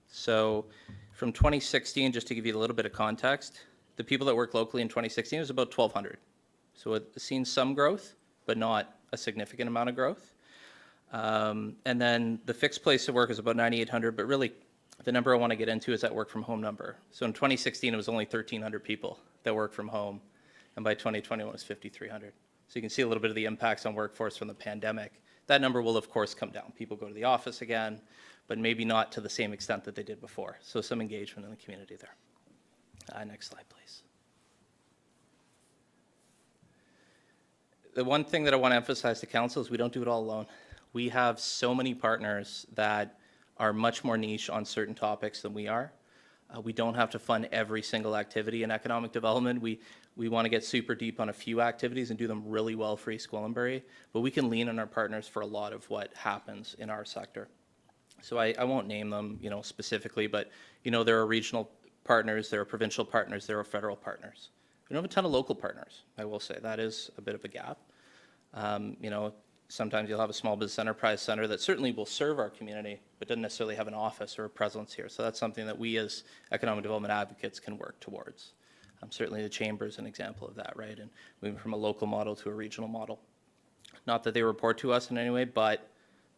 So from 2016, just to give you a little bit of context, the people that work locally in 2016 was about 1,200. So it's seen some growth, but not a significant amount of growth. And then the fixed place of work is about 9,800, but really the number I want to get into is that work from home number. So in 2016, it was only 1,300 people that work from home, and by 2021, it was 5,300. So you can see a little bit of the impacts on workforce from the pandemic. That number will, of course, come down. People go to the office again, but maybe not to the same extent that they did before. So some engagement in the community there. Next slide, please. the one thing that I want to emphasize to council is we don't do it all alone. We have so many partners that are much more niche on certain topics than we are. We don't have to fund every single activity in economic development. We want to get super deep on a few activities and do them really well for East Gwillimbury, but we can lean on our partners for a lot of what happens in our sector. So I won't name them, specifically, but, there are regional partners, there are provincial partners, there are federal partners. We don't have a ton of local partners, I will say. That is a bit of a gap. Sometimes you'll have a small business enterprise center that certainly will serve our community, but doesn't necessarily have an office or a presence here. So that's something that we as economic development advocates can work towards. Certainly the chamber is an example of that, right? And moving from a local model to a regional model. Not that they report to us in any way, but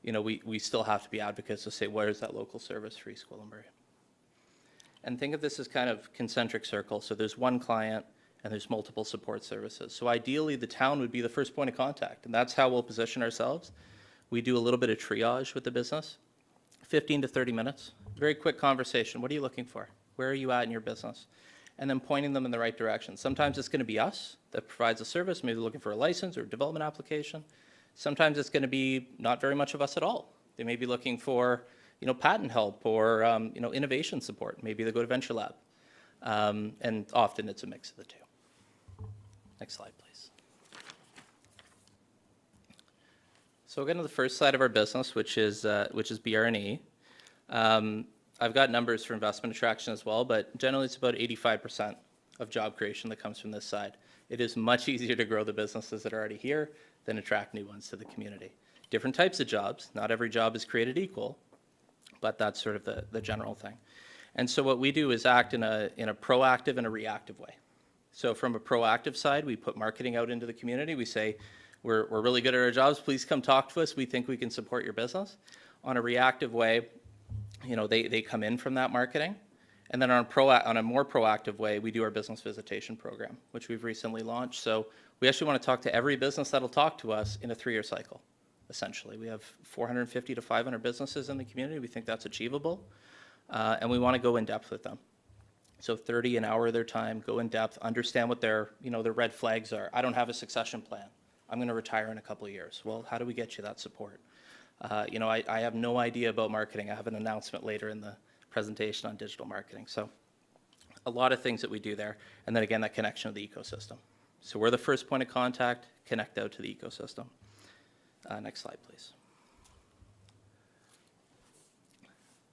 we still have to be advocates to say, where is that local service for East Gwillimbury? And think of this as kind of concentric circle. So there's one client and there's multiple support services. So ideally, the town would be the first point of contact, and that's how we'll position ourselves. We do a little bit of triage with the business, 15 to 30 minutes, very quick conversation. What are you looking for? Where are you at in your business? And then pointing them in the right direction. Sometimes it's going to be us that provides a service, maybe looking for a license or a development application. Sometimes it's going to be not very much of us at all. They may be looking for, patent help or, innovation support. Maybe they go to Venture Lab. And often it's a mix of the two. Next slide, please. So we'll get to the first side of our business, which is BR&E. I've got numbers for investment attraction as well, but generally it's about 85% of job creation that comes from this side. It is much easier to grow the businesses that are already here than attract new ones to the community. Different types of jobs. Not every job is created equal, but that's sort of the general thing. And so what we do is act in a proactive and a reactive way. So from a proactive side, we put marketing out into the community. We say, we're really good at our jobs. Please come talk to us. We think we can support your business. On a reactive way, they come in from that marketing. And then on a more proactive way, we do our business visitation program, which we've recently launched. So we actually want to talk to every business that'll talk to us in a 3-year cycle, essentially. We have 450 to 500 businesses in the community. We think that's achievable. And we want to go in depth with them. So 30 an hour of their time, go in depth, understand what their red flags are. I don't have a succession plan. I'm going to retire in a couple of years. Well, how do we get you that support? I have no idea about marketing. I have an announcement later in the presentation on digital marketing. So a lot of things that we do there. And then again, that connection to the ecosystem. So we're the first point of contact, connect out to the ecosystem. Next slide, please.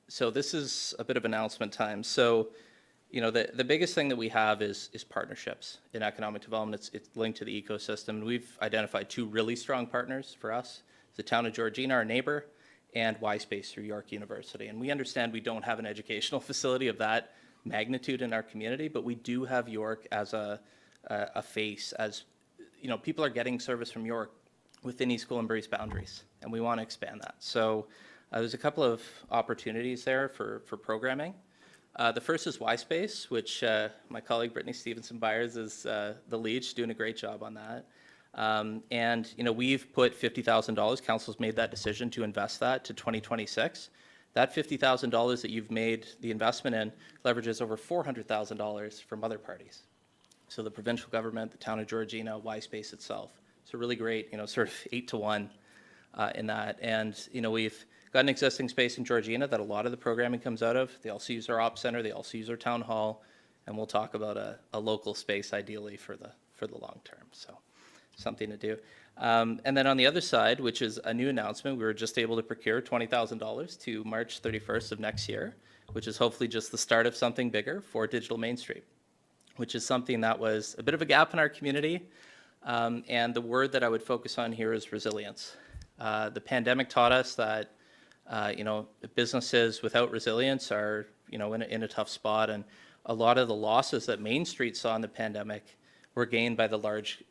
So this is a bit of announcement time. So, the biggest thing that we have is partnerships in economic development. It's linked to the ecosystem. And we've identified 2 really strong partners for us. The town of Georgina, our neighbor, and Y-Space through York University. And we understand we don't have an educational facility of that magnitude in our community, but we do have York as a face, as, people are getting service from York within East Gwillimbury's boundaries, and we want to expand that. So there's a couple of opportunities there for programming. The first is Y-Space, which my colleague Brittany Stevenson-Byers is the lead. She's doing a great job on that. We've put $50,000, council's made that decision to invest that to 2026. That $50,000 that you've made the investment in leverages over $400,000 from other parties. So the provincial government, the town of Georgina, Y-Space itself. So really great, sort of 8 to 1 in that. And, we've got an existing space in Georgina that a lot of the programming comes out of. They also use our ops center, they also use our town hall, and we'll talk about a local space ideally for the long term. So something to do. And then on the other side, which is a new announcement, we were just able to procure $20,000 to March 31st of next year, which is hopefully just the start of something bigger for Digital Main Street, which is something that was a bit of a gap in our community. And the word that I would focus on here is resilience. The pandemic taught us that, businesses without resilience are, in a tough spot. And a lot of the losses that Main Street saw in the pandemic were gained by the large,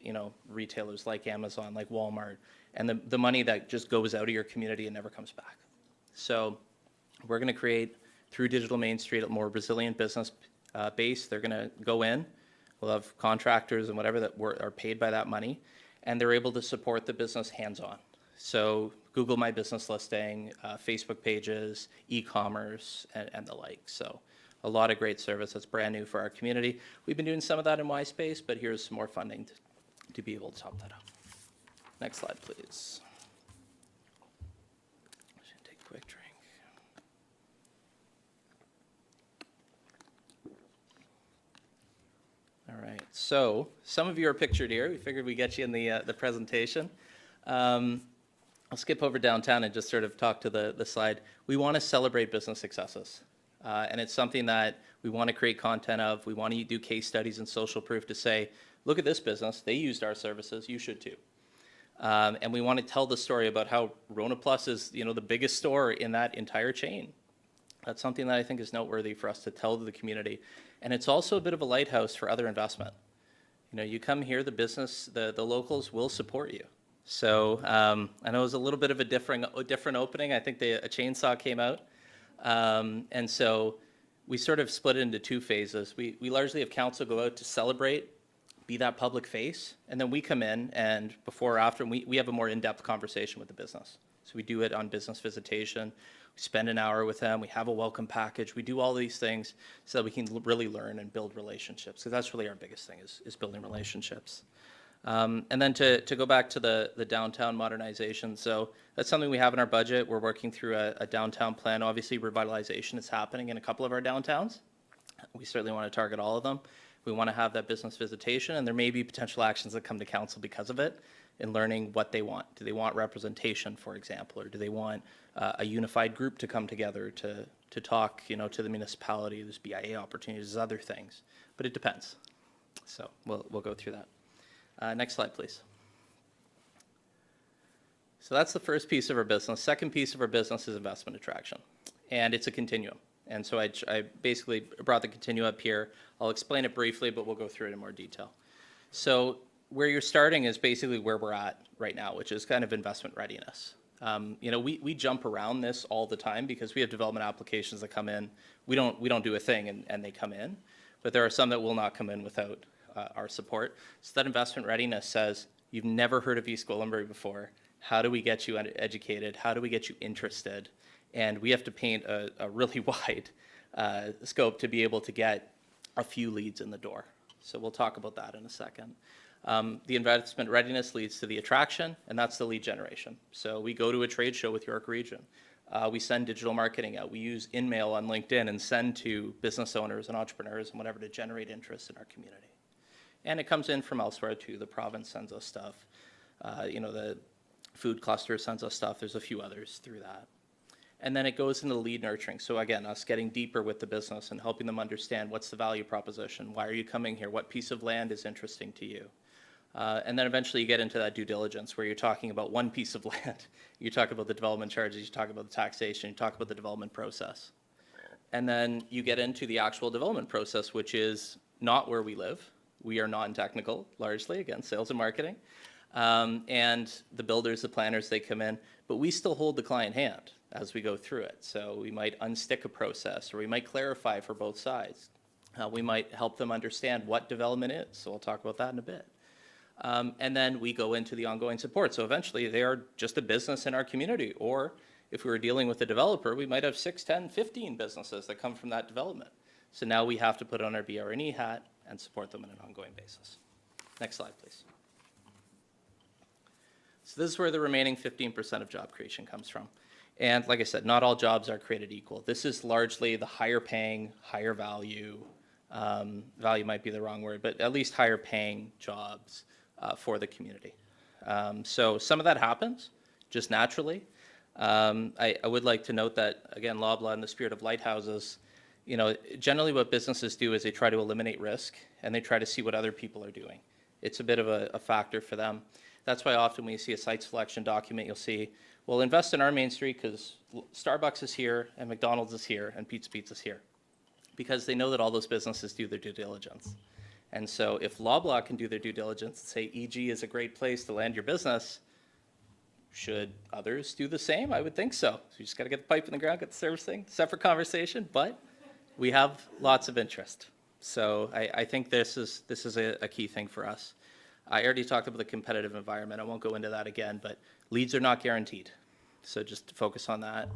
retailers like Amazon, like Walmart, and the money that just goes out of your community and never comes back. So we're going to create, through Digital Main Street, a more resilient business base. They're going to go in. We'll have contractors and whatever that are paid by that money, and they're able to support the business hands-on. So Google My Business listing, Facebook pages, e-commerce, and the like. So a lot of great service that's brand new for our community. We've been doing some of that in Y-Space, but here's some more funding to be able to top that up. Next slide, please. Should take a quick drink. All right, so some of you are pictured here. We figured we'd get you in the presentation. I'll skip over downtown and just sort of talk to the slide. We want to celebrate business successes. And it's something that we want to create content of. We want to do case studies and social proof to say, look at this business. They used our services. You should too. And we want to tell the story about how Rona Plus is, the biggest store in that entire chain. That's something that I think is noteworthy for us to tell to the community. And it's also a bit of a lighthouse for other investment. You come here, the business, the locals will support you. So I know it was a little bit of a different opening. I think a chainsaw came out. And so we sort of split it into two phases. We largely have council go out to celebrate, be that public face, and then we come in and before or after, we have a more in-depth conversation with the business. So we do it on business visitation. We spend an hour with them. We have a welcome package. We do all these things so that we can really learn and build relationships. Because that's really our biggest thing is building relationships. And then to go back to the downtown modernization, so that's something we have in our budget. We're working through a downtown plan. Obviously, revitalization is happening in a couple of our downtowns. We certainly want to target all of them. We want to have that business visitation, and there may be potential actions that come to council because of it in learning what they want. Do they want representation, for example, or do they want a unified group to come together to talk, to the municipality? There's BIA opportunities, there's other things, but it depends. So we'll go through that. Next slide, please. So that's the first piece of our business. Second piece of our business is investment attraction, and it's a continuum. And so I basically brought the continuum up here. I'll explain it briefly, but we'll go through it in more detail. So where you're starting is basically where we're at right now, which is kind of investment readiness. We jump around this all the time because we have development applications that come in. We don't do a thing and they come in, but there are some that will not come in without our support. So that investment readiness says, you've never heard of East Gwillimbury before. How do we get you educated? How do we get you interested? And we have to paint a really wide scope to be able to get a few leads in the door. So we'll talk about that in a second. The investment readiness leads to the attraction, and that's the lead generation. So we go to a trade show with York Region. We send digital marketing out. We use InMail on LinkedIn and send to business owners and entrepreneurs and whatever to generate interest in our community. And it comes in from elsewhere too. The province sends us stuff. The food cluster sends us stuff. There's a few others through that. And then it goes into lead nurturing. So again, us getting deeper with the business and helping them understand what's the value proposition. Why are you coming here? What piece of land is interesting to you? And then eventually you get into that due diligence where you're talking about one piece of land. You talk about the development charges, you talk about the taxation, you talk about the development process. And then you get into the actual development process, which is not where we live. We are non-technical, largely, again, sales and marketing. And the builders, the planners, they come in, but we still hold the client hand as we go through it. So we might unstick a process, or we might clarify for both sides. We might help them understand what development is. So we'll talk about that in a bit. And then we go into the ongoing support. So eventually they are just a business in our community. Or if we were dealing with a developer, we might have 6, 10, 15 businesses that come from that development. So now we have to put on our BR&E hat and support them on an ongoing basis. Next slide, please. So this is where the remaining 15% of job creation comes from. And like I said, not all jobs are created equal. This is largely the higher paying, higher value, value might be the wrong word, but at least higher paying jobs for the community. So some of that happens just naturally. I would like to note that, again, Loblaw, in the spirit of lighthouses, generally what businesses do is they try to eliminate risk and they try to see what other people are doing. It's a bit of a factor for them. That's why often when you see a site selection document, you'll see, well, invest in our main street because Starbucks is here and McDonald's is here and Pete's Pizza is here. Because they know that all those businesses do their due diligence. And so if Loblaw can do their due diligence and say EG is a great place to land your business, should others do the same? I would think so. So you just got to get the pipe in the ground, get the servicing, separate conversation, but we have lots of interest. So I think this is a key thing for us. I already talked about the competitive environment. I won't go into that again, but leads are not guaranteed. So just to focus on that.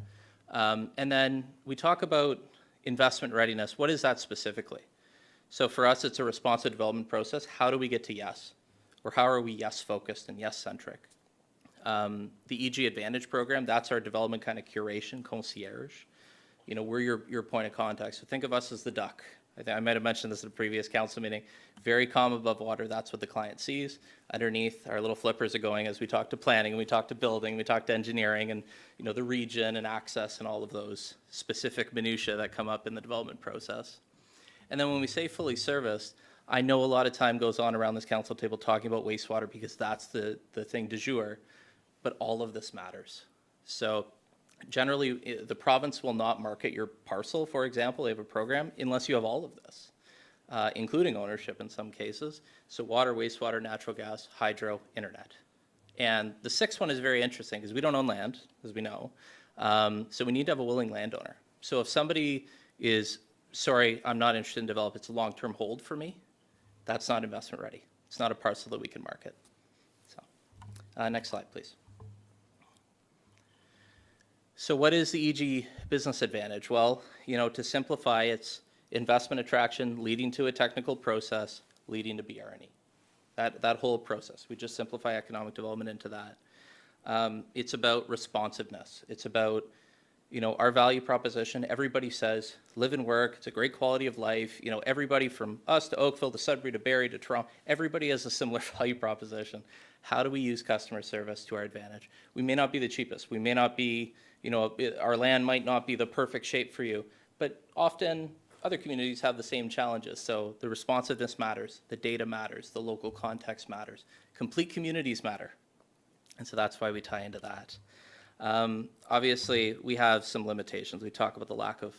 And then we talk about investment readiness. What is that specifically? So for us, it's a responsive development process. How do we get to yes? Or how are we yes-focused and yes-centric? the EG Advantage program, that's our development kind of curation, concierge. You know, we're your point of contact. So think of us as the duck. I might have mentioned this at a previous council meeting. Very calm above water, that's what the client sees. Underneath, our little flippers are going as we talk to planning, and we talk to building, we talk to engineering, and, you know, the region and access and all of those specific minutiae that come up in the development process. And then when we say fully serviced, I know a lot of time goes on around this council table talking about wastewater because that's the thing du jour, but all of this matters. So generally, the province will not market your parcel, for example, they have a program, unless you have all of this, including ownership in some cases. So water, wastewater, natural gas, hydro, internet. And the sixth one is very interesting because we don't own land, as we know. So we need to have a willing landowner. So if somebody is, sorry, I'm not interested in develop, it's a long-term hold for me, that's not investment ready. It's not a parcel that we can market. So, next slide, please. So what is the EG business advantage? Well, you know, to simplify, it's investment attraction leading to a technical process, leading to BRNE. That whole process. We just simplify economic development into that. It's about responsiveness. It's about, you know, our value proposition. Everybody says live and work. It's a great quality of life. You know, everybody from us to Oakville to Sudbury to Barrie to Toronto, everybody has a similar value proposition. How do we use customer service to our advantage? We may not be the cheapest. We may not be, you know, our land might not be the perfect shape for you, but often other communities have the same challenges. So the responsiveness matters, the data matters, the local context matters, complete communities matter. And so that's why we tie into that. Obviously, we have some limitations. We talk about the lack of,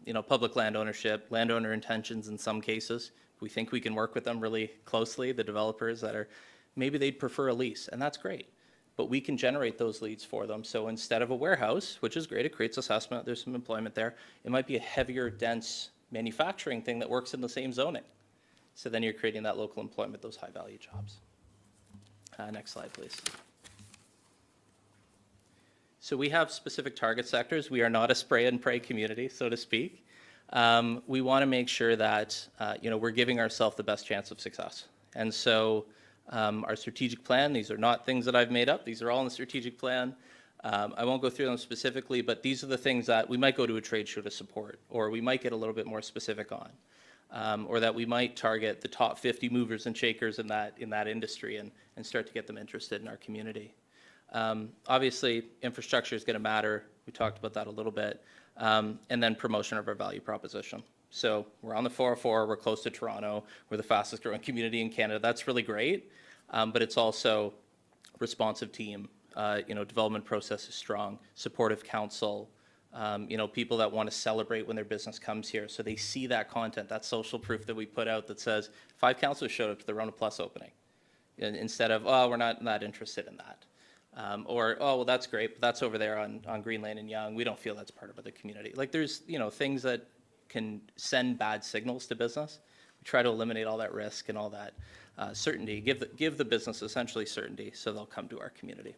you know, public land ownership, landowner intentions in some cases. We think we can work with them really closely, the developers that are, maybe they'd prefer a lease, and that's great. But we can generate those leads for them. So instead of a warehouse, which is great, it creates assessment, there's some employment there, it might be a heavier, dense manufacturing thing that works in the same zoning. So then you're creating that local employment, those high-value jobs. Next slide, please. So we have specific target sectors. We are not a spray and pray community, so to speak. We want to make sure that you know, we're giving ourselves the best chance of success. And so our strategic plan, these are not things that I've made up. These are all in the strategic plan. I won't go through them specifically, but these are the things that we might go to a trade show to support, or we might get a little bit more specific on, or that we might target the top 50 movers and shakers in that industry and start to get them interested in our community. Obviously, infrastructure is going to matter. We talked about that a little bit. And then promotion of our value proposition. So we're on the 404, we're close to Toronto, we're the fastest growing community in Canada. That's really great, but it's also responsive team, you know, development process is strong, supportive council, you know, people that want to celebrate when their business comes here. So they see that content, that social proof that we put out that says 5 councillors showed up to the Rona Plus opening. Instead of, oh, we're not that interested in that. Or, oh, well, that's great, but that's over there on Green Lane and Yonge. We don't feel that's part of the community. Like there's, you know, things that can send bad signals to business. We try to eliminate all that risk and all that certainty, give the business essentially certainty so they'll come to our community.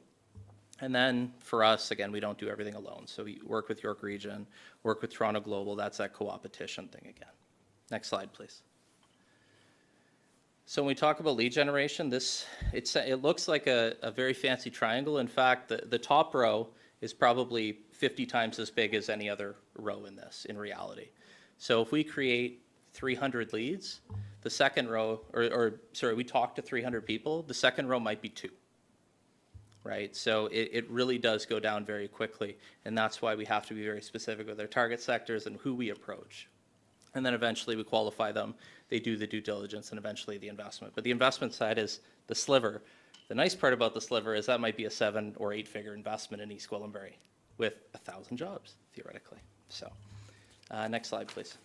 And then for us, again, we don't do everything alone. So we work with York Region, work with Toronto Global. That's that co-opetition thing again. Next slide, please. So when we talk about lead generation, it looks like a very fancy triangle. In fact, the top row is probably 50 times as big as any other row in this in reality. So if we create 300 leads, the second row, we talk to 300 people, the second row might be 2, right? So it really does go down very quickly, and that's why we have to be very specific with our target sectors and who we approach. And then eventually we qualify them, they do the due diligence, and eventually the investment. But the investment side is the sliver. The nice part about the sliver is that might be a 7 or 8 figure investment in East Gwillimbury with 1,000 jobs, theoretically. So next slide, please.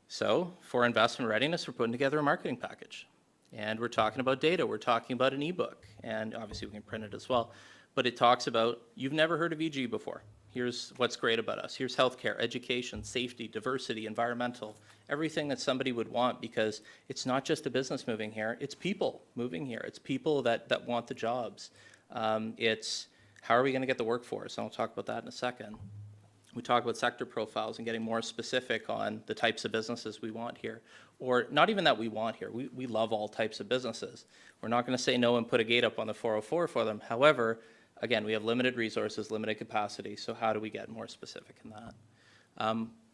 So for investment readiness, we're putting together a marketing package. And we're talking about data. We're talking about an ebook. And obviously we can print it as well. But it talks about, you've never heard of EG before. Here's what's great about us. Here's healthcare, education, safety, diversity, environmental, everything that somebody would want, because it's not just a business moving here, it's people moving here. It's people that want the jobs. It's how are we going to get the workforce? And I'll talk about that in a second. We talk about sector profiles and getting more specific on the types of businesses we want here. Or not even that we want here. We love all types of businesses. We're not going to say no and put a gate up on the 404 for them. However, again, we have limited resources, limited capacity, so how do we get more specific in that?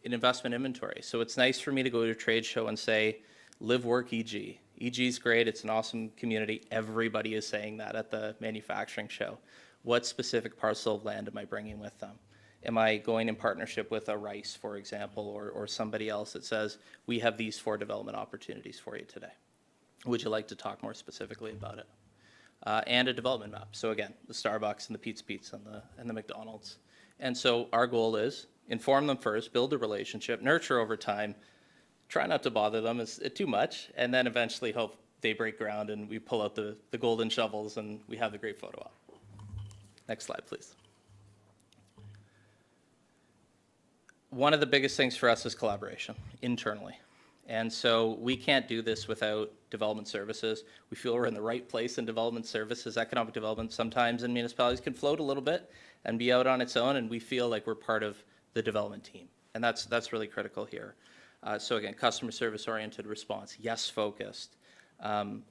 In investment inventory. So it's nice for me to go to a trade show and say, live, work, EG. EG is great. It's an awesome community. Everybody is saying that at the manufacturing show. What specific parcel of land am I bringing with them? Am I going in partnership with a Rice, for example, or somebody else that says, we have these 4 development opportunities for you today? Would you like to talk more specifically about it? And a development map. So again, the Starbucks and the Pete's Pizza and the McDonald's. And so our goal is inform them first, build a relationship, nurture over time, try not to bother them too much, and then eventually hope they break ground and we pull out the golden shovels and we have the great photo op. Next slide, please. One of the biggest things for us is collaboration internally. And so we can't do this without development services. We feel we're in the right place in development services. Economic development sometimes in municipalities can float a little bit and be out on its own, and we feel like we're part of the development team. And that's really critical here. So again, customer service oriented response, yes focused.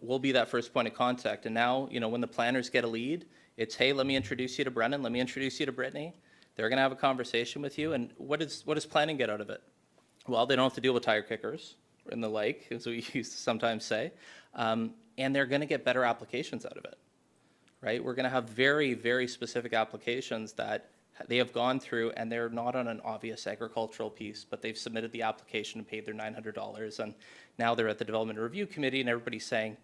We'll be that first point of contact. And now, when the planners get a lead, it's, hey, let me introduce you to Brennan, let me introduce you to Brittany. They're going to have a conversation with you. And what does planning get out of it? Well, they don't have to deal with tire kickers and the like, as we used to sometimes say. And they're going to get better applications out of it, right? We're going to have very, very specific applications that they have gone through, and they're not on an obvious agricultural piece, but they've submitted the application and paid their $900. And now they're at the Development Review Committee, and everybody's saying,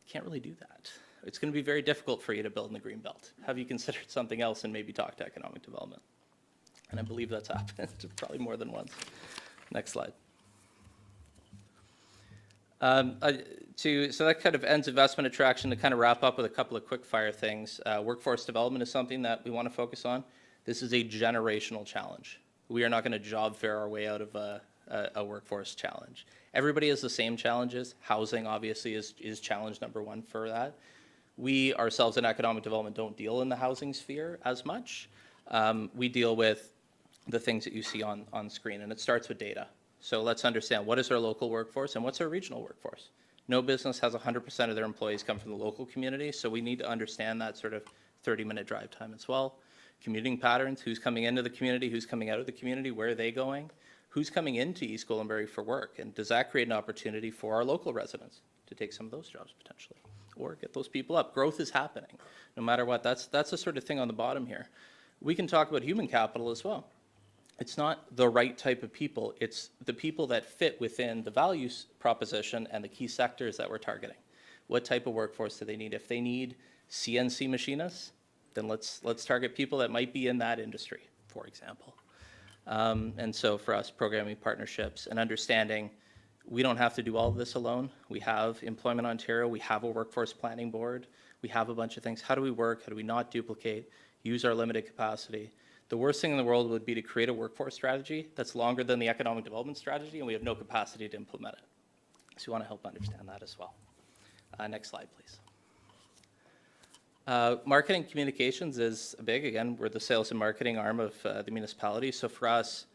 can't really do that. It's going to be very difficult for you to build in the Greenbelt. Have you considered something else and maybe talk to economic development? And I believe that's happened probably more than once. Next slide. So that kind of ends investment attraction. To kind of wrap up with a couple of quick fire things. Workforce development is something that we want to focus on. This is a generational challenge. We are not going to job fair our way out of a workforce challenge. Everybody has the same challenges. Housing obviously is challenge number 1 for that. We ourselves in economic development don't deal in the housing sphere as much. We deal with the things that you see on screen, and it starts with data. So let's understand, what is our local workforce and what's our regional workforce? No business has 100% of their employees come from the local community, so we need to understand that sort of 30-minute drive time as well. Commuting patterns, who's coming into the community, who's coming out of the community, where are they going? Who's coming into East Gwillimbury for work? And does that create an opportunity for our local residents to take some of those jobs potentially? Or get those people up? Growth is happening, no matter what. That's the sort of thing on the bottom here. We can talk about human capital as well. It's not the right type of people. It's the people that fit within the values proposition and the key sectors that we're targeting. What type of workforce do they need? If they need CNC machinists, then let's target people that might be in that industry, for example. And so for us, programming partnerships and understanding we don't have to do all of this alone. We have Employment Ontario. We have a workforce planning board. We have a bunch of things. How do we work? How do we not duplicate? Use our limited capacity? The worst thing in the world would be to create a workforce strategy that's longer than the economic development strategy, and we have no capacity to implement it. So we want to help understand that as well. Next slide, please. Marketing communications is big. Again, we're the sales and marketing arm of the municipality. So for us,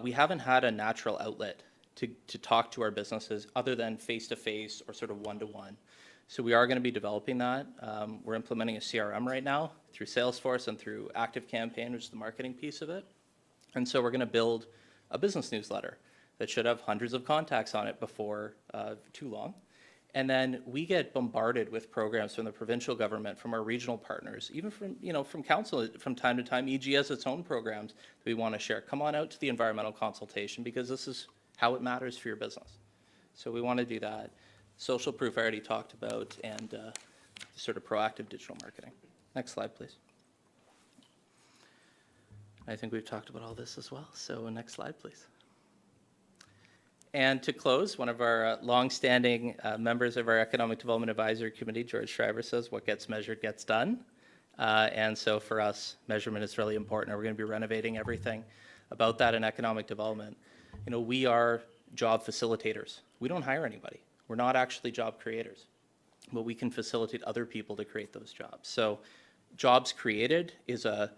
we haven't had a natural outlet to talk to our businesses other than face-to-face or sort of one-to-one. So we are going to be developing that. We're implementing a CRM right now through Salesforce and through ActiveCampaign, which is the marketing piece of it. And so we're going to build a business newsletter that should have hundreds of contacts on it before too long. And then we get bombarded with programs from the provincial government, from our regional partners, even from council from time to time. EG has its own programs that we want to share. Come on out to the environmental consultation because this is how it matters for your business. So we want to do that. Social proof I already talked about, and sort of proactive digital marketing. Next slide, please. I think we've talked about all this as well. So next slide, please. And to close, one of our longstanding members of our Economic Development Advisory Committee, George Schreiber, says, what gets measured gets done. And so for us, measurement is really important. We're going to be renovating everything about that in economic development. We are job facilitators. We don't hire anybody. We're not actually job creators, but we can facilitate other people to create those jobs. So jobs created is a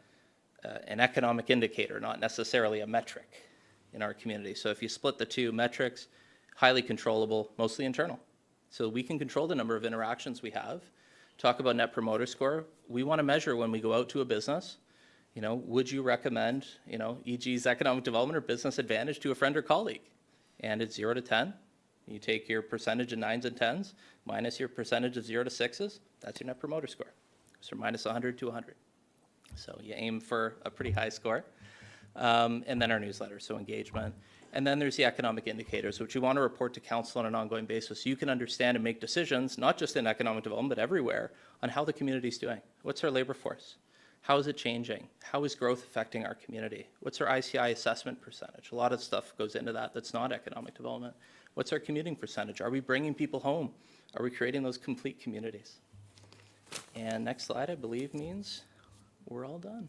an economic indicator, not necessarily a metric in our community. So if you split the two metrics, highly controllable, mostly internal. So we can control the number of interactions we have. Talk about Net Promoter Score. We want to measure when we go out to a business, would you recommend, EG's economic development or business advantage to a friend or colleague? And it's 0 to 10. You take your percentage of 9s and 10s minus your percentage of 0 to 6s. That's your Net Promoter Score. So minus 100 to 100. So you aim for a pretty high score. And then our newsletter, so engagement. And then there's the economic indicators, which you want to report to council on an ongoing basis so you can understand and make decisions, not just in economic development, but everywhere, on how the community is doing. What's our labor force? How is it changing? How is growth affecting our community? What's our ICI assessment percentage? A lot of stuff goes into that that's not economic development. What's our commuting percentage? Are we bringing people home? Are we creating those complete communities? And next slide, I believe, means we're all done.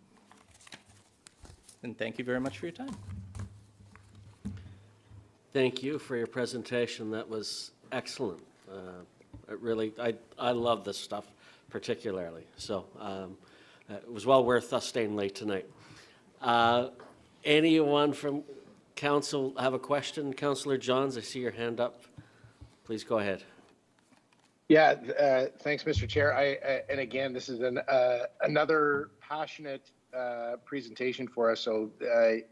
And thank you very much for your time. Thank you for your presentation. That was excellent. I love this stuff particularly. So it was well worth us staying late tonight. Anyone from council have a question? Councillor Johns, I see your hand up. Please go ahead. Yeah, thanks, Mr. Chair. And again, this is another passionate presentation for us, so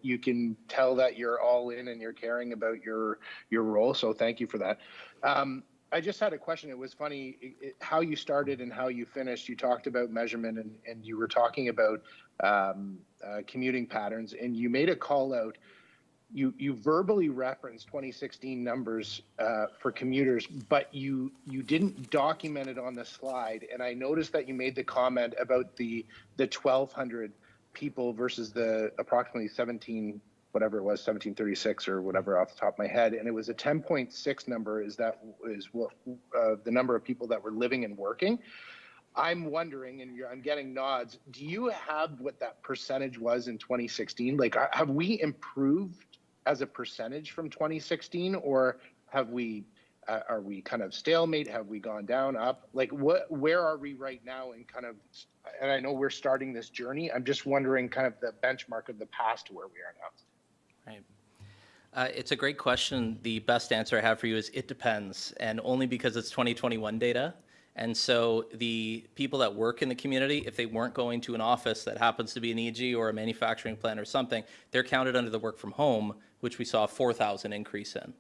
you can tell that you're all in and you're caring about your role, so thank you for that. I just had a question. It was funny how you started and how you finished. You talked about measurement and you were talking about commuting patterns, and you made a call out. You verbally referenced 2016 numbers for commuters, but you didn't document it on the slide. And I noticed that you made the comment about the 1,200 people versus the approximately 1736 or whatever off the top of my head, and it was a 10.6 number. Is what the number of people that were living and working? I'm wondering, and I'm getting nods. Do you have what that percentage was in 2016? Like, have we improved as a percentage from 2016, or have we? Are we kind of stalemate? Have we gone down, up? Like, where are we right now? And and I know we're starting this journey. I'm just wondering, kind of the benchmark of the past to where we are now. Right. It's a great question. The best answer I have for you is it depends, and only because it's 2021 data. And so the people that work in the community, if they weren't going to an office that happens to be an EG or a manufacturing plant or something, they're counted under the work from home, which we saw a 4,000 increase in.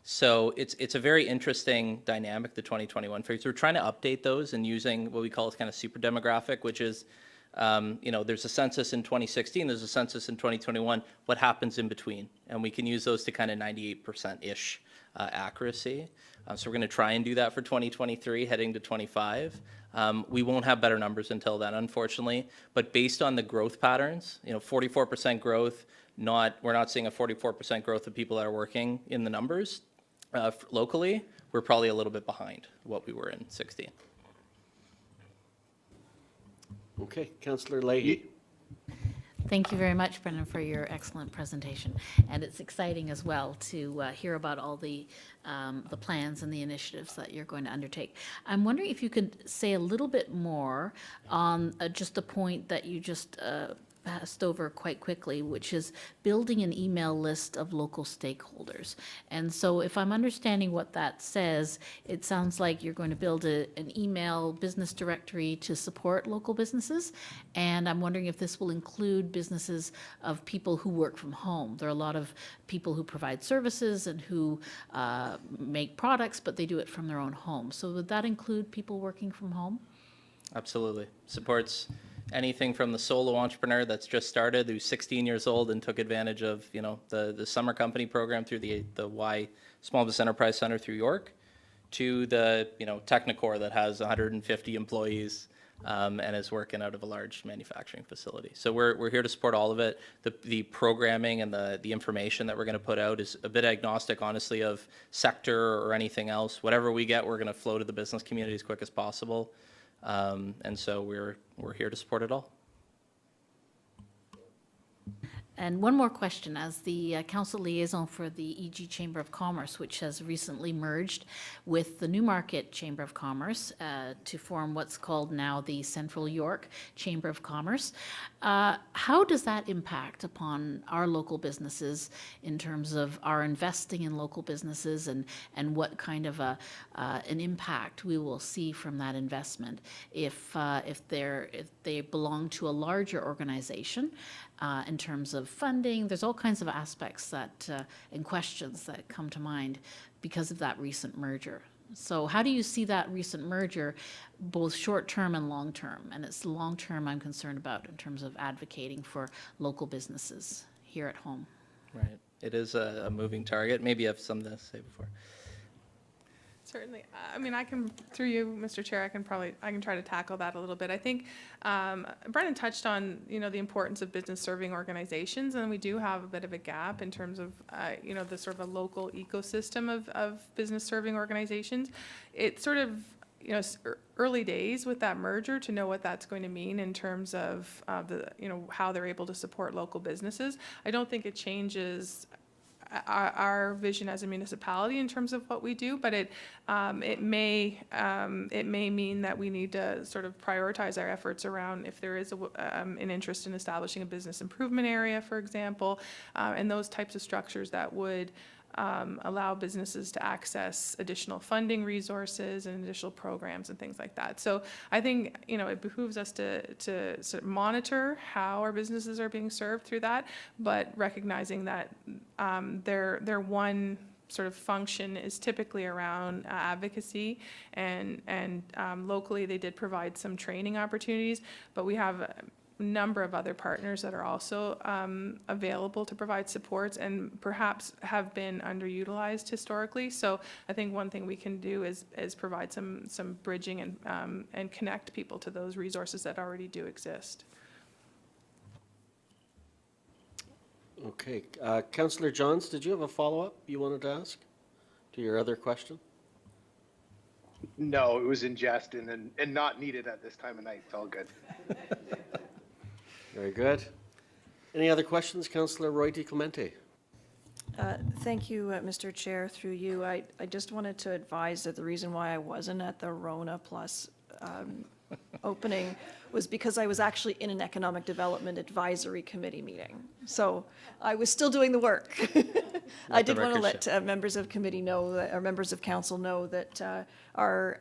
So it's a very interesting dynamic, the 2021 figures. We're trying to update those and using what we call kind of super demographic, which is, there's a census in 2016, there's a census in 2021, what happens in between? And we can use those to kind of 98%-ish accuracy. So we're going to try and do that for 2023, heading to 25. We won't have better numbers until then, unfortunately. But based on the growth patterns, 44% growth, we're not seeing a 44% growth of people that are working in the numbers. Locally, we're probably a little bit behind what we were in 16. Okay, Councillor Leahy. Thank you very much, Brendan, for your excellent presentation. And it's exciting as well to hear about all the plans and the initiatives that you're going to undertake. I'm wondering if you could say a little bit more on just the point that you just passed over quite quickly, which is building an email list of local stakeholders. And so if I'm understanding what that says, it sounds like you're going to build an email business directory to support local businesses. And I'm wondering if this will include businesses of people who work from home. There are a lot of people who provide services and who make products, but they do it from their own home. So would that include people working from home? Absolutely. Supports anything from the solo entrepreneur that's just started, who's 16 years old and took advantage of, the summer company program through the Y Small Business Enterprise Center through York, to the, Technicore that has 150 employees and is working out of a large manufacturing facility. So we're here to support all of it. The programming and the information that we're going to put out is a bit agnostic, honestly, of sector or anything else. Whatever we get, we're going to flow to the business community as quick as possible. And so we're here to support it all. And one more question, as the council liaison for the EG Chamber of Commerce, which has recently merged with the Newmarket Chamber of Commerce to form what's called now the Central York Chamber of Commerce. How does that impact upon our local businesses in terms of our investing in local businesses, and what kind of an impact we will see from that investment if they belong to a larger organization? In terms of funding, there's all kinds of aspects that and questions that come to mind because of that recent merger. So how do you see that recent merger, both short-term and long-term? And it's the long-term I'm concerned about in terms of advocating for local businesses here at home. Right. It is a moving target. Maybe you have something to say before. Certainly. I mean, I can, through you, Mr. Chair, I can try to tackle that a little bit. I think Brennan touched on, the importance of business serving organizations, and we do have a bit of a gap in terms of, the sort of a local ecosystem of business serving organizations. It's sort of, early days with that merger to know what that's going to mean in terms of how they're able to support local businesses. I don't think it changes our vision as a municipality in terms of what we do, but it may mean that we need to sort of prioritize our efforts around if there is an interest in establishing a business improvement area, for example, and those types of structures that would allow businesses to access additional funding resources and additional programs and things like that. So I think, it behooves us to sort of monitor how our businesses are being served through that, but recognizing that their one sort of function is typically around advocacy, and locally they did provide some training opportunities, but we have number of other partners that are also available to provide supports and perhaps have been underutilized historically. So I think one thing we can do is provide some bridging and connect people to those resources that already do exist. Okay. Councillor Johns, did you have a follow-up you wanted to ask to your other question? No, it was in jest and not needed at this time of night. It's all good. Very good. Any other questions, Councillor Roy DiClemente? Thank you, Mr. Chair. Through you, I just wanted to advise that the reason why I wasn't at the Rona Plus opening was because I was actually in an Economic Development Advisory Committee meeting. So I was still doing the work. I did want to let members of committee know, or members of council know, that our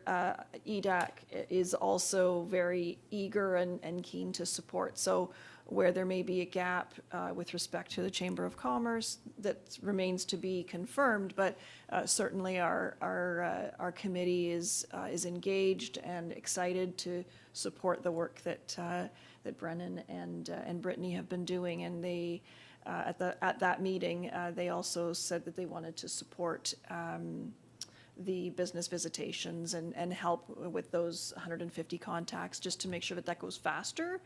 EDAC is also very eager and keen to support. So where there may be a gap with respect to the Chamber of Commerce, that remains to be confirmed, but certainly our committee is engaged and excited to support the work that Brennan and Brittany have been doing. And they at that meeting they also said that they wanted to support the business visitations and help with those 150 contacts, just to make sure that goes faster.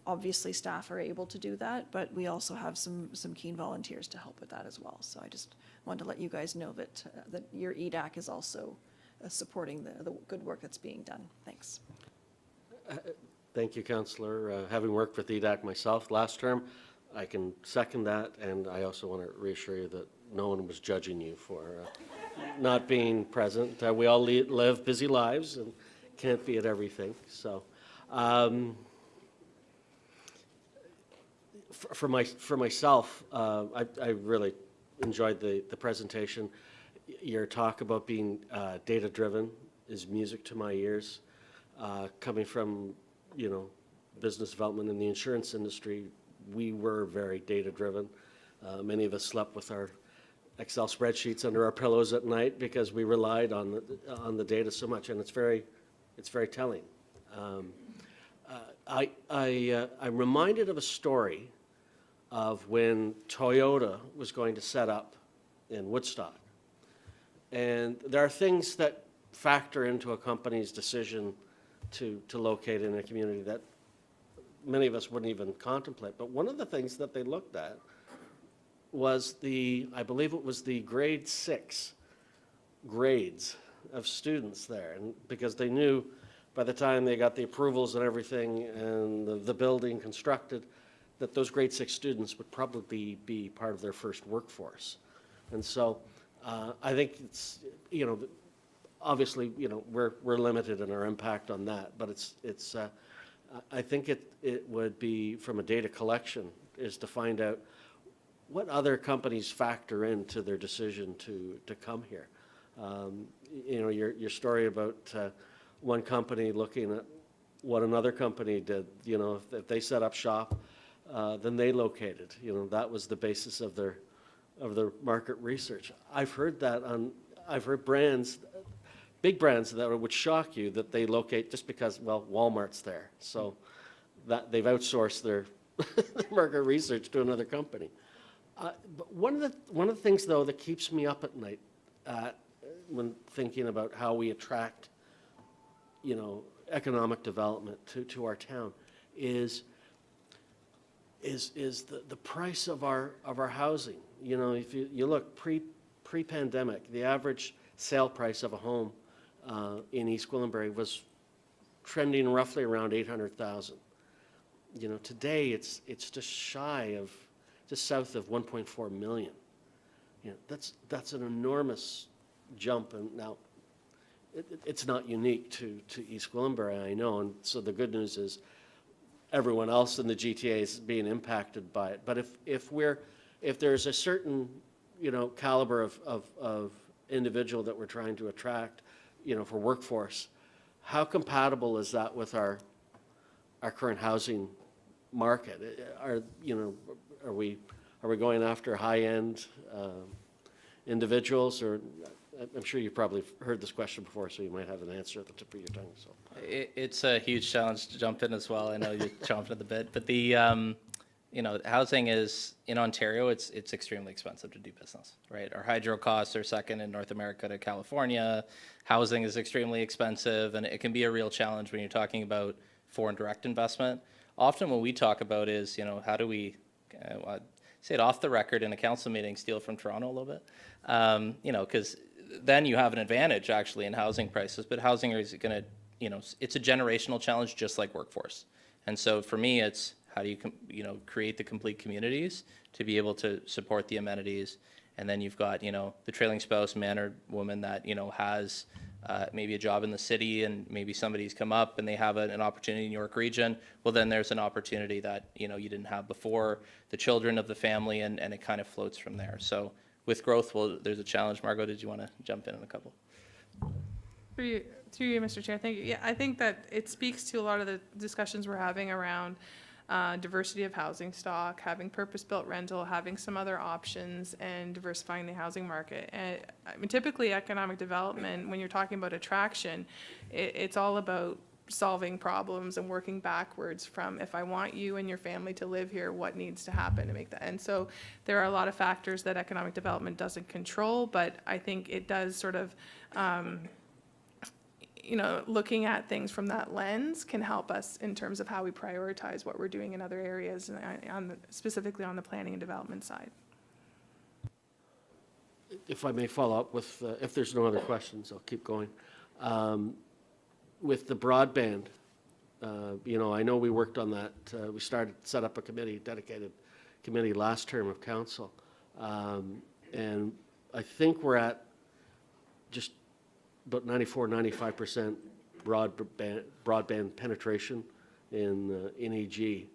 Obviously, staff are able to do that, but we also have some keen volunteers to help with that as well. So I just wanted to let you guys know that your EDAC is also supporting the good work that's being done. Thanks. Thank you, Councillor. Having worked with EDAC myself last term, I can second that, and I also want to reassure you that no one was judging you for not being present. We all live busy lives and can't be at everything. So. For myself, I really enjoyed the presentation. Your talk about being data-driven is music to my ears. Coming from, business development in the insurance industry, we were very data-driven. Many of us slept with our Excel spreadsheets under our pillows at night because we relied on the data so much, and it's very telling. I'm reminded of a story of when Toyota was going to set up in Woodstock. And there are things that factor into a company's decision to locate in a community that many of us wouldn't even contemplate. But one of the things that they looked at was I believe it was the grade 6 grades of students there. And because they knew by the time they got the approvals and everything and the building constructed, that those grade 6 students would probably be part of their first workforce. And so I think it's, obviously, we're limited in our impact on that, but I think it would be, from a data collection, is to find out what other companies factor into their decision to come here. Your story about one company looking at what another company did, if they set up shop, then they located. That was the basis of their market research. I've heard brands, big brands, that would shock you that they locate just because, well, Walmart's there. So that they've outsourced their market research to another company. But one of the things, though, that keeps me up at night when thinking about how we attract, economic development to our town is the price of our housing. If you look pre-pandemic, the average sale price of a home in East Gwillimbury was trending roughly around $800,000. Today it's just south of 1.4 million. That's an enormous jump, and now it's not unique to East Gwillimbury, I know, and so the good news is everyone else in the GTA is being impacted by it. But if there's a certain caliber of individual that we're trying to attract, for workforce, how compatible is that with our current housing market? Are we going after high-end individuals, or I'm sure you've probably heard this question before, so you might have an answer at the tip of your tongue. So It's a huge challenge to jump in as well. I know you're chomping at the bit, but the housing is, in Ontario, it's extremely expensive to do business, right? Our hydro costs are second in North America to California. Housing is extremely expensive, and it can be a real challenge when you're talking about foreign direct investment. Often what we talk about is, how do we, say it off the record in a council meeting, steal from Toronto a little bit? Because then you have an advantage actually in housing prices, but housing is going to, it's a generational challenge just like workforce. And so for me, it's how do you, create the complete communities to be able to support the amenities. And then you've got, the trailing spouse, man or woman that, has maybe a job in the city, and maybe somebody's come up and they have an opportunity in York Region. Well, then there's an opportunity that, you didn't have before, the children of the family, and it kind of floats from there. So with growth, well, there's a challenge. Margot, did you want to jump in on a couple? Through you, Mr. Chair, thank you. Yeah, I think that it speaks to a lot of the discussions we're having around diversity of housing stock, having purpose-built rental, having some other options, and diversifying the housing market. And I mean, typically economic development, when you're talking about attraction, it's all about solving problems and working backwards from, if I want you and your family to live here, what needs to happen to make that. And so there are a lot of factors that economic development doesn't control, but I think it does sort of looking at things from that lens can help us in terms of how we prioritize what we're doing in other areas, specifically on the planning and development side. if I may follow up with, if there's no other questions, I'll keep going. With the broadband, I know we worked on that. We set up a dedicated committee last term of council. And I think we're at just about 95% broadband penetration in EG.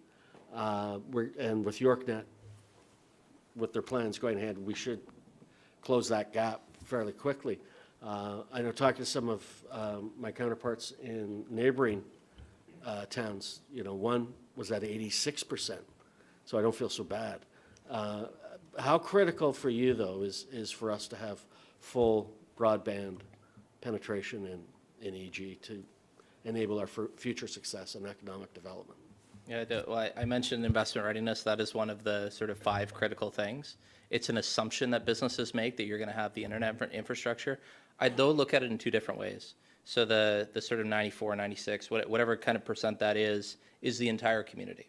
And with YorkNet, with their plans going ahead, we should close that gap fairly quickly. I know talking to some of my counterparts in neighboring towns, one was at 86%, so I don't feel so bad. How critical for you, though, is for us to have full broadband penetration in EG to enable our future success and economic development? Yeah, I mentioned investment readiness. That is one of the sort of 5 critical things. It's an assumption that businesses make that you're going to have the internet infrastructure. I'd though look at it in 2 different ways. So the sort of 94, 96, whatever kind of percent that is the entire community,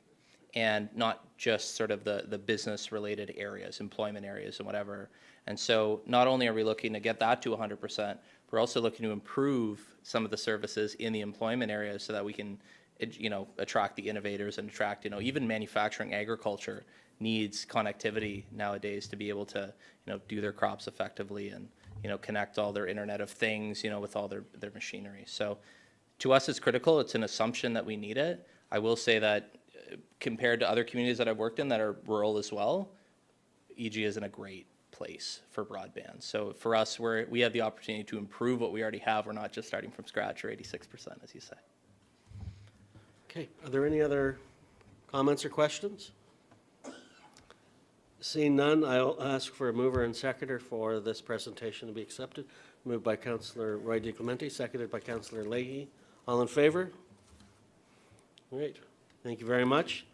and not just sort of the business related areas, employment areas and whatever. And so not only are we looking to get that to 100%, we're also looking to improve some of the services in the employment areas so that we can attract the innovators and attract, even manufacturing agriculture needs connectivity nowadays to be able to, do their crops effectively and, connect all their Internet of Things, with all their machinery. So to us, it's critical. It's an assumption that we need it. I will say that compared to other communities that I've worked in that are rural as well, EG is in a great place for broadband. So for us, we have the opportunity to improve what we already have. We're not just starting from scratch or 86%, as you say. Okay, are there any other comments or questions? Seeing none, I'll ask for a mover and seconder for this presentation to be accepted. Moved by Councillor Roy DeClemente, seconded by Councillor Leahy. All in favor? Great, thank you very much.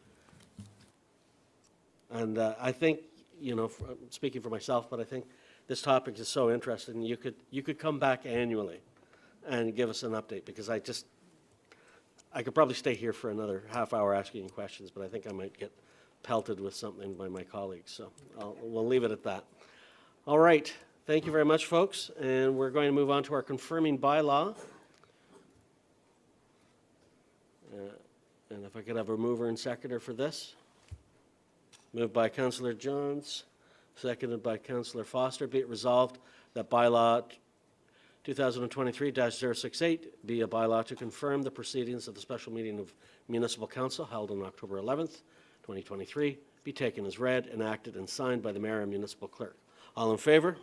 And I think, speaking for myself, but I think this topic is so interesting. You could come back annually and give us an update, because I could probably stay here for another half hour asking you questions, but I think I might get pelted with something by my colleagues, so we'll leave it at that. All right, thank you very much, folks, and we're going to move on to our confirming bylaw. And if I could have a mover and seconder for this. Moved by Councillor Johns, seconded by Councillor Foster. Be it resolved that bylaw 2023-068 be a bylaw to confirm the proceedings of the special meeting of Municipal Council held on October 11th, 2023, be taken as read, enacted, and signed by the Mayor and Municipal Clerk. All in favor?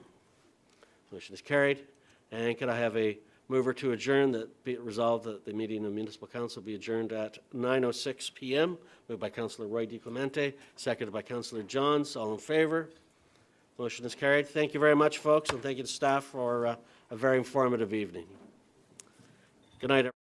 Motion is carried. And could I have a mover to adjourn, that be it resolved that the meeting of Municipal Council be adjourned at 9:06 p.m. Moved by Councillor Roy DeClemente, seconded by Councillor Johns. All in favor? Motion is carried. Thank you very much, folks, and thank you to staff for a very informative evening. Good night, everyone.